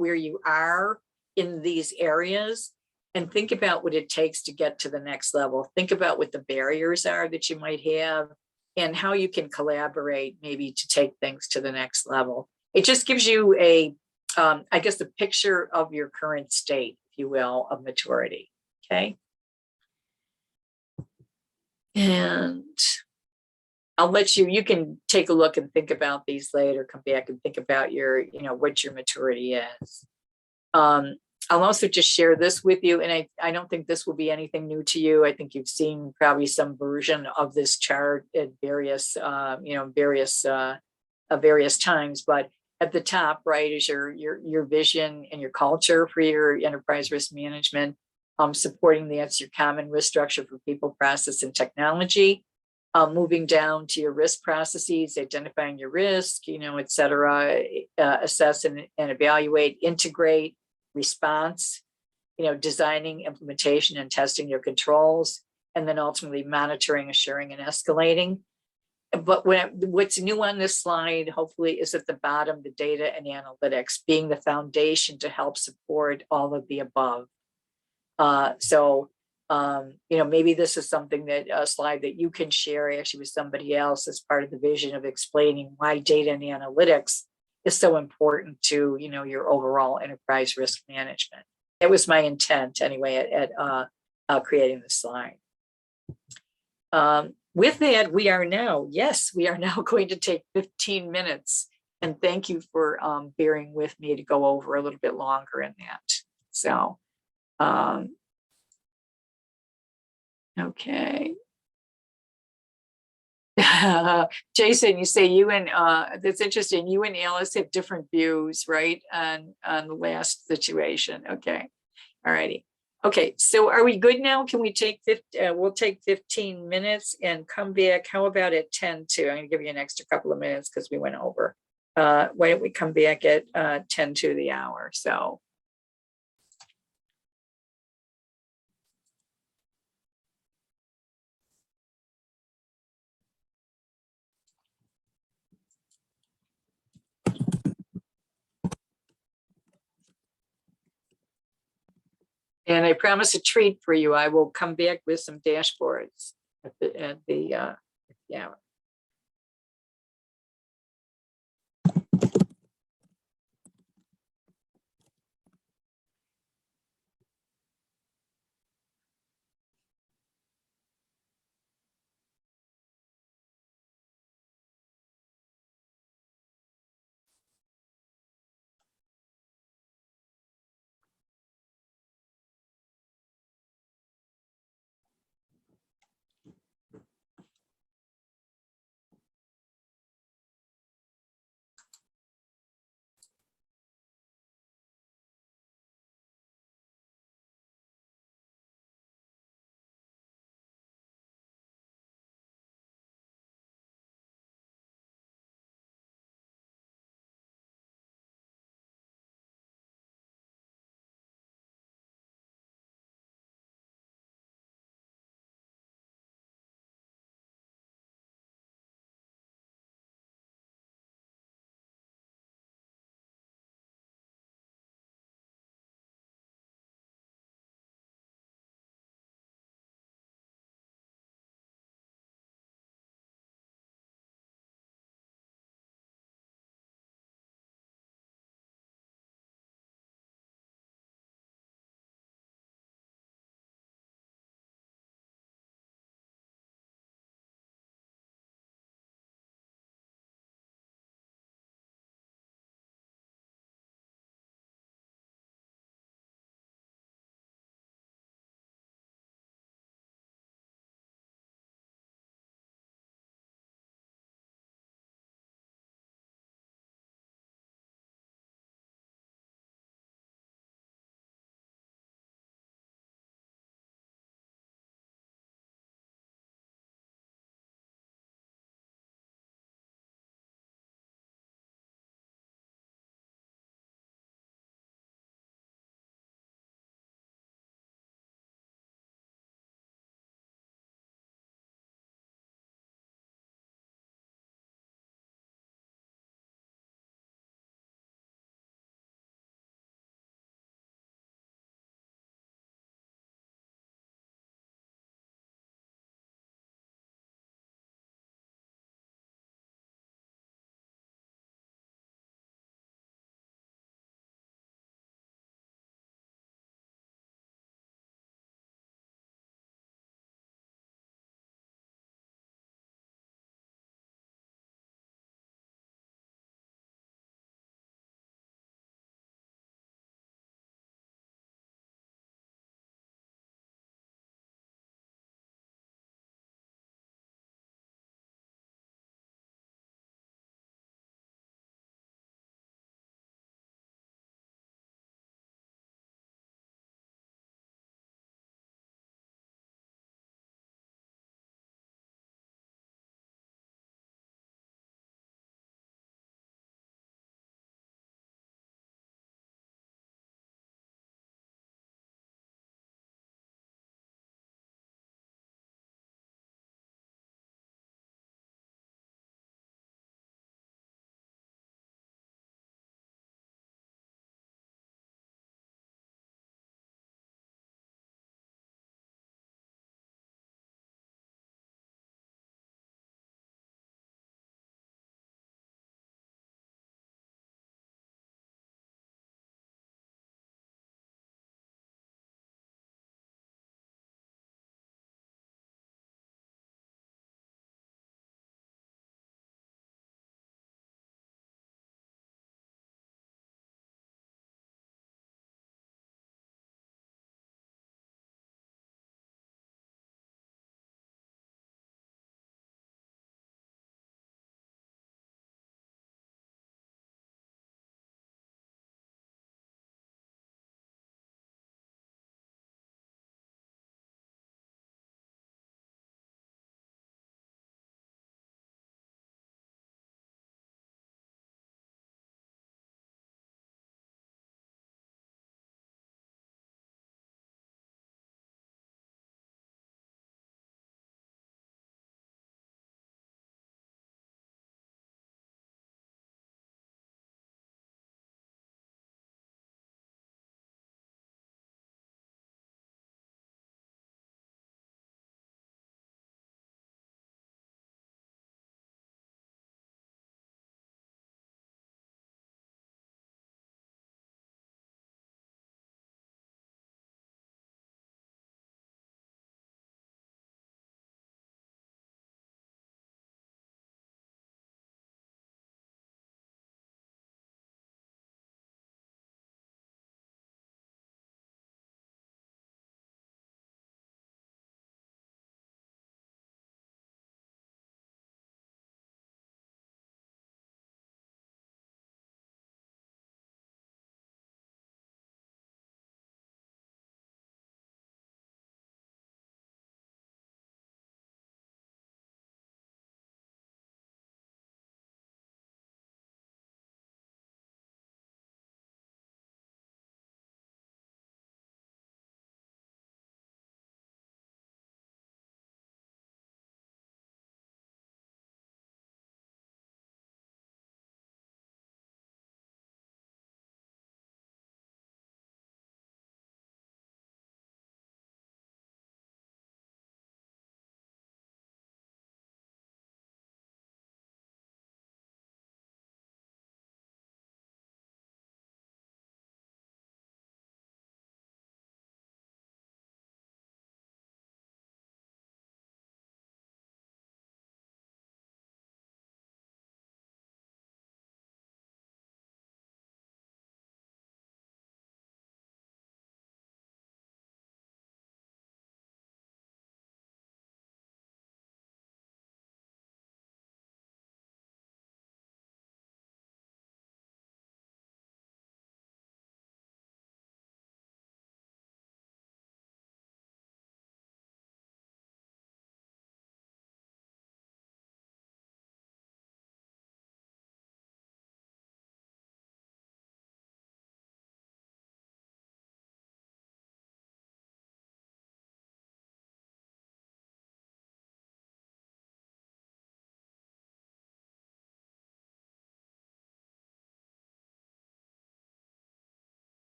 where you are in these areas, and think about what it takes to get to the next level. Think about what the barriers are that you might have, and how you can collaborate maybe to take things to the next level. It just gives you a, I guess, a picture of your current state, if you will, of maturity, okay? And I'll let you, you can take a look and think about these later, come back and think about your, you know, what your maturity is. I'll also just share this with you, and I don't think this will be anything new to you. I think you've seen probably some version of this chart at various, you know, various times, but at the top, right, is your vision and your culture for your enterprise risk management. Supporting that's your common risk structure for people, process, and technology. Moving down to your risk processes, identifying your risk, you know, et cetera, assess and evaluate, integrate, response, you know, designing, implementation, and testing your controls, and then ultimately monitoring, assuring, and escalating. But what's new on this slide, hopefully, is at the bottom, the data and analytics being the foundation to help support all of the above. You know, maybe this is something that a slide that you can share actually with somebody else as part of the vision of explaining why data and analytics is so important to, you know, your overall enterprise risk management. It was my intent anyway at creating the slide. With that, we are now going to take 15 minutes, and thank you for bearing with me to go over a little bit longer in that. So, okay. Jason, you say you and that's interesting. You and Alice have different views, right, on the last situation. Okay, all righty. Okay, so are we good now? Can we take we'll take 15 minutes and come back. How about at 10 to? I'm gonna give you an extra couple of minutes because we went over. Why don't we come back at 10 to the hour? So. And I promise a treat for you. I will come back with some dashboards at the hour.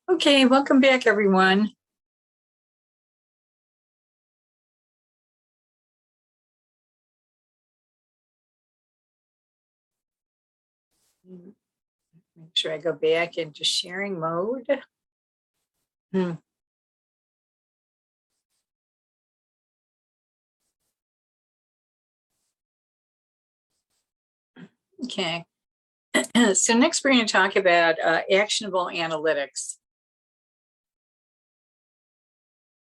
Okay, welcome back, everyone. Make sure I go back into sharing mode. Okay. So next we're going to talk about actionable analytics.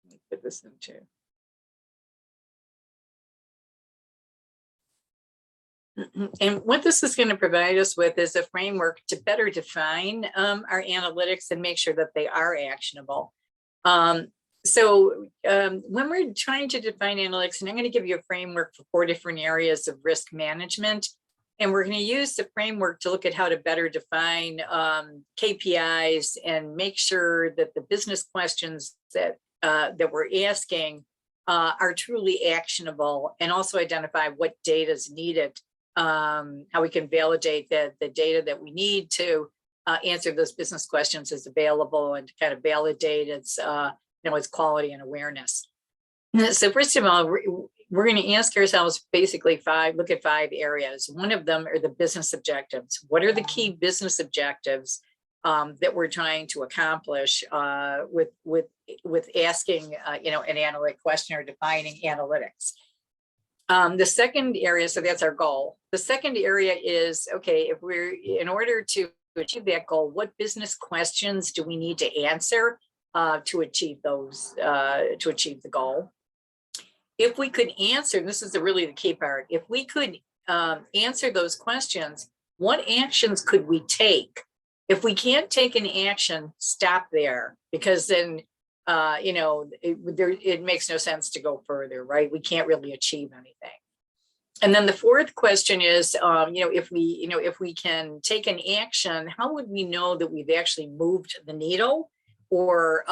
Let me put this into. And what this is going to provide us with is a framework to better define our analytics and make sure that they are actionable. So when we're trying to define analytics, and I'm going to give you a framework for 4 different areas of risk management, and we're going to use the framework to look at how to better define KPIs and make sure that the business questions that we're asking are truly actionable, and also identify what data is needed, how we can validate that the data that we need to answer those business questions is available, and to kind of validate its its quality and awareness. So first of all, we're going to ask ourselves basically look at 5 areas. One of them are the business objectives. What are the key business objectives that we're trying to accomplish with asking an analytic question or defining analytics? The second area, so that's our goal. The second area is, okay, if in order to achieve that goal, what business questions do we need to answer to achieve the goal? If we could answer, this is really the key part, if we could answer those questions, what actions could we take? If we can't take an action, stop there, because then it makes no sense to go further, right? We can't really achieve anything. And then the fourth question is, if we can take an action, how would we know that we've actually moved the needle or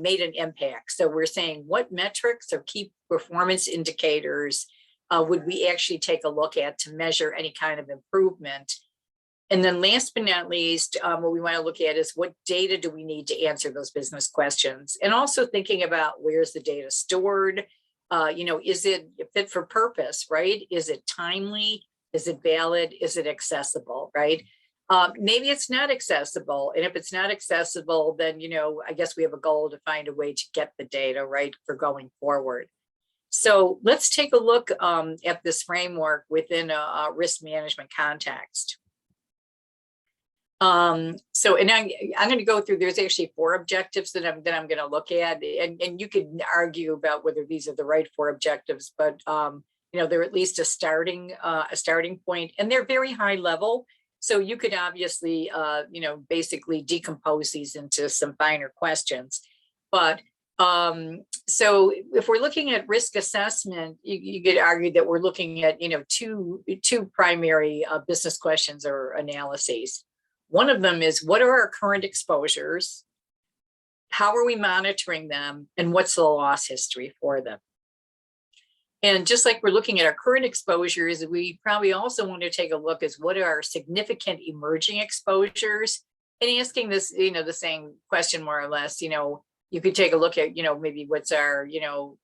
made an impact? So we're saying, what metrics or key performance indicators would we actually take a look at to measure any kind of improvement? And then last but not least, what we want to look at is, what data do we need to answer those business questions? And also thinking about, where's the data stored? Is it fit for purpose, right? Is it timely? Is it valid? Is it accessible, right? Maybe it's not accessible. And if it's not accessible, then, I guess we have a goal to find a way to get the data, right, for going forward. So let's take a look at this framework within a risk management context. And I'm going to go through, there's actually 4 objectives that I'm going to look at, and you could argue about whether these are the right 4 objectives, but they're at least a starting point, and they're very high level. So you could obviously, basically decompose these into some finer questions. But So if we're looking at risk assessment, you could argue that we're looking at, two primary business questions or analyses. One of them is, what are our current exposures? How are we monitoring them? And what's the loss history for them? And just like we're looking at our current exposures, we probably also want to take a look at what are our significant emerging exposures, and asking this, the same question more or less, you could take a look at, maybe what's our,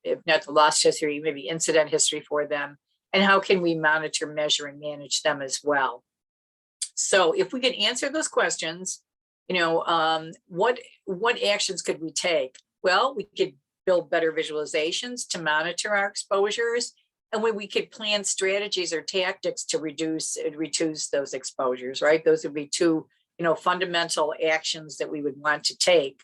if not the loss history, maybe incident history for them, and how can we monitor, measure, and manage them as well. So if we can answer those questions, what actions could we take? Well, we could build better visualizations to monitor our exposures, and when we could plan strategies or tactics to reduce those exposures, right? Those would be two, fundamental actions that we would want to take.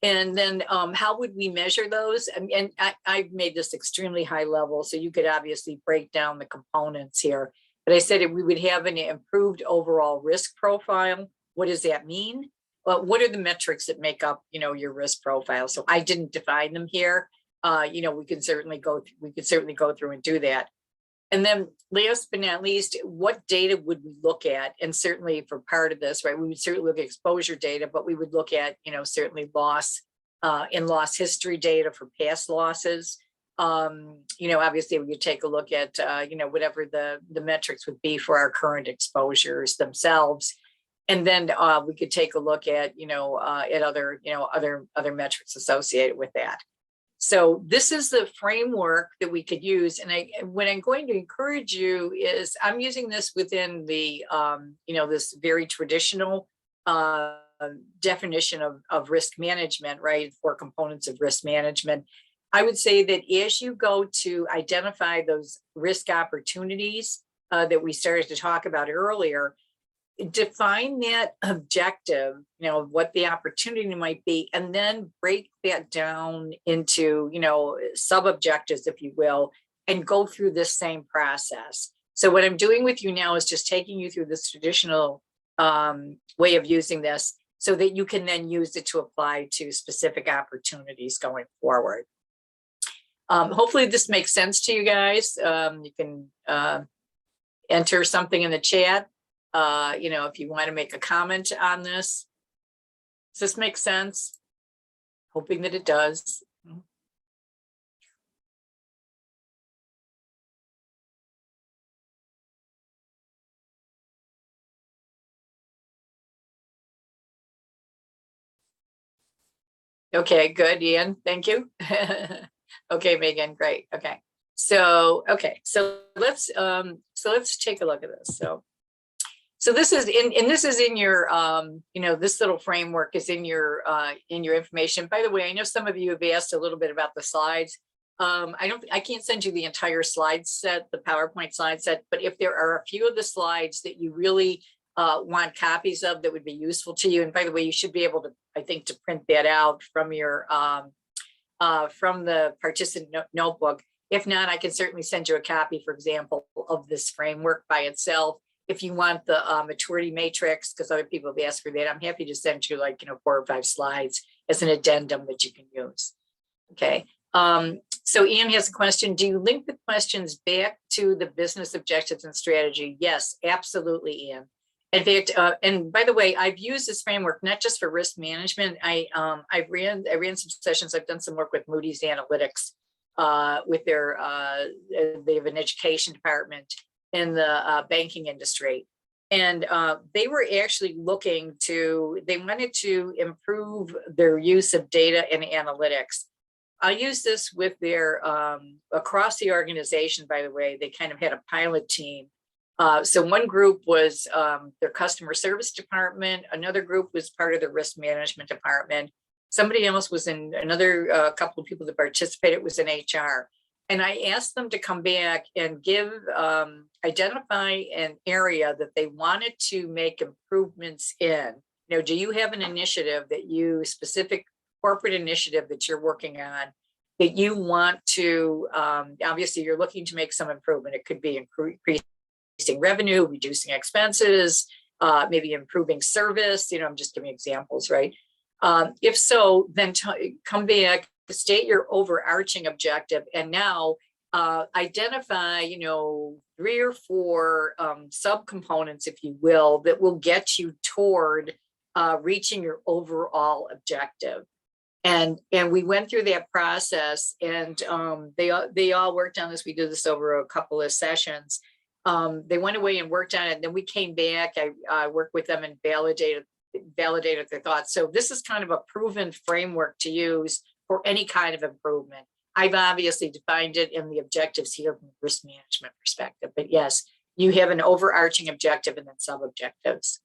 And then how would we measure those? And I've made this extremely high level, so you could obviously break down the components here. But I said we would have an improved overall risk profile. What does that mean? Well, what are the metrics that make up, your risk profile? So I didn't define them here. We could certainly go through and do that. And then last but not least, what data would we look at? And certainly for part of this, right, we would certainly look at exposure data, but we would look at, certainly loss and loss history data for past losses. Obviously we could take a look at, whatever the metrics would be for our current exposures themselves. And then we could take a look at, at other metrics associated with that. So this is the framework that we could use. And what I'm going to encourage you is, I'm using this within the, this very traditional definition of risk management, right? 4 components of risk management. I would say that as you go to identify those risk opportunities that we started to talk about earlier, define that objective, what the opportunity might be, and then break that down into, sub-objectives, if you will, and go through this same process. So what I'm doing with you now is just taking you through this traditional way of using this, so that you can then use it to apply to specific opportunities going forward. Hopefully this makes sense to you guys. You can enter something in the chat. If you want to make a comment on this. Does this make sense? Hoping that it does. Okay, good, Ian. Thank you. Okay, Megan, great. Okay. So let's take a look at this. So this is in your, this little framework is in your information. By the way, I know some of you have asked a little bit about the slides. I can't send you the entire slide set, the PowerPoint slide set, but if there are a few of the slides that you really want copies of that would be useful to you, and by the way, you should be able to, I think, to print that out from your from the participant notebook. If not, I can certainly send you a copy, for example, of this framework by itself. If you want the maturity matrix, because other people have asked for that, I'm happy to send you 4 or 5 slides as an addendum that you can use. Okay. So Ian has a question. Do you link the questions back to the business objectives and strategy? Yes, absolutely, Ian. In fact, and by the way, I've used this framework not just for risk management. I ran some sessions. I've done some work with Moody's Analytics with their they have an education department in the banking industry. And they were actually they wanted to improve their use of data and analytics. I use this with their, across the organization, by the way. They kind of had a pilot team. So one group was their customer service department. Another group was part of the risk management department. Somebody else was in another couple of people that participated was in HR. And I asked them to come back and identify an area that they wanted to make improvements in. Do you have an initiative specific corporate initiative that you're working on that you want to, obviously you're looking to make some improvement. It could be increasing revenue, reducing expenses, maybe improving service. I'm just giving examples, right? If so, then come back, state your overarching objective, and now identify, 3 or 4 subcomponents, if you will, that will get you toward reaching your overall objective. And we went through that process, and they all worked on this. We did this over a couple of sessions. They went away and worked on it, and then we came back. I worked with them and validated their thoughts. So this is kind of a proven framework to use for any kind of improvement. I've obviously defined it in the objectives here from a risk management perspective, but yes, you have an overarching objective and then sub-objectives.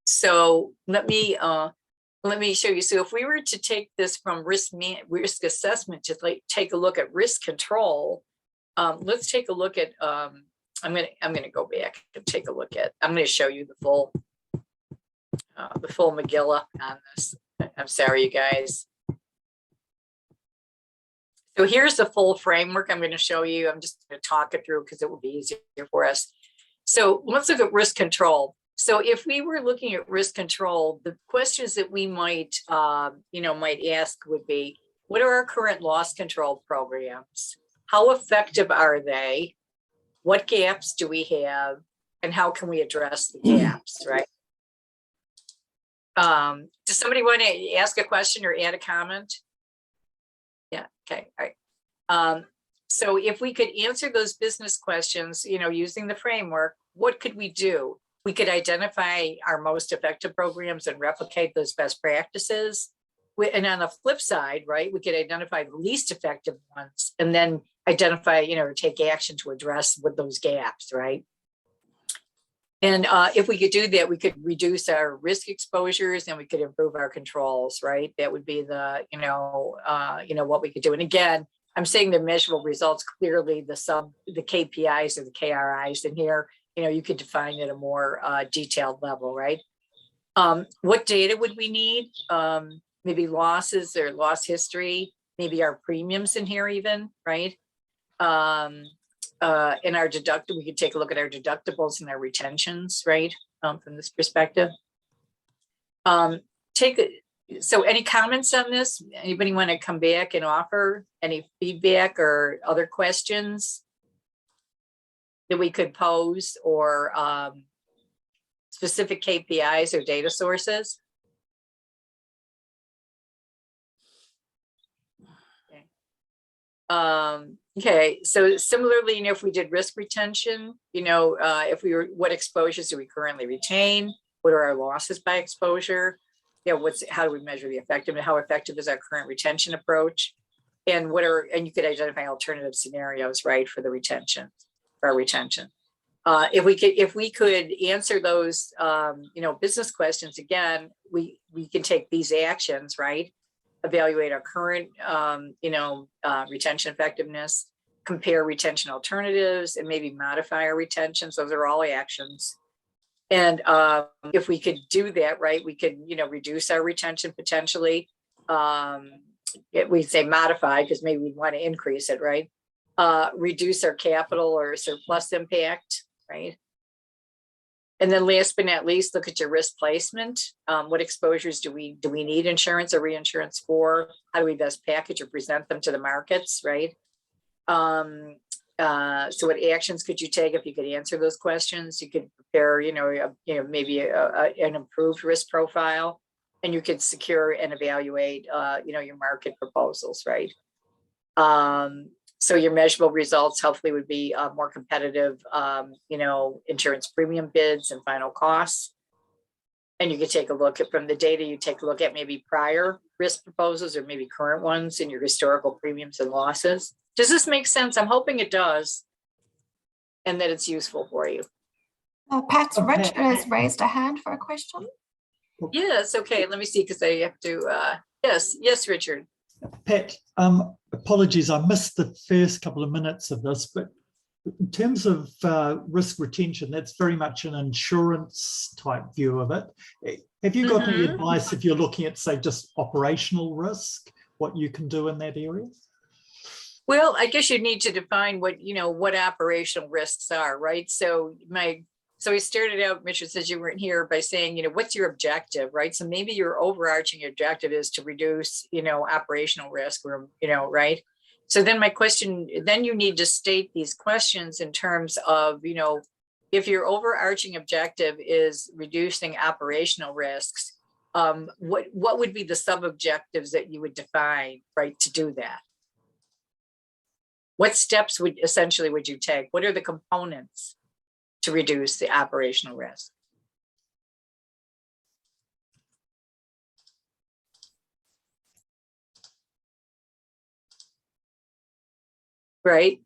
So let me show you. So if we were to take this from risk assessment to take a look at risk control, let's take a look at, I'm gonna go back and take a look at, I'm gonna show you the full Megillah on this. I'm sorry, you guys. So here's the full framework I'm going to show you. I'm just going to talk it through because it will be easier for us. So let's look at risk control. So if we were looking at risk control, the questions that we might ask would be, what are our current loss control programs? How effective are they? What gaps do we have? And how can we address the gaps, right? Does somebody want to ask a question or add a comment? Yeah, okay, all right. So if we could answer those business questions, using the framework, what could we do? We could identify our most effective programs and replicate those best practices. And on the flip side, right, we could identify the least effective ones and then identify, take action to address with those gaps, right? And if we could do that, we could reduce our risk exposures and we could improve our controls, right? That would be the, what we could do. And again, I'm saying the measurable results, clearly the KPIs or the KRIs in here, you could define at a more detailed level, right? What data would we need? Maybe losses or loss history, maybe our premiums in here even, right? In our we could take a look at our deductibles and our retentions, right? From this perspective. So any comments on this? Anybody want to come back and offer any feedback or other questions that we could pose, or specific KPIs or data sources? Okay, so similarly, if we did risk retention, what exposures do we currently retain? What are our losses by exposure? How do we measure the effectiveness? How effective is our current retention approach? And and you could identify alternative scenarios, right, for the retention, for our retention. If we could answer those, business questions, again, we can take these actions, right? Evaluate our current, retention effectiveness, compare retention alternatives, and maybe modify our retentions. Those are all actions. And if we could do that, right, we could, reduce our retention potentially. We say modify because maybe we want to increase it, right? Reduce our capital or surplus impact, right? And then last but not least, look at your risk placement. What exposures do we need insurance or reinsurance for? How do we best package or present them to the markets, right? So what actions could you take if you could answer those questions? You could prepare, maybe an improved risk profile, and you could secure and evaluate, your market proposals, right? So your measurable results hopefully would be more competitive, insurance premium bids and final costs. And you could take a look at, from the data, you take a look at maybe prior risk proposals or maybe current ones in your historical premiums and losses. Does this make sense? I'm hoping it does, and that it's useful for you. Pat, Richard has raised a hand for a question. Yes, okay, let me see, because I have to, yes, Richard. Pat, apologies, I missed the first couple of minutes of this, but in terms of risk retention, that's very much an insurance type view of it. Have you got any advice if you're looking at, say, just operational risk, what you can do in that area? Well, I guess you need to define what operational risks are, right? So my So we started out, Richard says you weren't here, by saying, what's your objective, right? So maybe your overarching objective is to reduce, operational risk, or, right? So then my question, then you need to state these questions in terms of, if your overarching objective is reducing operational risks, what would be the sub-objectives that you would define, right, to do that? What steps would you take? What are the components to reduce the operational risk? Right.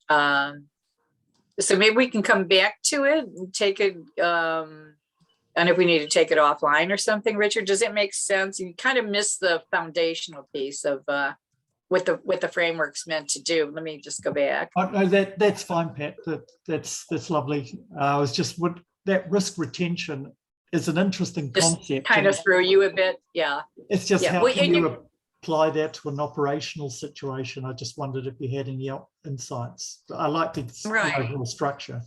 So maybe we can come back to it and take it, and if we need to take it offline or something. Richard, does it make sense? You kind of missed the foundational piece of what the framework's meant to do. Let me just go back. Oh, no, that's fine, Pat. That's lovely. I was just, that risk retention is an interesting concept. Kind of threw you a bit, yeah. It's just how can you apply that to an operational situation? I just wondered if you had any insights. I like the overall structure.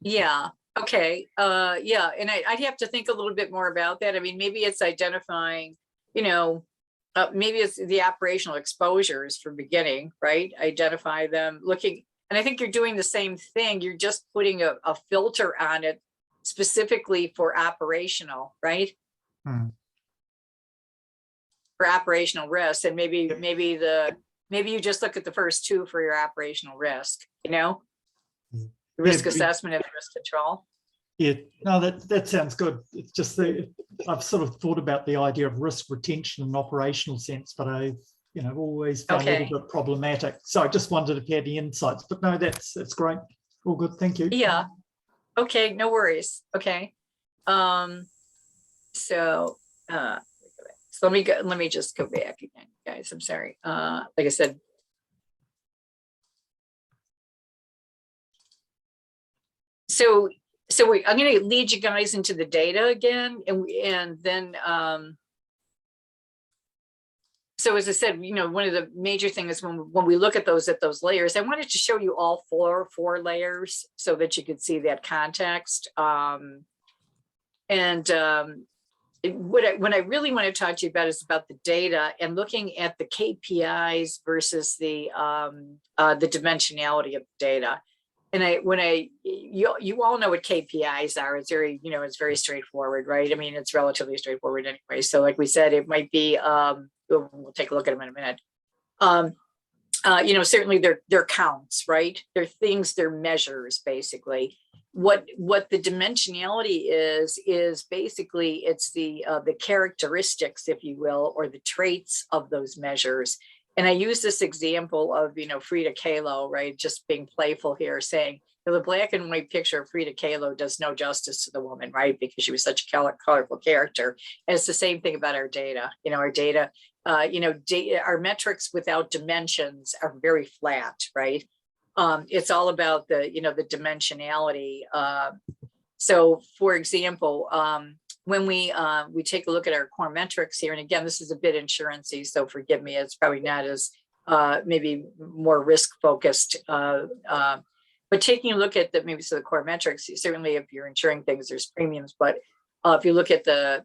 Yeah. Okay. Yeah. And I'd have to think a little bit more about that. I mean, maybe it's identifying, maybe it's the operational exposures for beginning, right? Identify them, looking, and I think you're doing the same thing. You're just putting a filter on it specifically for operational, right? For operational risk. And maybe you just look at the first two for your operational risk, risk assessment and risk control. Yeah, no, that sounds good. It's just I've sort of thought about the idea of risk retention in an operational sense, but I've always found it a little bit problematic. So I just wondered if you had any insights. But no, that's great. All good. Thank you. Yeah. Okay. No worries. Okay. So let me just go back again, guys. I'm sorry. Like I said. So I'm going to lead you guys into the data again, and then so as I said, one of the major things when we look at those layers, I wanted to show you all four layers so that you could see that context. What I really want to talk to you about is about the data and looking at the KPIs versus the dimensionality of the data. And you all know what KPIs are. It's very, it's very straightforward, right? I mean, it's relatively straightforward anyway. So like we said, it might be, we'll take a look at them in a minute. Certainly they're counts, right? They're things, they're measures, basically. What the dimensionality is basically, it's the characteristics, if you will, or the traits of those measures. And I use this example of, Frida Kahlo, right? Just being playful here, saying the black and white picture of Frida Kahlo does no justice to the woman, right? Because she was such a colorful character. And it's the same thing about our data. Our data, our metrics without dimensions are very flat, right? It's all about the dimensionality. So for example, when we take a look at our core metrics here, and again, this is a bit insurancy, so forgive me, it's probably not as maybe more risk focused, but taking a look at the core metrics, certainly if you're insuring things, there's premiums, but if you look at the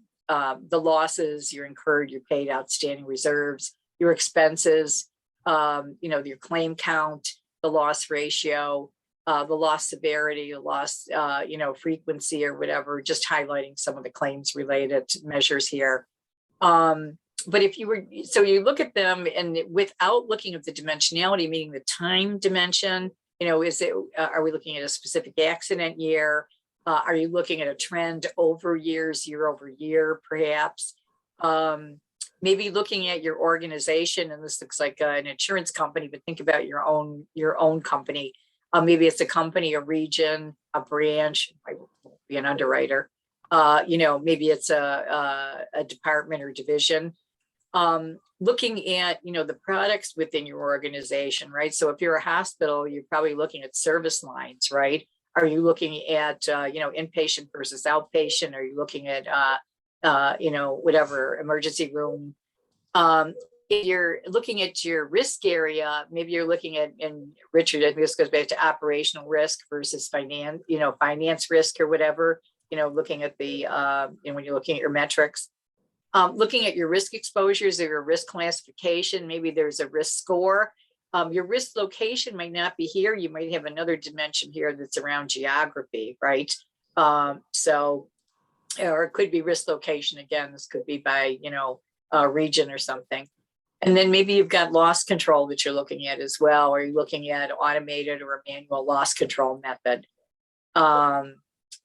losses, your incurred, your paid, outstanding reserves, your expenses, your claim count, the loss ratio, the loss severity, the loss, frequency or whatever, just highlighting some of the claims related measures here. But if you look at them and without looking at the dimensionality, meaning the time dimension, are we looking at a specific accident year? Are you looking at a trend over years, year over year, perhaps? Maybe looking at your organization, and this looks like an insurance company, but think about your own company. Maybe it's a company, a region, a branch, might be an underwriter. Maybe it's a department or division. Looking at, the products within your organization, right? So if you're a hospital, you're probably looking at service lines, right? Are you looking at, inpatient versus outpatient? Are you looking at, whatever, emergency room? if you're looking at your risk area, maybe you're looking at, and Richard, I think this goes back to operational risk versus finance, finance risk or whatever, looking at the, when you're looking at your metrics, looking at your risk exposures or your risk classification, maybe there's a risk score. Your risk location might not be here. You might have another dimension here that's around geography, right? So, or it could be risk location. Again, this could be by, region or something. And then maybe you've got loss control that you're looking at as well, or you're looking at automated or a manual loss control method.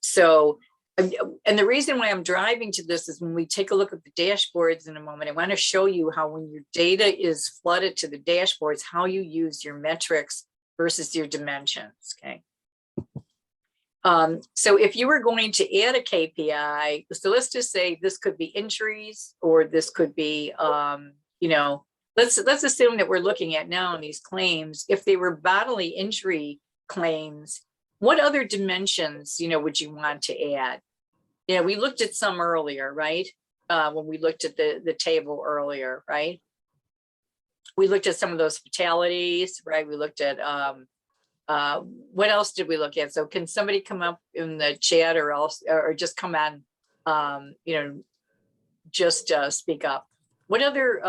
So, and the reason why I'm driving to this is when we take a look at the dashboards in a moment, I want to show you how when your data is flooded to the dashboards, how you use your metrics versus your dimensions, okay? So if you were going to add a KPI, so let's just say this could be injuries, or this could be, let's assume that we're looking at now in these claims, if they were bodily injury claims, what other dimensions, would you want to add? We looked at some earlier, right? When we looked at the table earlier, right? We looked at some of those fatalities, right? We looked at, what else did we look at? So can somebody come up in the chat or just come on, just speak up. What other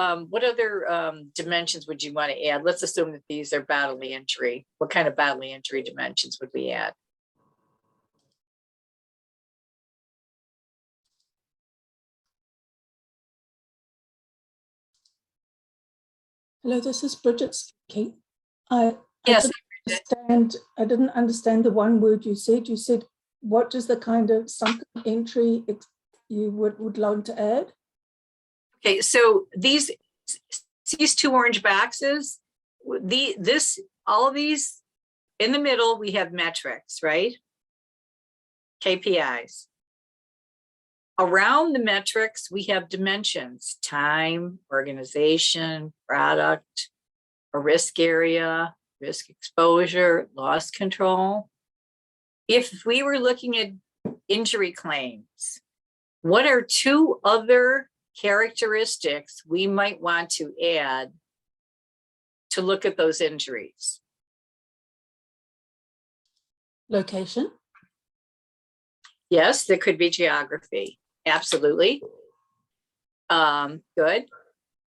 dimensions would you want to add? Let's assume that these are bodily injury. What kind of bodily injury dimensions would we add? Hello, this is Bridget speaking. I Yes. didn't understand the one word you said. You said, what is the kind of something entry you would like to add? Okay, so these two orange boxes, all of these in the middle, we have metrics, right? KPIs. Around the metrics, we have dimensions: time, organization, product, a risk area, risk exposure, loss control. If we were looking at injury claims, what are two other characteristics we might want to add to look at those injuries? Location. Yes, there could be geography. Absolutely. Good.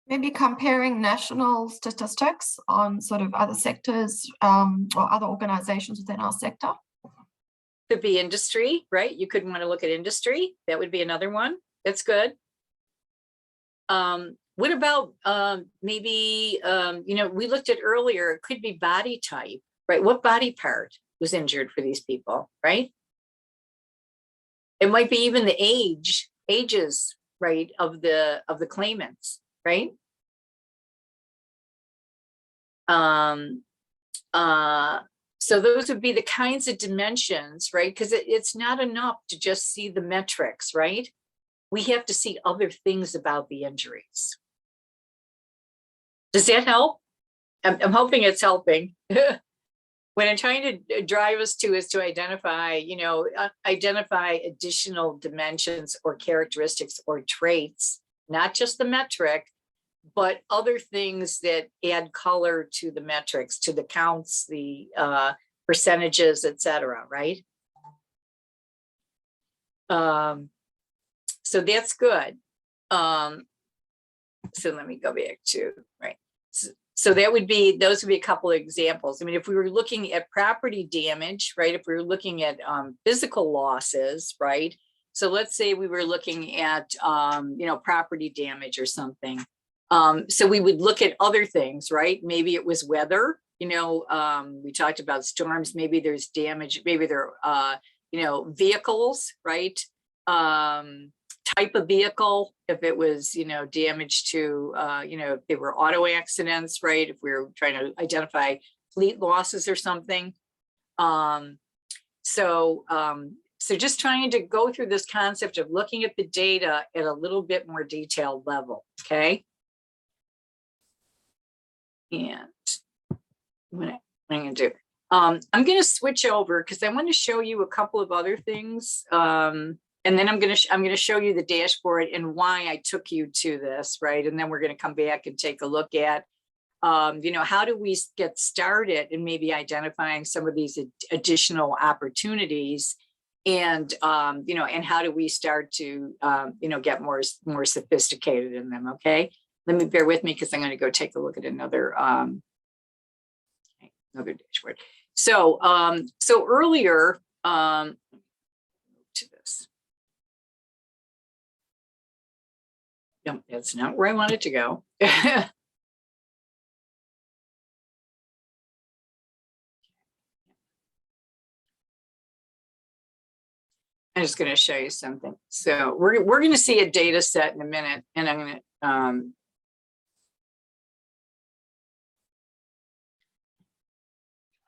Maybe comparing national statistics on sort of other sectors or other organizations within our sector. Could be industry, right? You could want to look at industry. That would be another one. That's good. What about maybe, we looked at earlier, it could be body type, right? What body part was injured for these people, right? It might be even the ages, right, of the claimants, right? So those would be the kinds of dimensions, right? Because it's not enough to just see the metrics, right? We have to see other things about the injuries. Does that help? I'm hoping it's helping. What I'm trying to drive us to is to identify, identify additional dimensions or characteristics or traits, not just the metric, but other things that add color to the metrics, to the counts, the percentages, et cetera, right? So that's good. So let me go back to, right. So that would be, those would be a couple of examples. I mean, if we were looking at property damage, right, if we were looking at physical losses, right? So let's say we were looking at, property damage or something. So we would look at other things, right? Maybe it was weather, we talked about storms, maybe there's damage, maybe there are, vehicles, right? Type of vehicle, if it was, damage to, if they were auto accidents, right? If we were trying to identify fleet losses or something. So just trying to go through this concept of looking at the data at a little bit more detailed level, okay? And what I'm going to do, I'm going to switch over because I want to show you a couple of other things. and then I'm going to show you the dashboard and why I took you to this, right? And then we're going to come back and take a look at, how do we get started in maybe identifying some of these additional opportunities, and and how do we start to get more sophisticated in them? Okay, let me bear with me because I'm going to go take a look at another dashboard. So earlier to this. No, that's not where I wanted to go. I'm just going to show you something. So we're going to see a data set in a minute, and I'm going to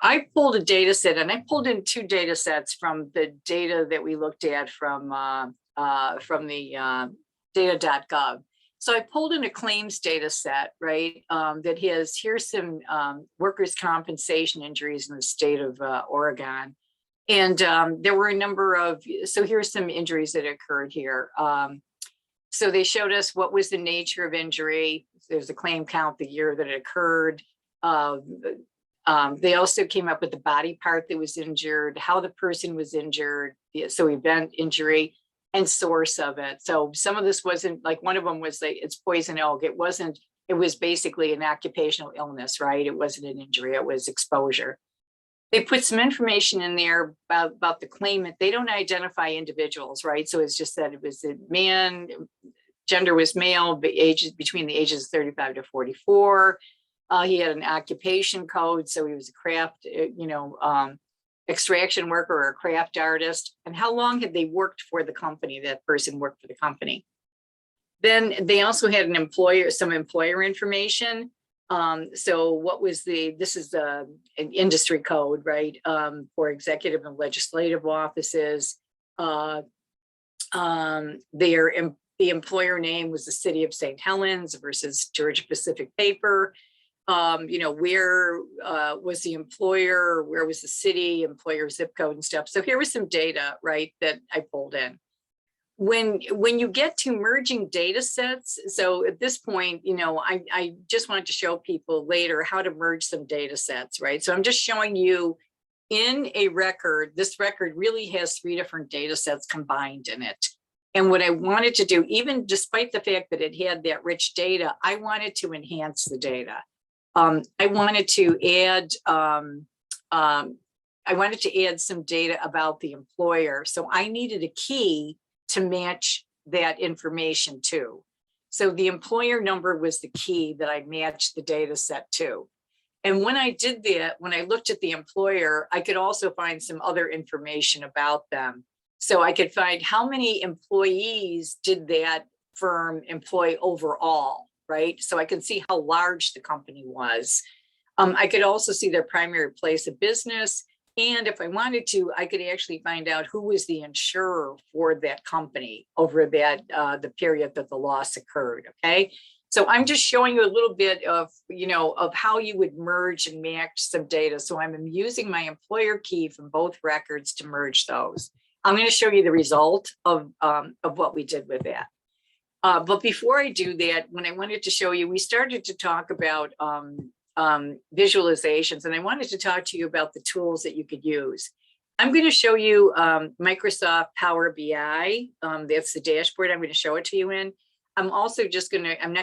I pulled a data set, and I pulled in 2 data sets from the data that we looked at from the data.gov. So I pulled in a claims data set, right, that here's some workers' compensation injuries in the state of Oregon. And there were a number of, so here's some injuries that occurred here. So they showed us what was the nature of injury. There's a claim count, the year that it occurred. They also came up with the body part that was injured, how the person was injured, so event, injury, and source of it. So some of this wasn't, like one of them was like, it's poison oak. It wasn't, it was basically an occupational illness, right? It wasn't an injury, it was exposure. They put some information in there about the claimant. They don't identify individuals, right? So it's just that it was a man, gender was male, ages between the ages of 35 to 44. He had an occupation code, so he was a craft, extraction worker or a craft artist. And how long had they worked for the company? That person worked for the company. Then they also had some employer information. So what was this is an industry code, right? For executive and legislative offices. The employer name was the city of St. Helens versus Georgia Pacific Paper. Where was the employer, where was the city, employer zip code and stuff. So here was some data, right, that I pulled in. When you get to merging data sets, so at this point, I just wanted to show people later how to merge some data sets, right? So I'm just showing you in a record, this record really has 3 different data sets combined in it. And what I wanted to do, even despite the fact that it had that rich data, I wanted to enhance the data. I wanted to add some data about the employer. So I needed a key to match that information to. So the employer number was the key that I matched the data set to. And when I did that, when I looked at the employer, I could also find some other information about them. So I could find how many employees did that firm employ overall, right? So I can see how large the company was. I could also see their primary place of business. And if I wanted to, I could actually find out who was the insurer for that company over that the period that the loss occurred, okay? So I'm just showing you a little bit of, of how you would merge and match some data. So I'm using my employer key from both records to merge those. I'm going to show you the result of what we did with that. But before I do that, when I wanted to show you, we started to talk about visualizations, and I wanted to talk to you about the tools that you could use. I'm going to show you Microsoft Power BI. That's the dashboard I'm going to show it to you in. I'm also just going to, I'm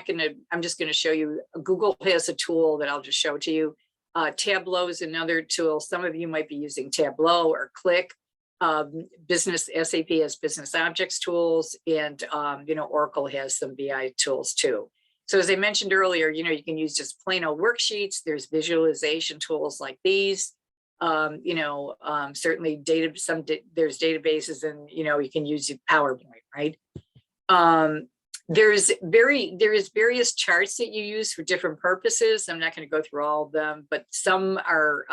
just going to show you, Google has a tool that I'll just show to you. Tableau is another tool. Some of you might be using Tableau or Click. SAP has business objects tools, and Oracle has some BI tools too. So as I mentioned earlier, you can use just plain old worksheets. There's visualization tools like these. Certainly there's databases, and you can use PowerPoint, right? There is various charts that you use for different purposes. I'm not going to go through all of them, but some are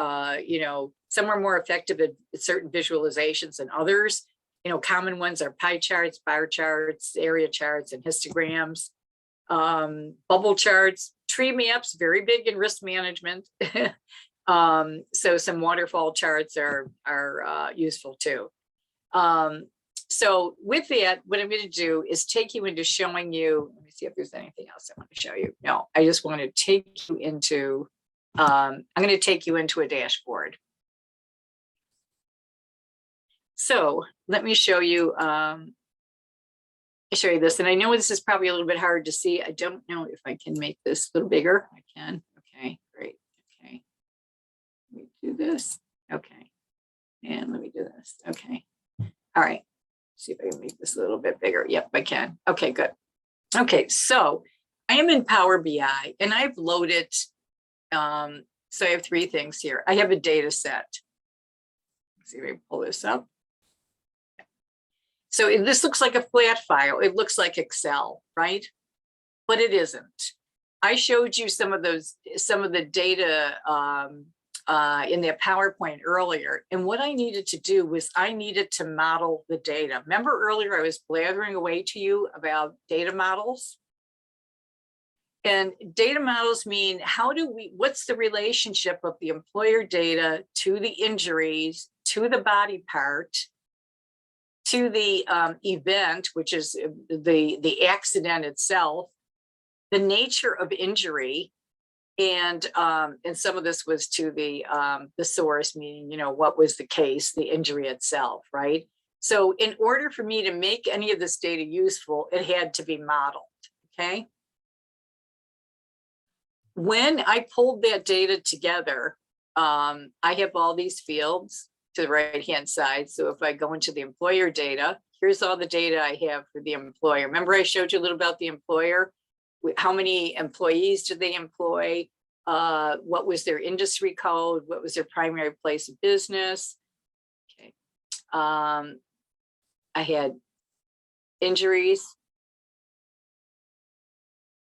some are more effective at certain visualizations than others. Common ones are pie charts, bar charts, area charts, and histograms. Bubble charts, tree maps, very big in risk management. So some waterfall charts are useful too. So with that, what I'm going to do is take you into showing you, let me see if there's anything else I want to show you. No, I just want to take you into, I'm going to take you into a dashboard. So let me show you, show you this. And I know this is probably a little bit hard to see. I don't know if I can make this a little bigger. I can. Okay, great. Okay. Let me do this. Okay. And let me do this. Okay. All right. See if I can make this a little bit bigger. Yep, I can. Okay, good. Okay, so I am in Power BI and I've loaded, so I have three things here. I have a data set. Let's see if I can pull this up. So this looks like a flat file. It looks like Excel, right? But it isn't. I showed you some of the data in that PowerPoint earlier. And what I needed to do was I needed to model the data. Remember earlier I was blathering away to you about data models? And data models mean what's the relationship of the employer data to the injuries, to the body part, to the event, which is the accident itself, the nature of injury, and some of this was to the source, meaning, what was the case, the injury itself, right? So in order for me to make any of this data useful, it had to be modeled, okay? When I pulled that data together, I have all these fields to the right-hand side. So if I go into the employer data, here's all the data I have for the employer. Remember I showed you a little about the employer? How many employees did they employ? What was their industry code? What was their primary place of business? Okay. I had injuries.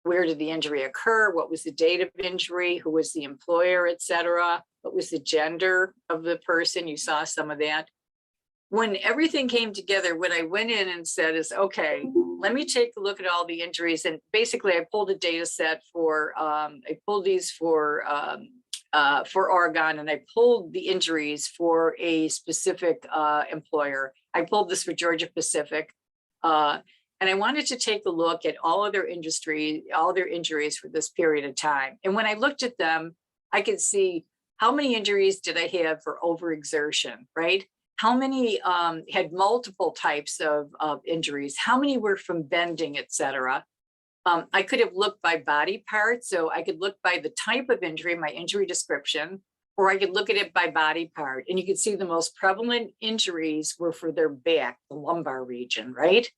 Where did the injury occur? What was the date of injury? Who was the employer, et cetera? What was the gender of the person? You saw some of that. When everything came together, what I went in and said is, okay, let me take a look at all the injuries. And basically I pulled a data set for, I pulled these for Oregon, and I pulled the injuries for a specific employer. I pulled this for Georgia Pacific. And I wanted to take a look at all of their industry, all their injuries for this period of time. And when I looked at them, I could see how many injuries did I have for overexertion, right? How many had multiple types of injuries? How many were from bending, et cetera? I could have looked by body part. So I could look by the type of injury, my injury description, or I could look at it by body part. And you could see the most prevalent injuries were for their back, the lumbar region, right?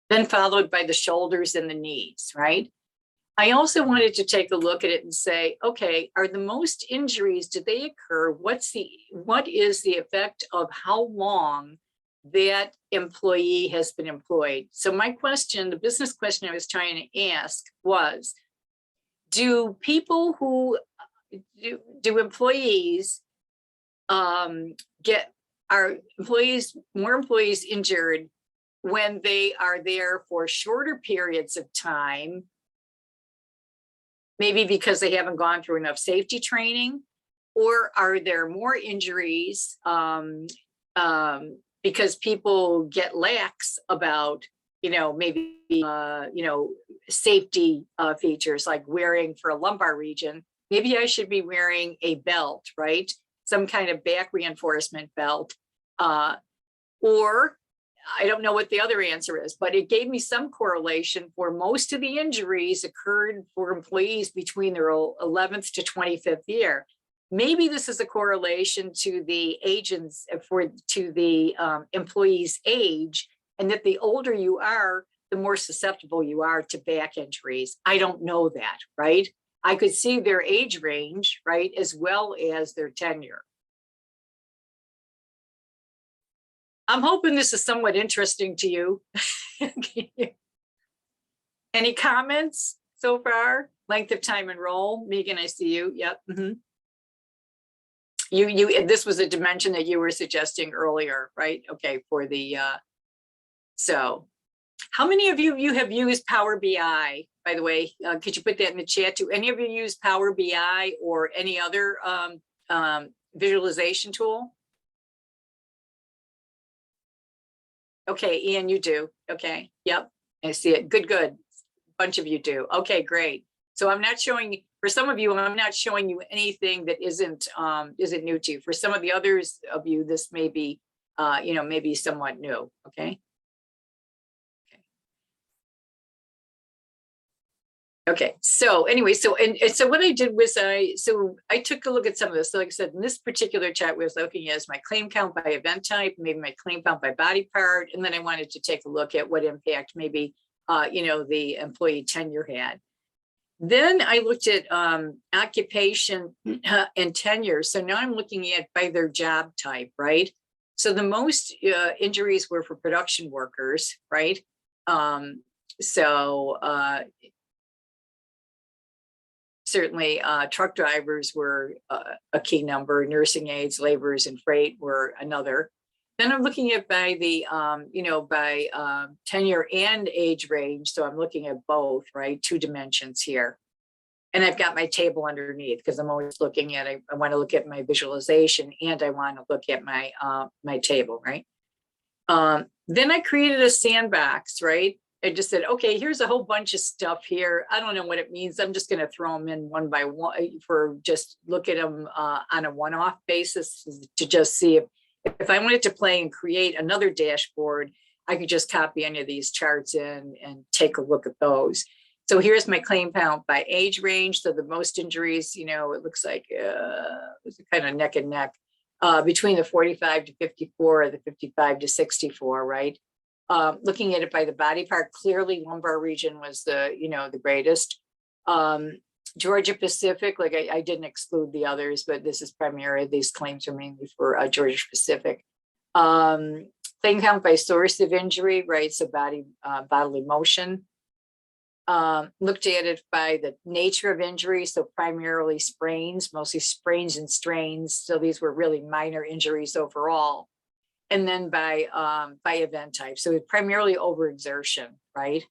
Then followed by the shoulders and the knees, right? I also wanted to take a look at it and say, okay, are the most injuries, did they occur? What is the effect of how long that employee has been employed? So my question, the business question I was trying to ask was, do employees more employees injured when they are there for shorter periods of time, maybe because they haven't gone through enough safety training? Or are there more injuries because people get lax about, maybe, safety features like wearing for a lumbar region? Maybe I should be wearing a belt, right? Some kind of back reinforcement belt. Or I don't know what the other answer is, but it gave me some correlation for most of the injuries occurred for employees between their 11th to 25th year. Maybe this is a correlation to the employee's age, and that the older you are, the more susceptible you are to back injuries. I don't know that, right? I could see their age range, right, as well as their tenure. I'm hoping this is somewhat interesting to you. Any comments so far? Length of time and role. Megan, I see you. Yep. Mm-hmm. This was a dimension that you were suggesting earlier, right? Okay, for the so how many of you have used Power BI, by the way? Could you put that in the chat? Do any of you use Power BI or any other visualization tool? Okay, Ian, you do. Okay, yep, I see it. Good, good. Bunch of you do. Okay, great. So I'm not showing, for some of you, I'm not showing you anything that isn't new to you. For some of the others of you, this may be, maybe somewhat new. Okay. Okay, so anyway, so what I did was I took a look at some of this. So like I said, in this particular chat, we was looking at my claim count by event type, maybe my claim count by body part, and then I wanted to take a look at what impact maybe the employee tenure had. Then I looked at occupation and tenure. So now I'm looking at by their job type, right? So the most injuries were for production workers, right? Certainly truck drivers were a key number, nursing aides, laborers, and freight were another. Then I'm looking at by the, tenure and age range. So I'm looking at both, right? 2 dimensions here. And I've got my table underneath because I'm always looking at, I want to look at my visualization and I want to look at my, my table, right? Then I created a sandbox, right? I just said, okay, here's a whole bunch of stuff here. I don't know what it means. I'm just going to throw them in one by one for just look at them on a one-off basis to just see if I wanted to play and create another dashboard, I could just copy any of these charts in and take a look at those. So here's my claim count by age range. So the most injuries, it looks like it's kind of neck and neck between the 45 to 54 or the 55 to 64, right? Looking at it by the body part, clearly lumbar region was the greatest. Georgia Pacific, like I didn't exclude the others, but this is primarily, these claims are mainly for Georgia Pacific. Claim count by source of injury, right? So bodily motion. Looked at it by the nature of injury, so primarily sprains, mostly sprains and strains. So these were really minor injuries overall. And then by event type, so primarily overexertion, right?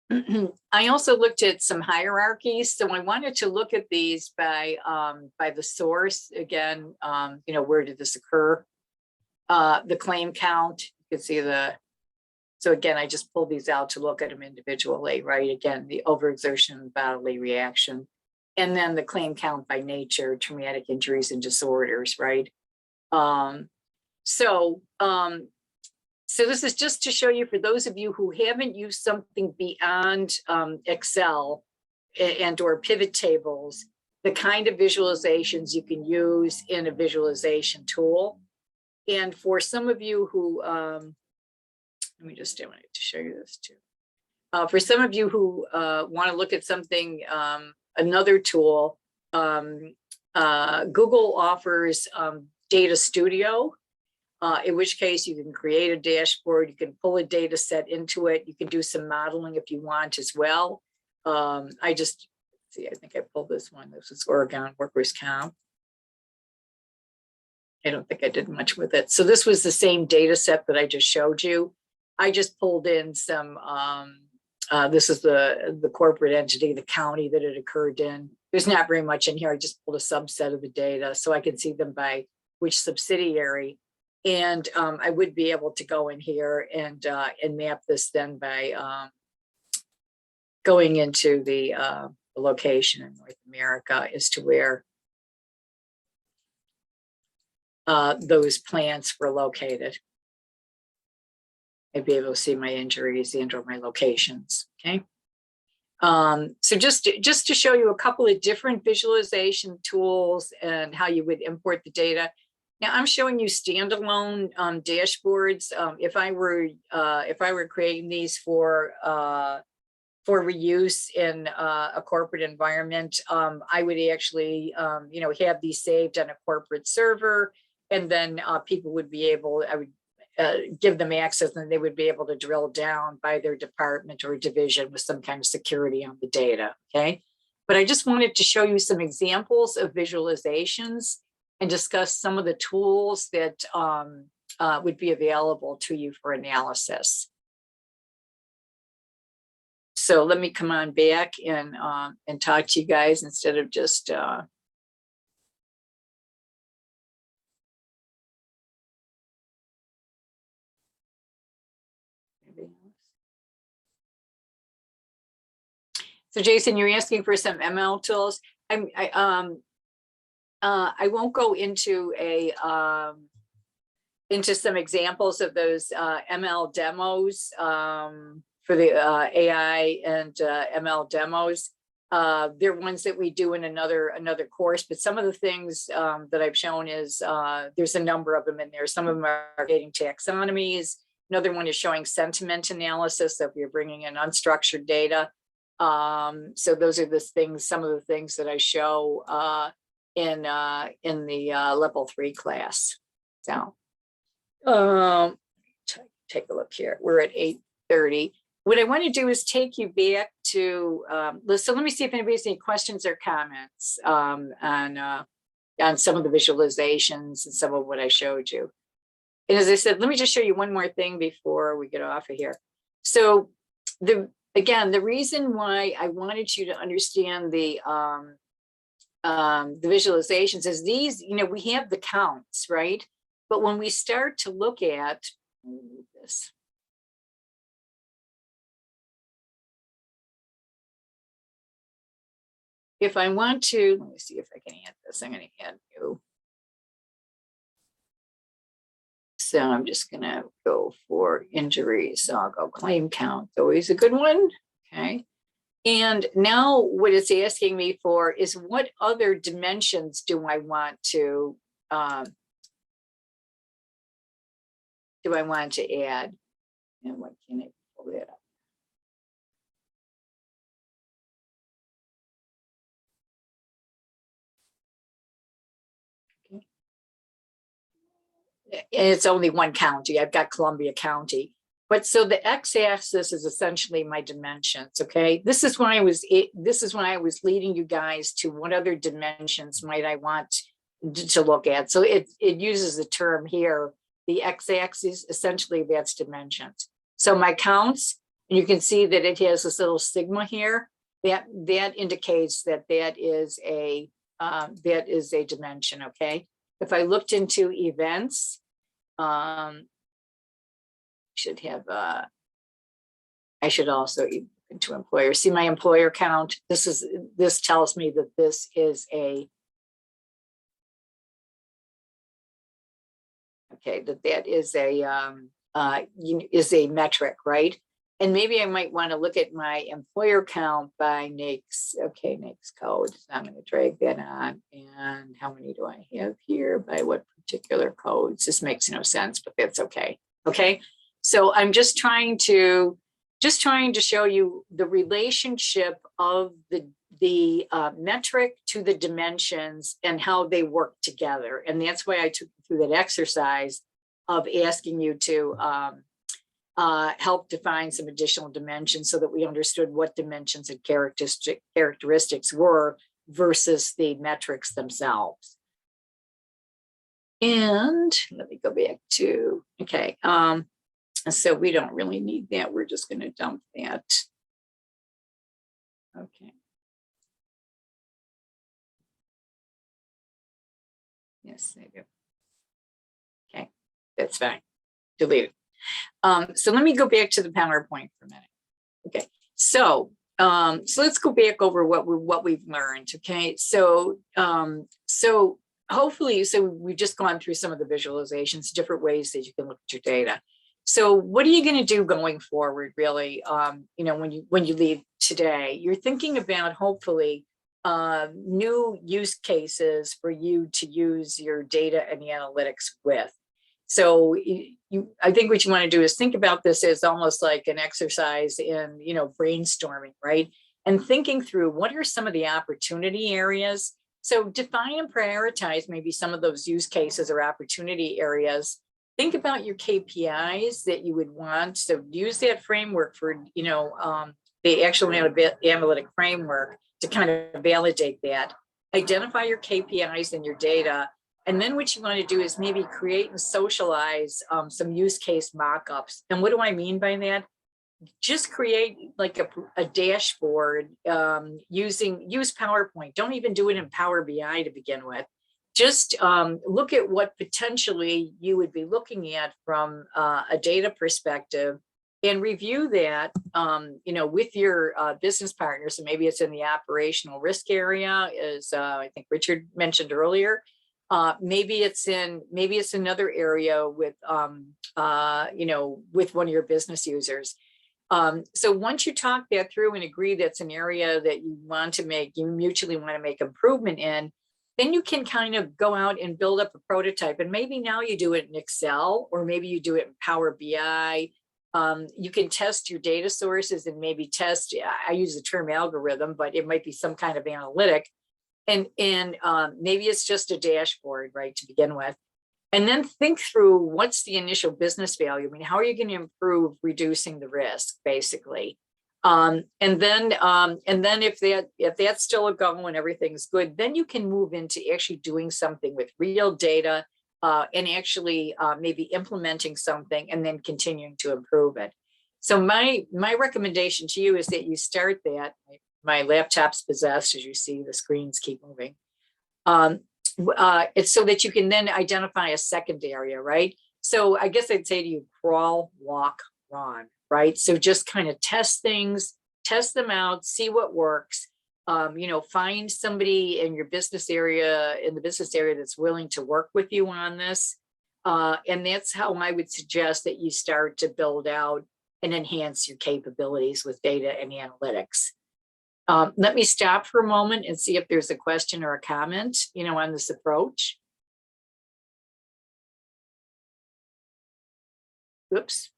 I also looked at some hierarchies, so I wanted to look at these by the source again. Where did this occur? The claim count, you can see so again, I just pulled these out to look at them individually, right? Again, the overexertion, bodily reaction, and then the claim count by nature, traumatic injuries and disorders, right? So this is just to show you, for those of you who haven't used something beyond Excel and or pivot tables, the kind of visualizations you can use in a visualization tool. And for some of you who, let me just, I wanted to show you this too. For some of you who want to look at something, another tool, Google offers Data Studio. In which case you can create a dashboard, you can pull a data set into it, you can do some modeling if you want as well. I think I pulled this one. This is Oregon Workers' Comp. I don't think I did much with it. So this was the same data set that I just showed you. I just pulled in some, this is the corporate entity, the county that it occurred in. There's not very much in here. I just pulled a subset of the data so I can see them by which subsidiary. And I would be able to go in here and map this then by going into the location in North America as to where those plants were located. I'd be able to see my injuries and or my locations, okay? So just to show you a couple of different visualization tools and how you would import the data. Now I'm showing you standalone dashboards. If I were creating these for reuse in a corporate environment, I would actually have these saved on a corporate server, and then people would be able, I would give them access, and they would be able to drill down by their department or division with some kind of security on the data, okay? But I just wanted to show you some examples of visualizations and discuss some of the tools that would be available to you for analysis. So let me come on back and talk to you guys instead of just So Jason, you're asking for some ML tools. I won't go into into some examples of those ML demos for the AI and ML demos. They're ones that we do in another course, but some of the things that I've shown is there's a number of them in there. Some of them are creating taxonomies. Another one is showing sentiment analysis, that we're bringing in unstructured data. So those are the things, some of the things that I show in the level 3 class. So take a look here. We're at 8:30. What I want to do is take you back to so let me see if anybody has any questions or comments on some of the visualizations and some of what I showed you. And as I said, let me just show you one more thing before we get off of here. So again, the reason why I wanted you to understand the visualizations is these, we have the counts, right? But when we start to look at this, if I want to, let me see if I can add this. I'm going to add new. So I'm just going to go for injuries. So I'll go claim count. Always a good one. Okay. And now what it's asking me for is what other dimensions do I want to add? And what can I pull it up? Okay. And it's only one county. I've got Columbia County. But so the x-axis is essentially my dimensions, okay? This is when I was leading you guys to what other dimensions might I want to look at. So it uses the term here, the x-axis, essentially that's dimensions. So my counts, and you can see that it has this little sigma here. That indicates that is a dimension, okay? If I looked into events, should have I should also into employer. See my employer count. This tells me that this is a that is a metric, right? And maybe I might want to look at my employer count by NAICS. Okay, NAICS code. So I'm going to drag that on. And how many do I have here? By what particular codes? This makes no sense, but that's okay. Okay. So I'm just trying to show you the relationship of the metric to the dimensions and how they work together. And that's why I took you through that exercise of asking you to help define some additional dimensions so that we understood what dimensions and characteristics were versus the metrics themselves. And let me go back to, okay. So we don't really need that. We're just going to dump that. Okay. Yes, I do. Okay, that's fine. Delete it. So let me go back to the PowerPoint for a minute. Okay, so let's go back over what we've learned. Okay, so hopefully, we've just gone through some of the visualizations, different ways that you can look at your data. So what are you going to do going forward, really? When you leave today, you're thinking about hopefully new use cases for you to use your data and the analytics with. So I think what you want to do is think about this as almost like an exercise in, brainstorming, right? And thinking through what are some of the opportunity areas. So define and prioritize maybe some of those use cases or opportunity areas. Think about your KPIs that you would want. So use that framework for, the actual analytic framework to kind of validate that. Identify your KPIs and your data. And then what you want to do is maybe create and socialize some use case mock-ups. And what do I mean by that? Just create like a dashboard use PowerPoint. Don't even do it in Power BI to begin with. Just look at what potentially you would be looking at from a data perspective and review that, you know, with your business partners. So maybe it's in the operational risk area, as I think Richard mentioned earlier. Maybe it's another area with, you know, with one of your business users. So once you talk that through and agree that's an area that you mutually want to make improvement in, then you can kind of go out and build up a prototype. And maybe now you do it in Excel, or maybe you do it in Power BI. You can test your data sources and maybe test, I use the term algorithm, but it might be some kind of analytic. And maybe it's just a dashboard, right, to begin with. And then think through what's the initial business value. I mean, how are you going to improve reducing the risk, basically? And then if that's still a go and everything's good, then you can move into actually doing something with real data, and actually maybe implementing something and then continuing to improve it. So my recommendation to you is that you start that. My laptop's possessed, as you see, the screens keep moving. It's so that you can then identify a second area, right? So I guess I'd say to you, crawl, walk, run, right? So just kind of test things, test them out, see what works. You know, find somebody in your business area, that's willing to work with you on this. And that's how I would suggest that you start to build out and enhance your capabilities with data and analytics. Let me stop for a moment and see if there's a question or a comment, you know, on this approach. Oops,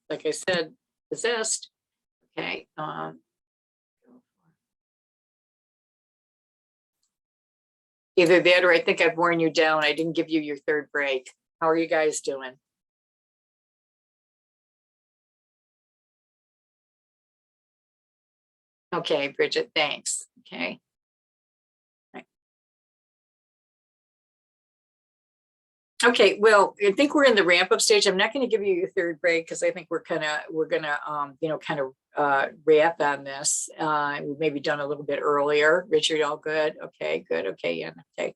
like I said, possessed. Okay. Either that, or I think I've worn you down. I didn't give you your third break. How are you guys doing? Okay, Bridget, thanks. Okay. Right. Okay, well, I think we're in the ramp up stage. I'm not going to give you your third break because I think we're gonna you know, kind of wrap on this. We've maybe done a little bit earlier. Richard, all good? Okay, good. Okay, yeah, okay.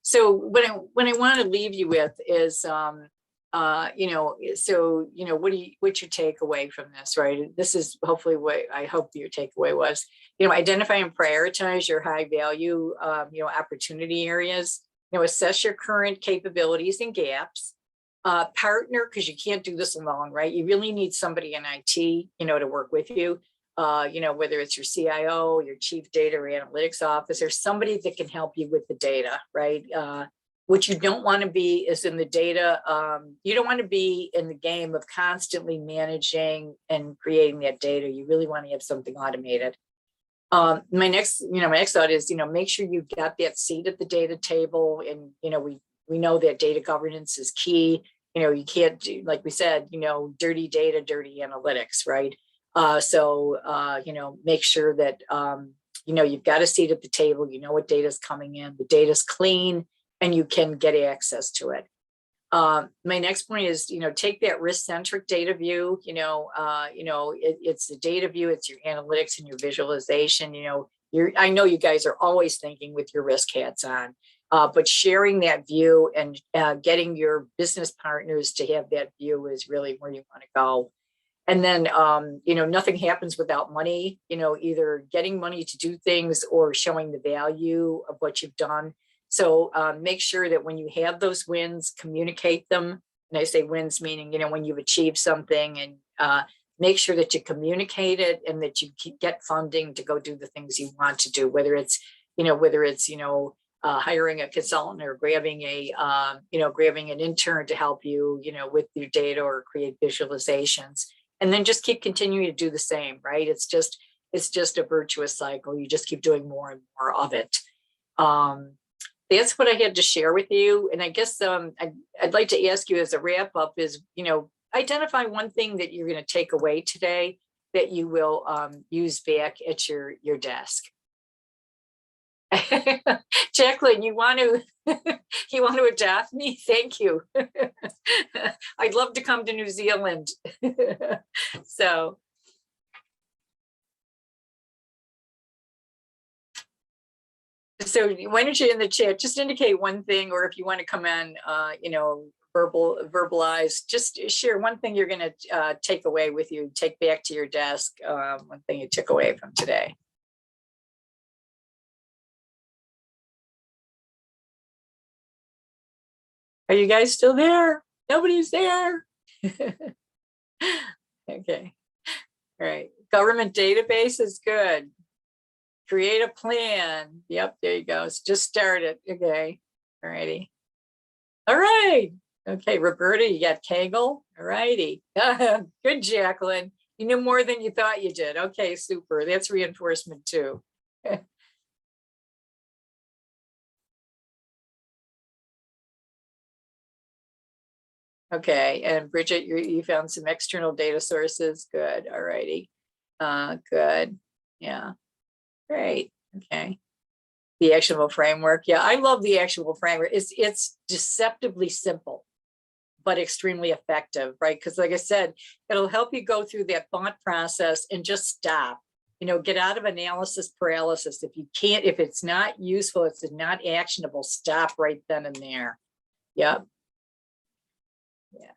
So what I want to leave you with is you know, so, you know, what's your takeaway from this, right? This is hopefully what I hope your takeaway was, you know, identify and prioritize your high value, you know, opportunity areas, you know, assess your current capabilities and gaps, partner, because you can't do this alone, right? You really need somebody in IT, you know, to work with you, you know, whether it's your CIO, your chief data or analytics officer, somebody that can help you with the data, right? What you don't want to be is in the data. You don't want to be in the game of constantly managing and creating that data. You really want to have something automated. My next thought is, you know, make sure you got that seat at the data table. And, you know, we know that data governance is key. You know, you can't do, like we said, you know, dirty data, dirty analytics, right? So, you know, make sure that, you know, you've got a seat at the table. You know what data is coming in. The data's clean, and you can get access to it. My next point is, you know, take that risk-centric data view. It's the data view, it's your analytics and your visualization. You know, I know you guys are always thinking with your risk hats on, but sharing that view and getting your business partners to have that view is really where you want to go. And then, you know, nothing happens without money, you know, either getting money to do things or showing the value of what you've done. So make sure that when you have those wins, communicate them. And I say wins, meaning, you know, when you've achieved something, and make sure that you communicate it and that you get funding to go do the things you want to do, whether it's hiring a consultant or grabbing an intern to help you, you know, with your data or create visualizations. And then just keep continuing to do the same, right? It's just a virtuous cycle. You just keep doing more and more of it. That's what I had to share with you. And I guess I'd like to ask you as a wrap up is, you know, identify one thing that you're going to take away today that you will use back at your desk. Jacqueline, you want to adopt me? Thank you. I'd love to come to New Zealand. So. So why don't you in the chat, just indicate one thing, or if you want to come on, you know, verbalize, just share one thing you're going to take away with you, take back to your desk, one thing you took away from today. Are you guys still there? Nobody's there. Okay. All right. Government database is good. Create a plan. Yep, there you go. It's just started. Okay. All righty. All right. Okay, Roberta, you got Kaggle. All righty. Good, Jacqueline. You knew more than you thought you did. Okay, super. That's reinforcement too. Okay, and Bridget, you found some external data sources. Good. All righty. Good. Yeah. Great. Okay. The actionable framework. Yeah, I love the actionable framework. It's deceptively simple, but extremely effective, right? Because like I said, it'll help you go through that thought process and just stop. You know, get out of analysis paralysis. If you can't, if it's not useful, it's not actionable, stop right then and there. Yep. Yeah.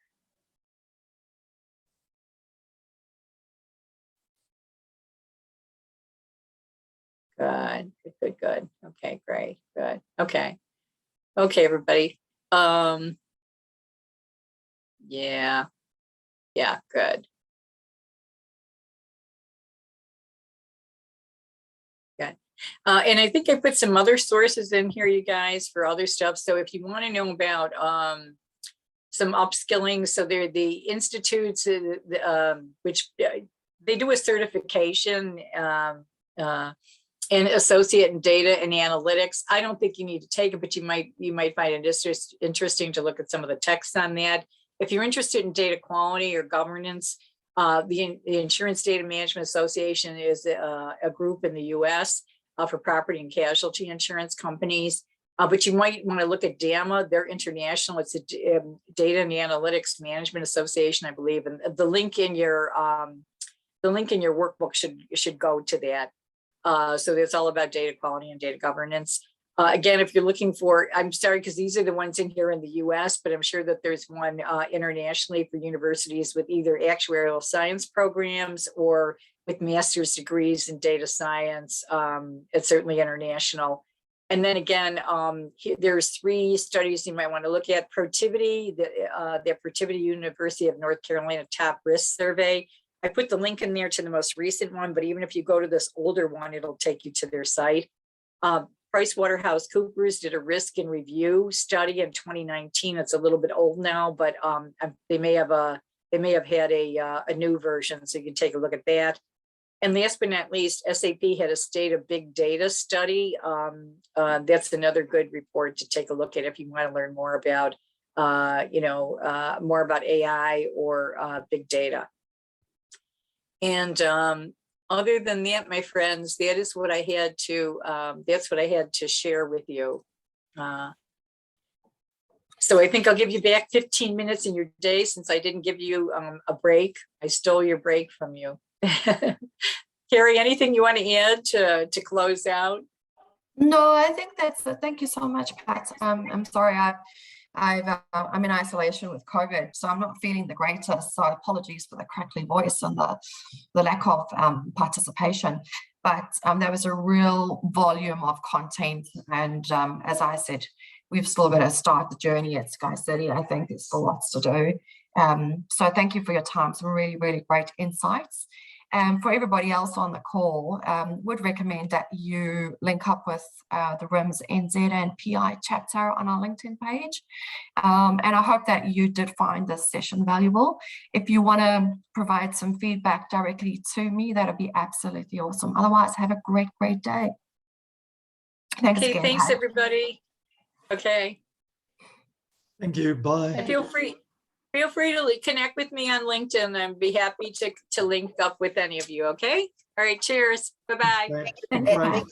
Good, good, good, good. Okay, great, good. Okay. Okay, everybody. Yeah. Yeah, good. Good. And I think I put some other sources in here, you guys, for other stuff. So if you want to know about some upskilling, so they're the institutes which they do a certification in associate in data and analytics. I don't think you need to take it, but you might find it interesting to look at some of the text on that. If you're interested in data quality or governance, the Insurance Data Management Association is a group in the US for property and casualty insurance companies. But you might want to look at DAMA. They're international. It's a Data and Analytics Management Association, I believe. And the link in your workbook should go to that. So it's all about data quality and data governance. Again, if you're looking for, I'm sorry, because these are the ones in here in the US, but I'm sure that there's one internationally for universities with either actuarial science programs or with master's degrees in data science. It's certainly international. And then again, there's 3 studies you might want to look at. Protiviti, the Protiviti University of North Carolina Top Risk Survey. I put the link in there to the most recent one, but even if you go to this older one, it'll take you to their site. PricewaterhouseCoopers did a risk and review study in 2019. It's a little bit old now, but they may have had a new version, so you can take a look at that. And last but not least, SAP had a state of big data study. That's another good report to take a look at if you want to learn more about, more about AI or big data. And other than that, my friends, that is what I had to. That's what I had to share with you. So I think I'll give you back 15 minutes in your day since I didn't give you a break. I stole your break from you. Carrie, anything you want to add to close out? No, I think that's it. Thank you so much, Pat. I'm sorry, I'm in isolation with COVID, so I'm not feeling the greatest. So apologies for the crackly voice and the lack of participation. But there was a real volume of content, and as I said, we've still got to start the journey at Sky City. I think there's still lots to do. So thank you for your time. Some really, really great insights. For everybody else on the call, would recommend that you link up with the RIMS NZ and PI chapter on our LinkedIn page. And I hope that you did find this session valuable. If you want to provide some feedback directly to me, that would be absolutely awesome. Otherwise, have a great, great day. Thanks again. Thanks, everybody. Okay. Thank you. Bye. And feel free to connect with me on LinkedIn. I'd be happy to link up with any of you. Okay. All right. Cheers. Bye-bye. Thanks, everybody.